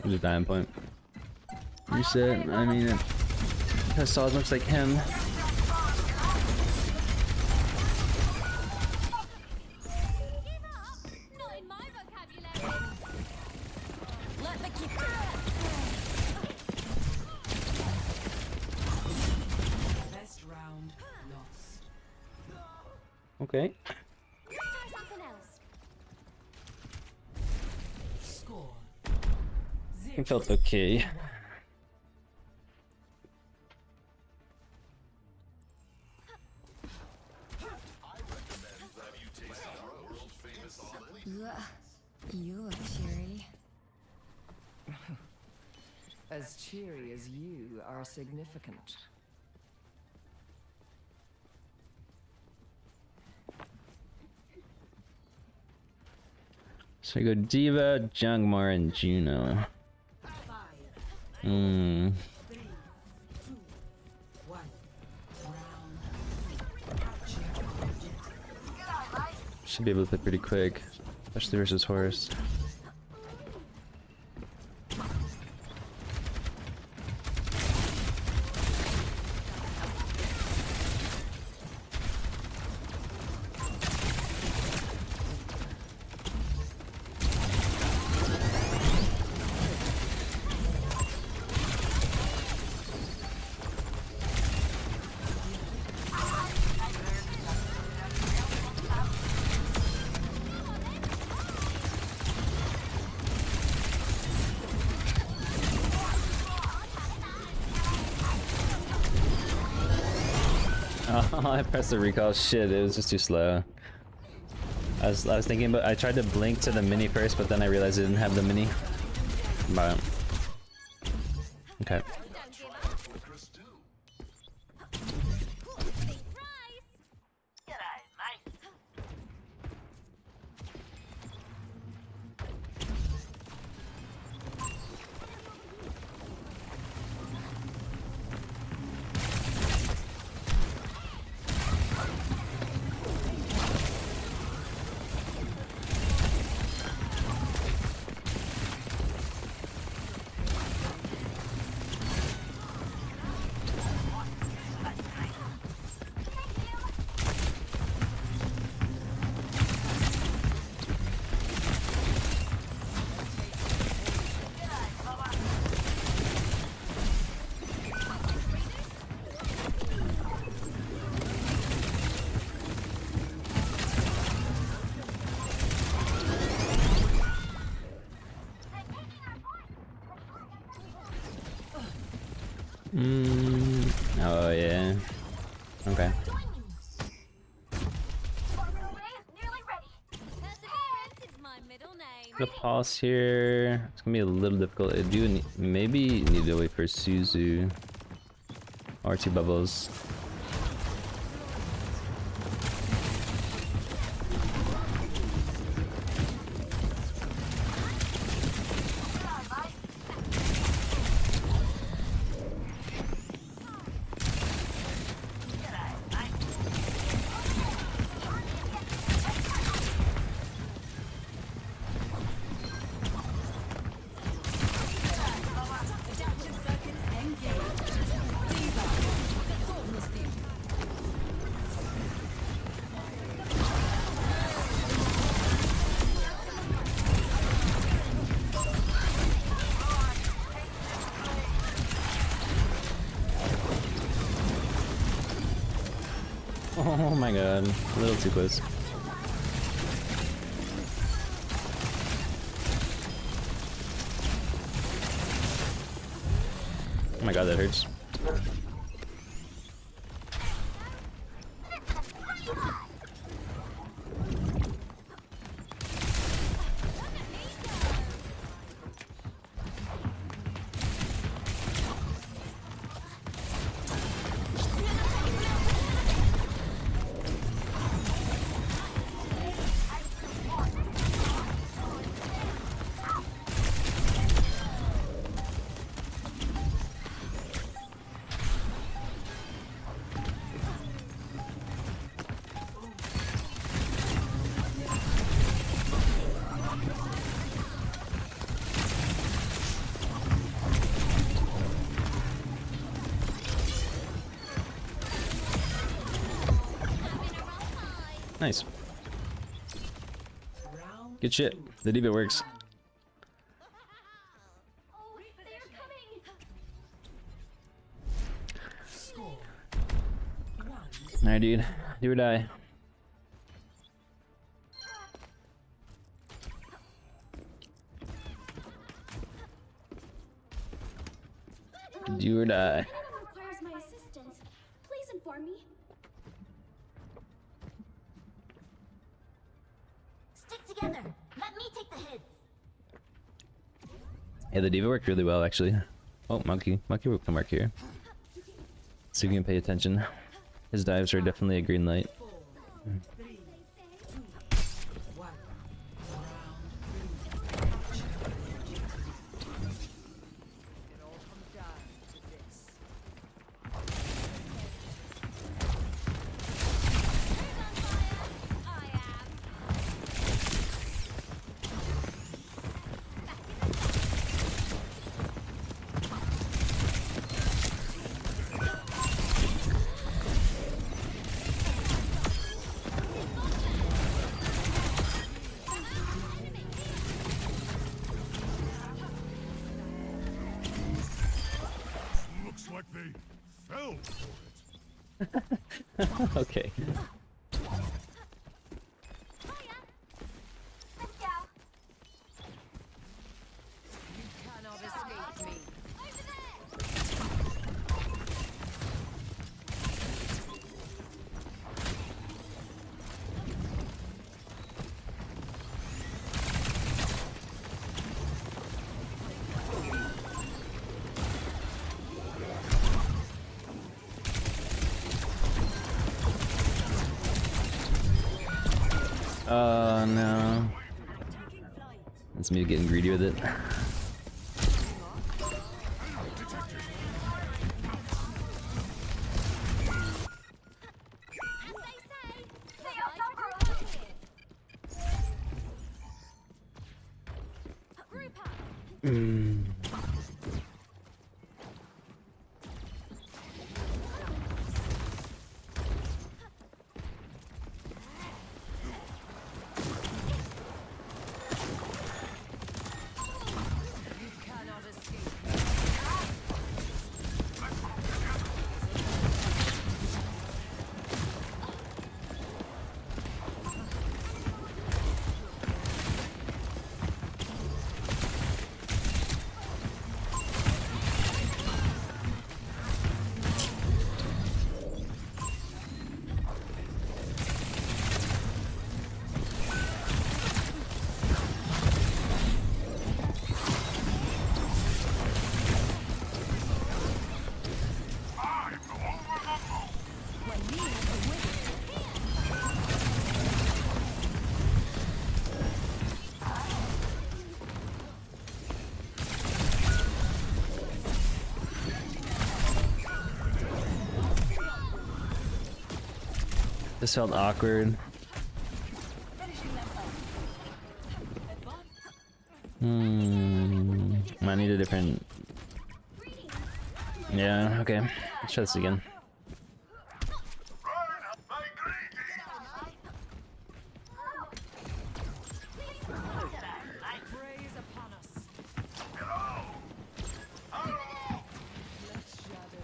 He's a diamond point. Reset. I mean, that solid looks like him. Not in my vocabulary. Let the keep. Best round lost. Okay. Let's try something else. Score. It felt okay. You look cheery. As cheery as you are significant. So we go Diva, Jungmar, and Juno. Hmm. Should be able to play pretty quick, especially versus Horus. Oh, I pressed the recall. Shit, it was just too slow. I was thinking about. I tried to blink to the mini first, but then I realized I didn't have the mini. But okay. Don't give up. Big prize. Oh yeah. Okay. Perseverance is my middle name. The pulse here. It's gonna be a little difficult. I do maybe need to wait for Suzu or 2 bubbles. Oh my god, a little too close. Oh my god, that hurts. Nice. Good shit. The D.Va works. Oh, they're coming. Alright, dude. Do or die. Do or die. If anyone requires my assistance, please inform me. Stick together. Let me take the hits. Yeah, the D.Va worked really well, actually. Oh, Monkey can work here. So you can pay attention. His dives are definitely a green light. Looks like they fell for it. Okay. Cannot escape me. Oh no. That's me getting greedy with it. Cannot escape. This felt awkward. Might need a different. Yeah, okay. Let's try this again. Praise upon us. Let shadow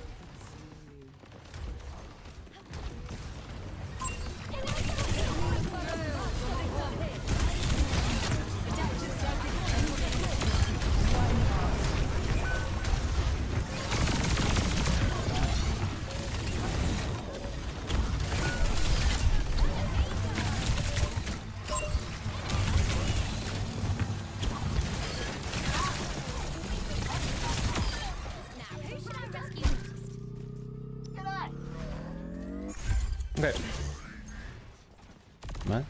consume you. Okay. What?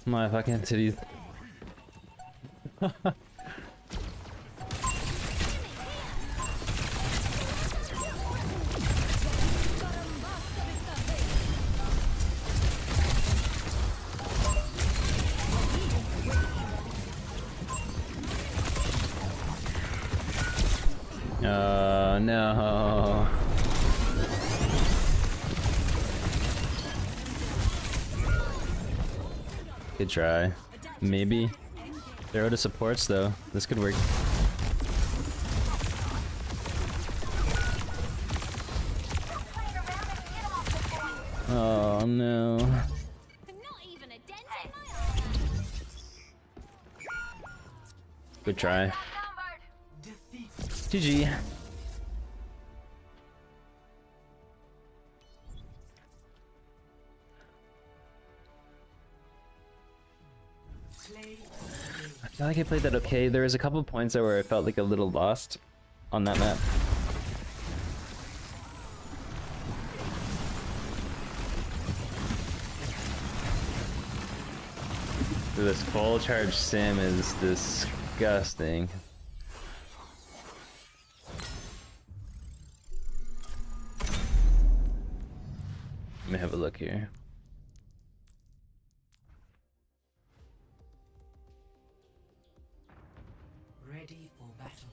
My fucking titties. Oh no. Good try. Maybe. They're out of supports though. This could work. Oh no. Not even a dent in my armor. Good try. GG. I feel like I played that okay. There was a couple points there where I felt like a little lost on that map. Dude, this full charge sim is disgusting. Let me have a look here. Ready for battle.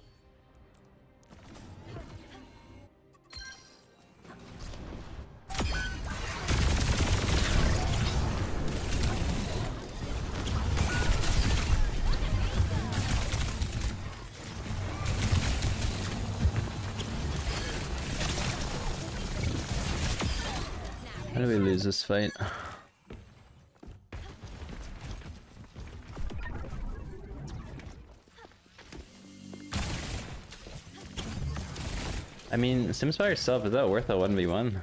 How do we lose this fight? I mean, Sims by yourself, is that worth a 1v1?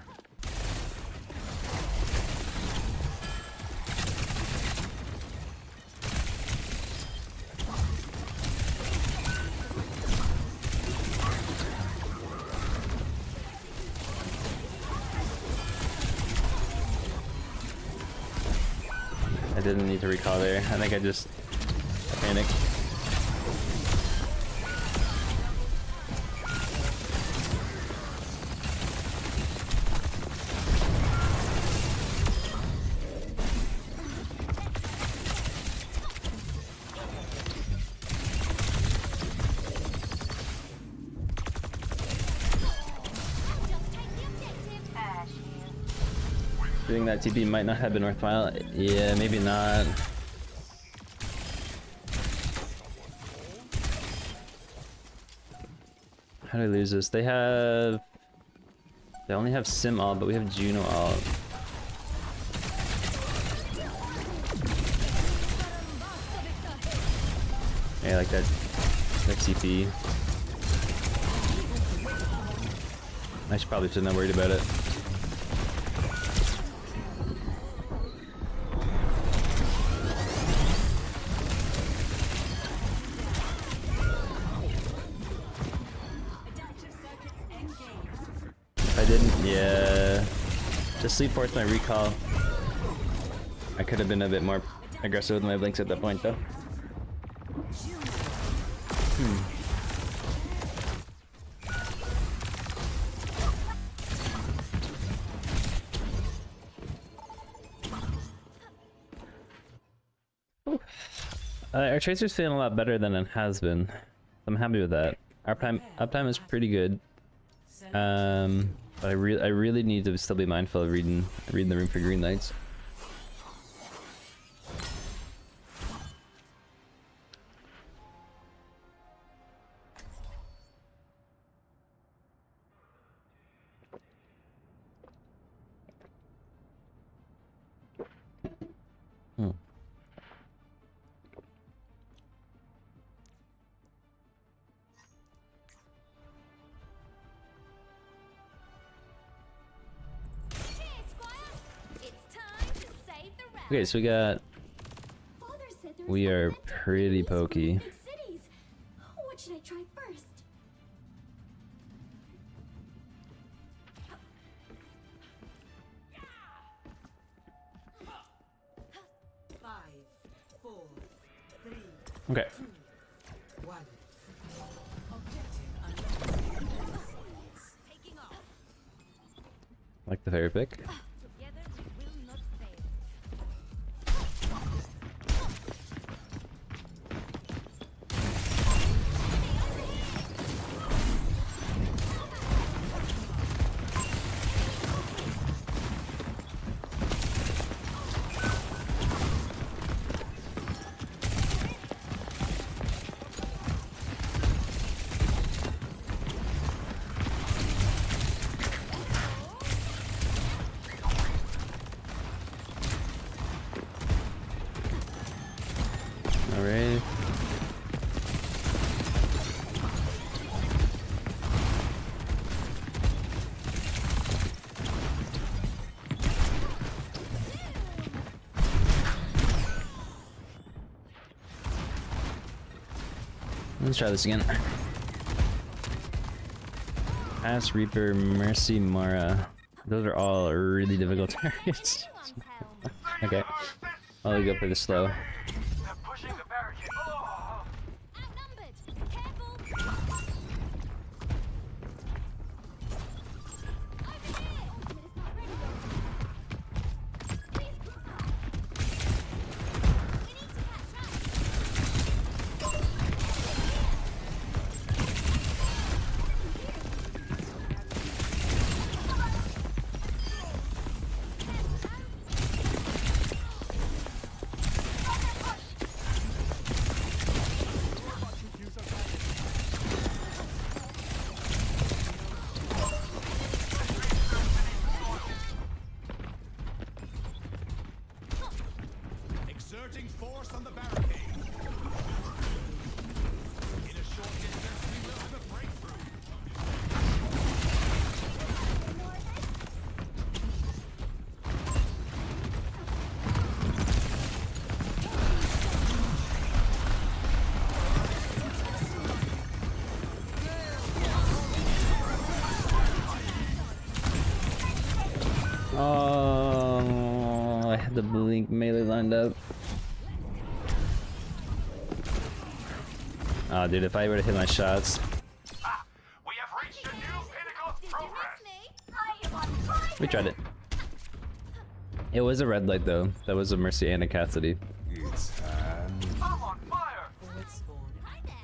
I didn't need to recall there. I think I just panicked. Doing that TP might not have been worthwhile. Yeah, maybe not. How do I lose this? They only have Sim ult, but we have Juno ult. Yeah, I like that CP. I probably shouldn't have worried about it. I didn't, yeah. Just sleep forced my recall. I could have been a bit more aggressive with my blinks at that point though. Our Tracer's feeling a lot better than it has been. I'm happy with that. Our uptime is pretty good. But I really need to still be mindful of reading the room for green lights. Okay, so we are pretty pokey. What should I try first? Okay. Like the fairy pick. Together we will not fail. Alright. Let's try this again. Pass, Reaper, Mercy, Mara. Those are all really difficult targets. Okay. I'll go play this slow. Outnumbered. Careful. Over here. Ultimate is not ready yet. Please. We need to catch up. Exerting force on the barricade. In a short distance, we will have a breakthrough. Oh, I had the blink melee lined up. Oh, dude, if I were to hit my shots. We have reached a new pinnacle of Did you progress. miss me? I am on fire. We tried it. It was a red light though. That was a Mercy and a Cassidy. It's I'm on fire. Hi there.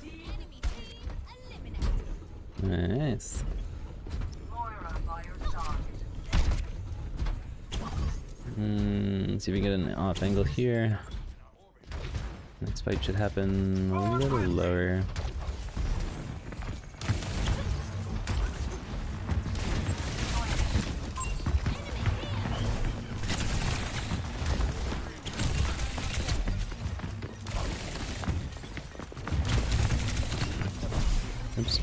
Enemy team eliminated. Nice. Let's see if we get an off angle here. Next fight should happen a little lower. Oops.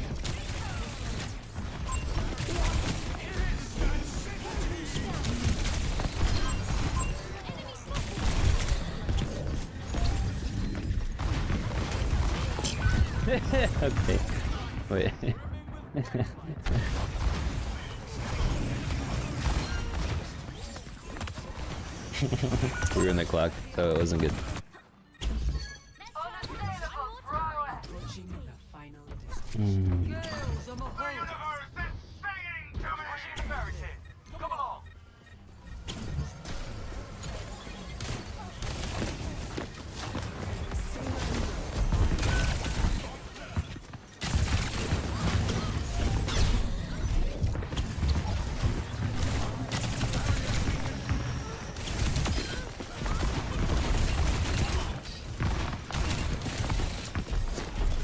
Okay. Wait. We were in the clock, so it wasn't good. Approaching the final destination. Universe is singing to me. Come along.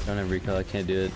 Don't have recall, I can't do it.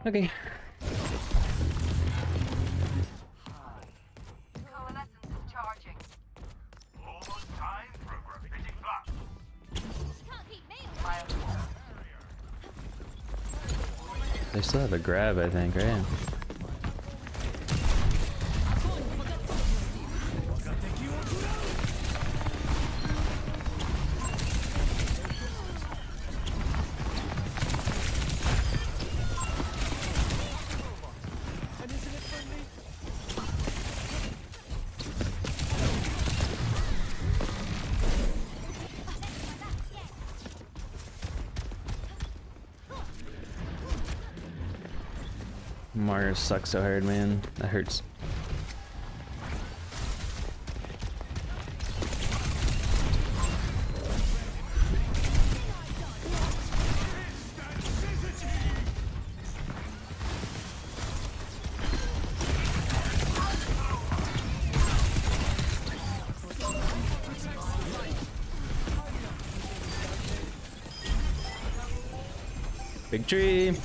Okay. Almost time for a graffiti class. Can't keep me away. They still have a grab, I think, right? Mars sucks so hard, man. That hurts. Big tree.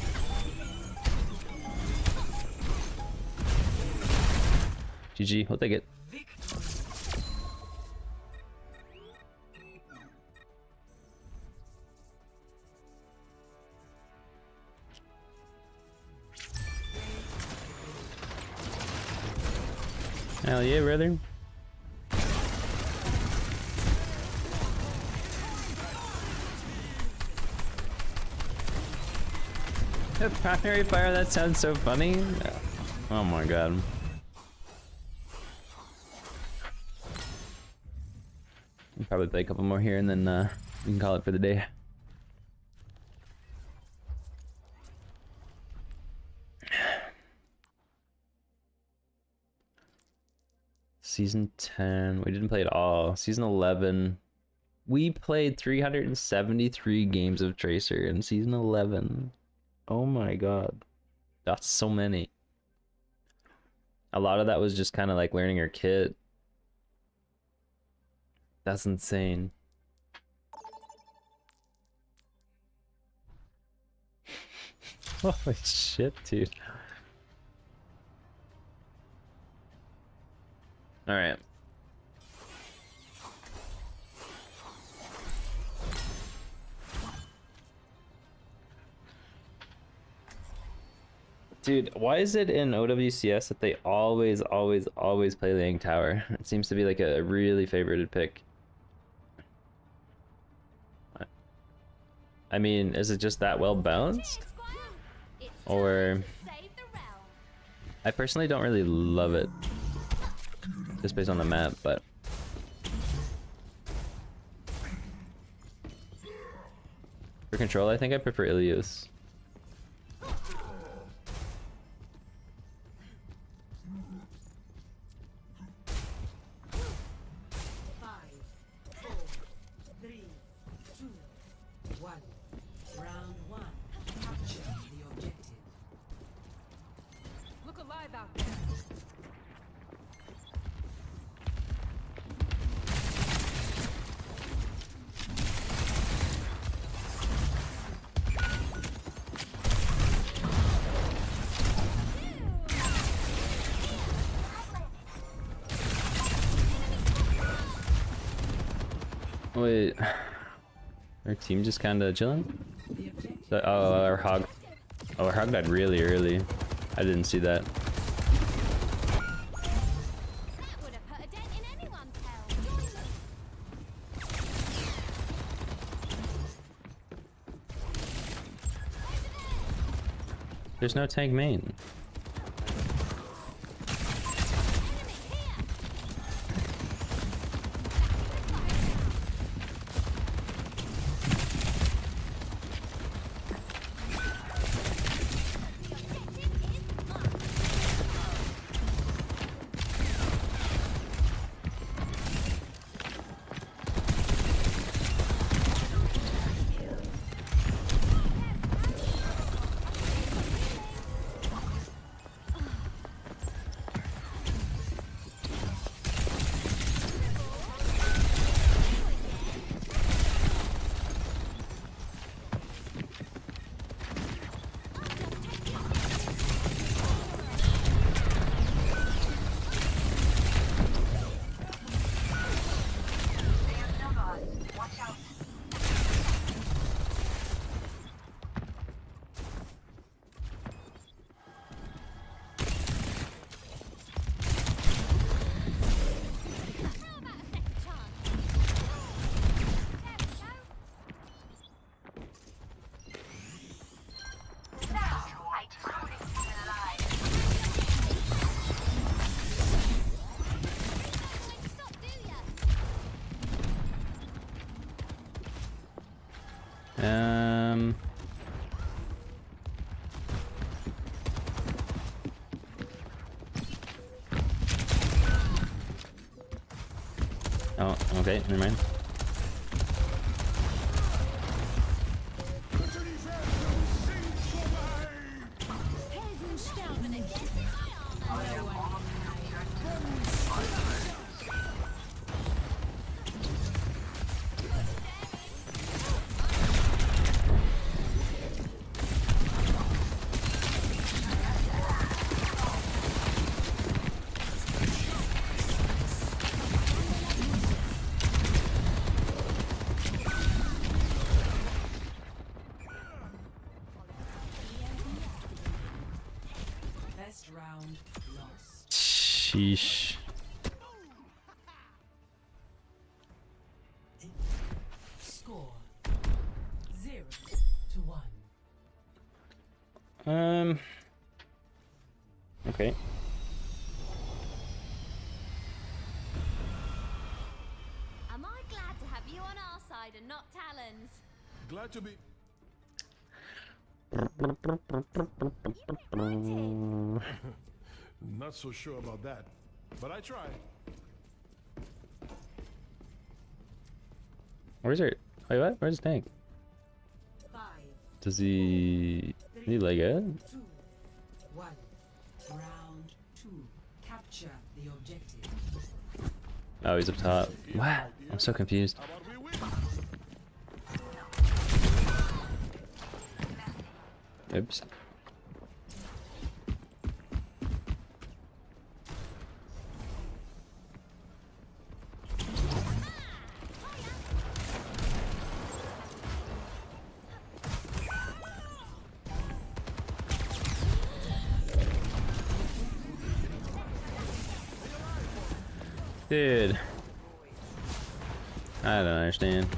GG, we'll take it. Hell yeah, brother. Primary fire, that sounds so funny. Oh my god. I'll probably play a couple more here and then we can call it for the day. Season 10, we didn't play it all. Season 11, we played 373 games of Tracer in season 11. Oh my god, that's so many. A lot of that was just kind of like learning your kit. That's insane. Holy shit, dude. All right. Dude, why is it in OWCS that they always play Liang Tower? It seems to be like a really favorited pick. I mean, is it just that well balanced? Or... I personally don't really love it. Just based on the map, but... For control, I think I prefer Ilios. Wait, our team just kind of chilling? Oh, our hog. Oh, our hog died really early. I didn't see that. There's no tank main. Oh, okay, never mind. Best round lost. Sheesh. Score 0-1. Okay. Am I glad to have you on our side and not Talon's? Glad to be. Not so sure about that, but I try. Where's her? Wait, what? Where's his tank? 5, Does he like it? 2, 1. Round 2. Capture the objective. Oh, he's up top. What? I'm so confused. How about we win? Oops. Dude. I don't understand.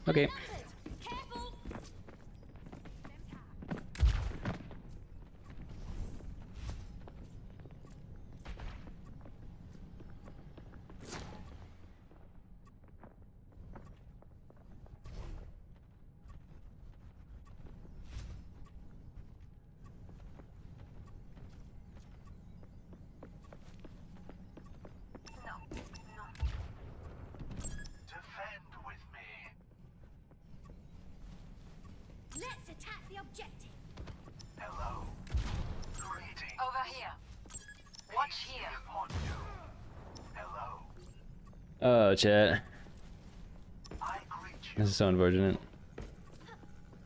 Okay. Careful! Let's attack the objective. Over here. Watch here. Oh, chat. This is so unfortunate.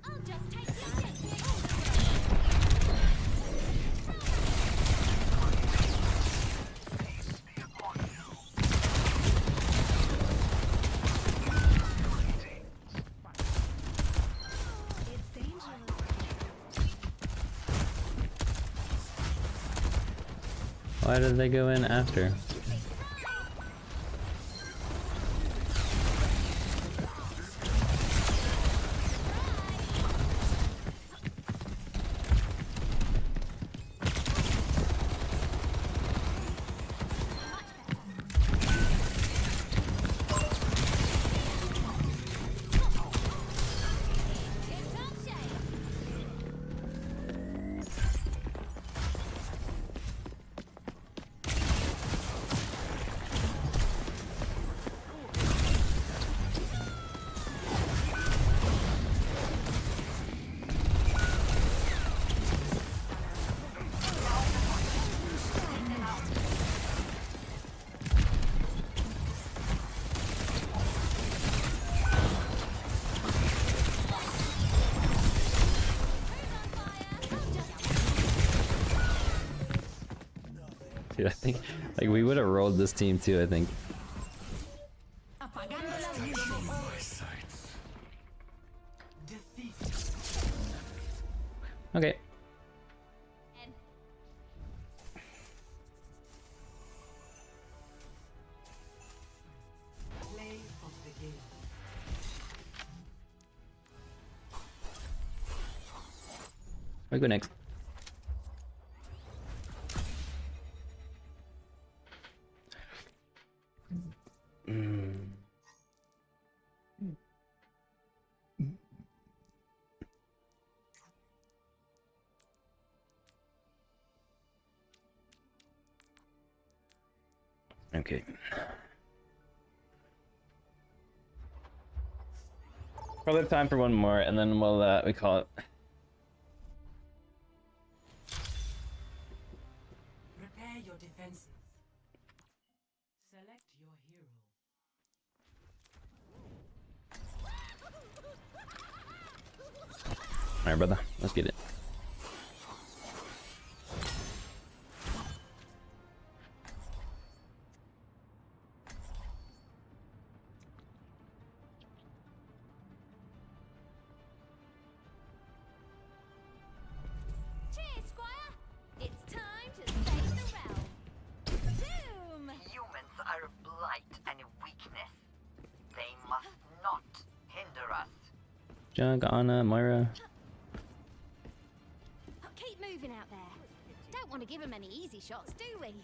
I'll just take the objective. It's dangerous. Why did they go in after? Dude, I think like we would have rolled this team too, I think. Okay. Play of the game. I go next. Okay. Probably have time for one more, and then we'll we call it. Prepare your defenses. Select your hero. All right, brother. Let's get it. Cheers, Squire! It's time to save the realm. Doom! Humans are a blight and a weakness. They must not hinder us. Jug, Anna, Moira. Keep moving out there. Don't want to give them any easy shots, do we?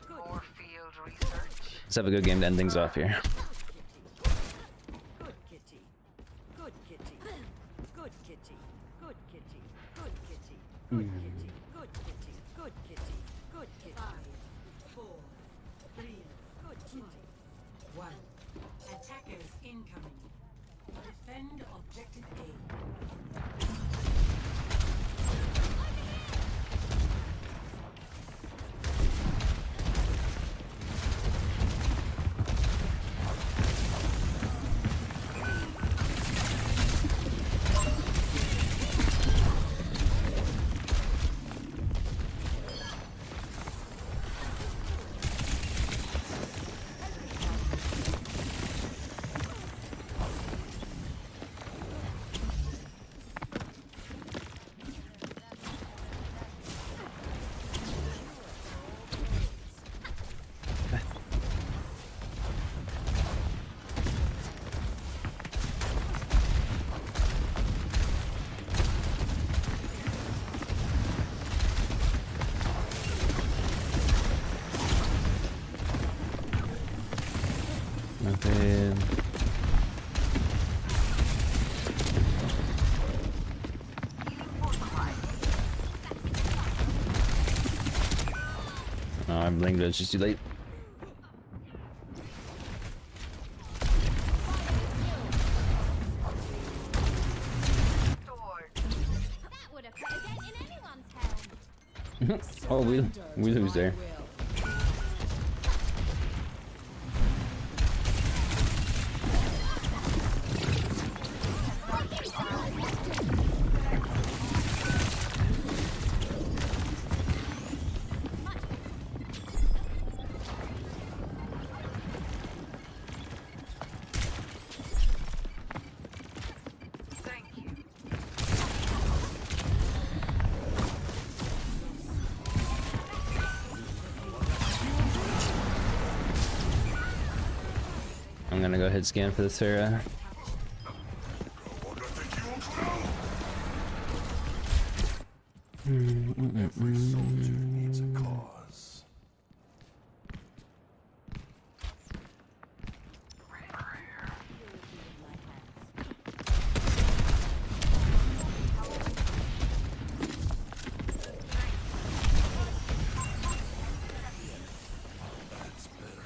More field research. Let's have a good game to end things off here. Good kitty. Good kitty. Good kitty. Good kitty. Good kitty. Good kitty. Good kitty. Good kitty. Good kitty. 5, 4, 3, Good kitty. 1. Attackers incoming. Defend objective A. Nothing. Oh, I'm blinked, it's just too late. That would have put a dent in anyone's helm. Oh, we lose there. Thank you. I'm gonna go ahead scan for the Sarah. Every soldier needs a cause. That's better.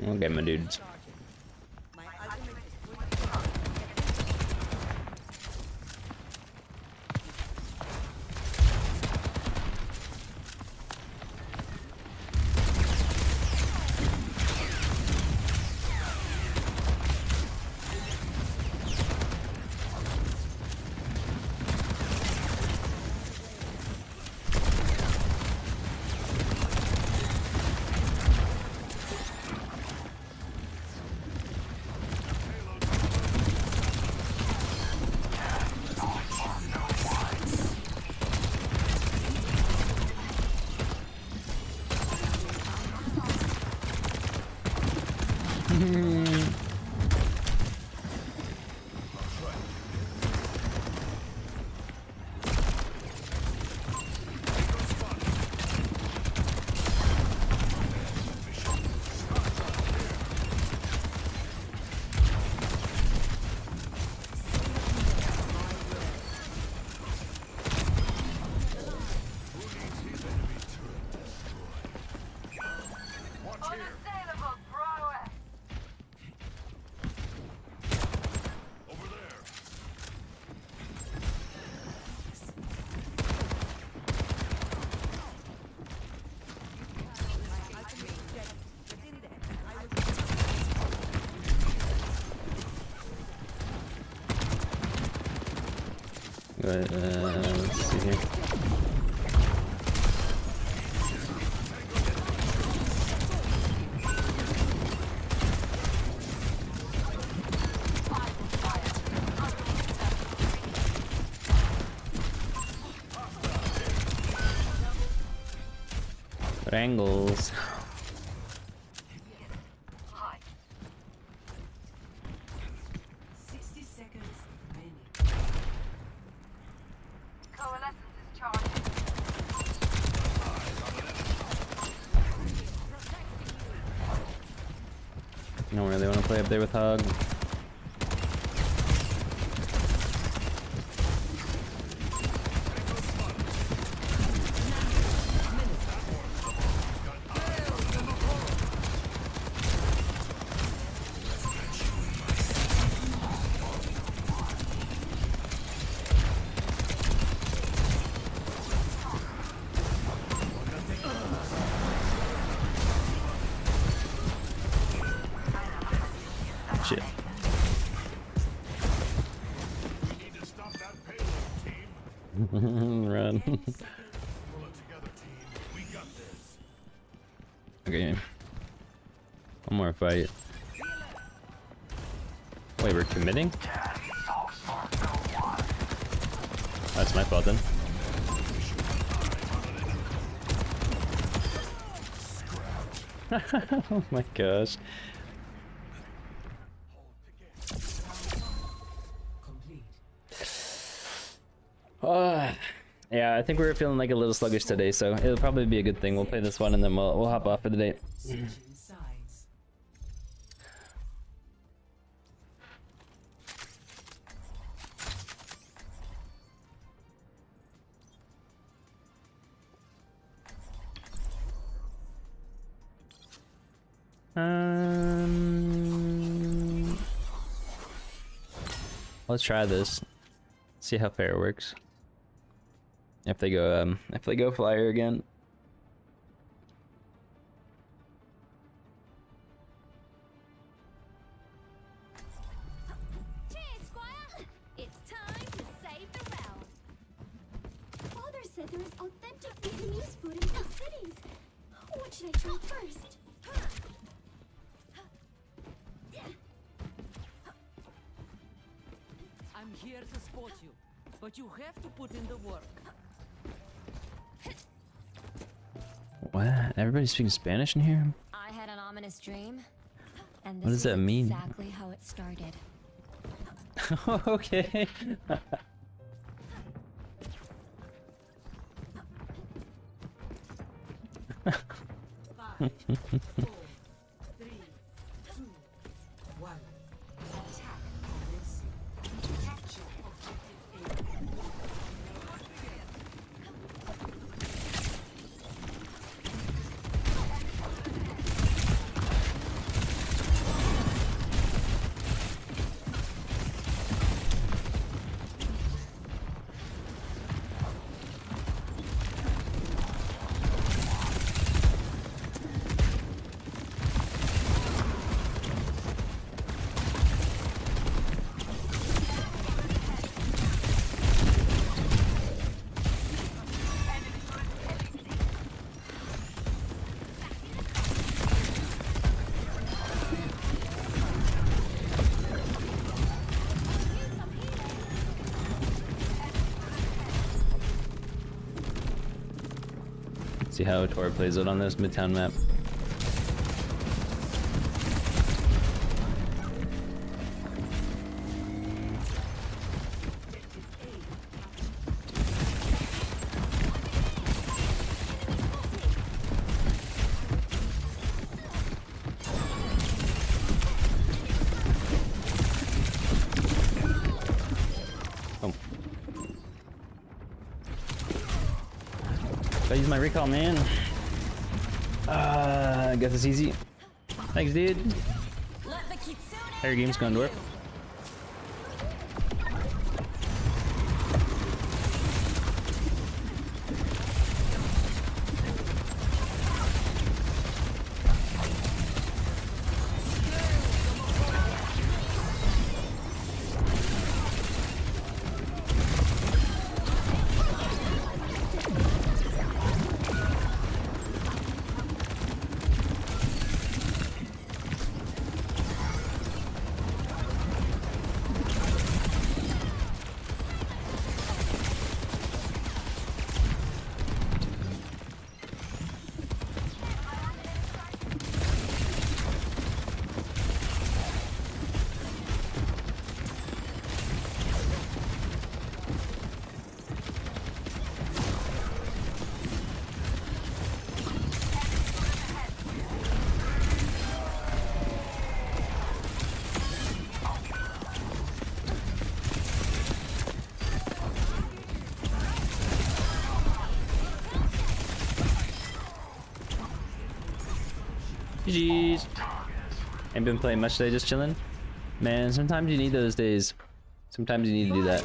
Okay, my dudes. My ultimate is fully charged. Let's see here. Angles. I don't really want to play up there with Hog. Shit. Run. Okay. One more fight. Wait, we're committing? That's my fault then. Oh my gosh. Yeah, I think we were feeling like a little sluggish today, so it'll probably be a good thing. We'll play this one and then we'll hop off for the day. Let's try this. See how fair it works. If they go flyer again. Cheers, Squire! It's time to save the realm. Father said there is authentic Vietnamese food in all cities. What should I try first? I'm here to support you, but you have to put in the work. What? Everybody speaking Spanish in here? I had an ominous dream, and What does that mean? Exactly how it started. Okay. Five, 4, 3, 2, 1. Attack commencing. Capture objective A. See how Tor plays it on this Midtown map. use my recall, man. I guess it's easy. Thanks, dude. How your game's going, Dwarf? GG's. Ain't been playing much today, just chilling. Man, sometimes you need those days. Sometimes you need to do that.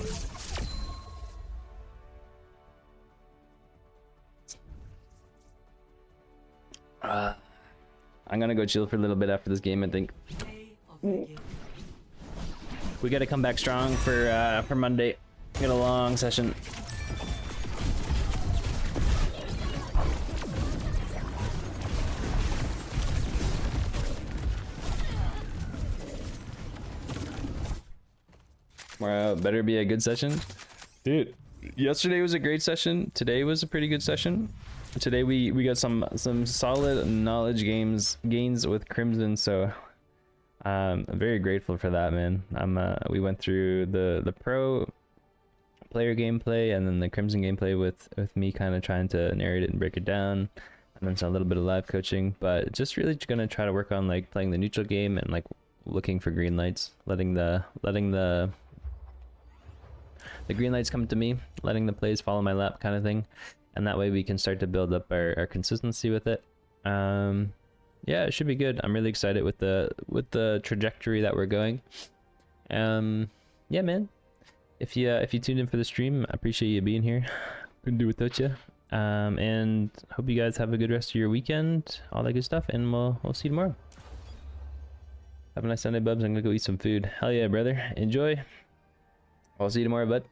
I'm gonna go chill for a little bit after this game, I think. We gotta come back strong for Monday. We got a long session. Better be a good session. Dude, yesterday was a great session. Today was a pretty good session. Today we got some solid knowledge gains with Crimson, so I'm very grateful for that, man. We went through the pro player gameplay and then the Crimson gameplay with me kind of trying to narrate it and break it down, and then a little bit of live coaching, but just really gonna try to work on like playing the neutral game and like looking for green lights, letting the green lights come to me, letting the plays follow my lap kind of thing, and that way we can start to build up our consistency with it. Yeah, it should be good. I'm really excited with the trajectory that we're going. Yeah, man, if you tuned in for the stream, I appreciate you being here. Couldn't do without you. And hope you guys have a good rest of your weekend, all that good stuff, and we'll see you tomorrow. Have a nice Sunday, bubs. I'm gonna go eat some food. Hell yeah, brother. Enjoy. I'll see you tomorrow, bud.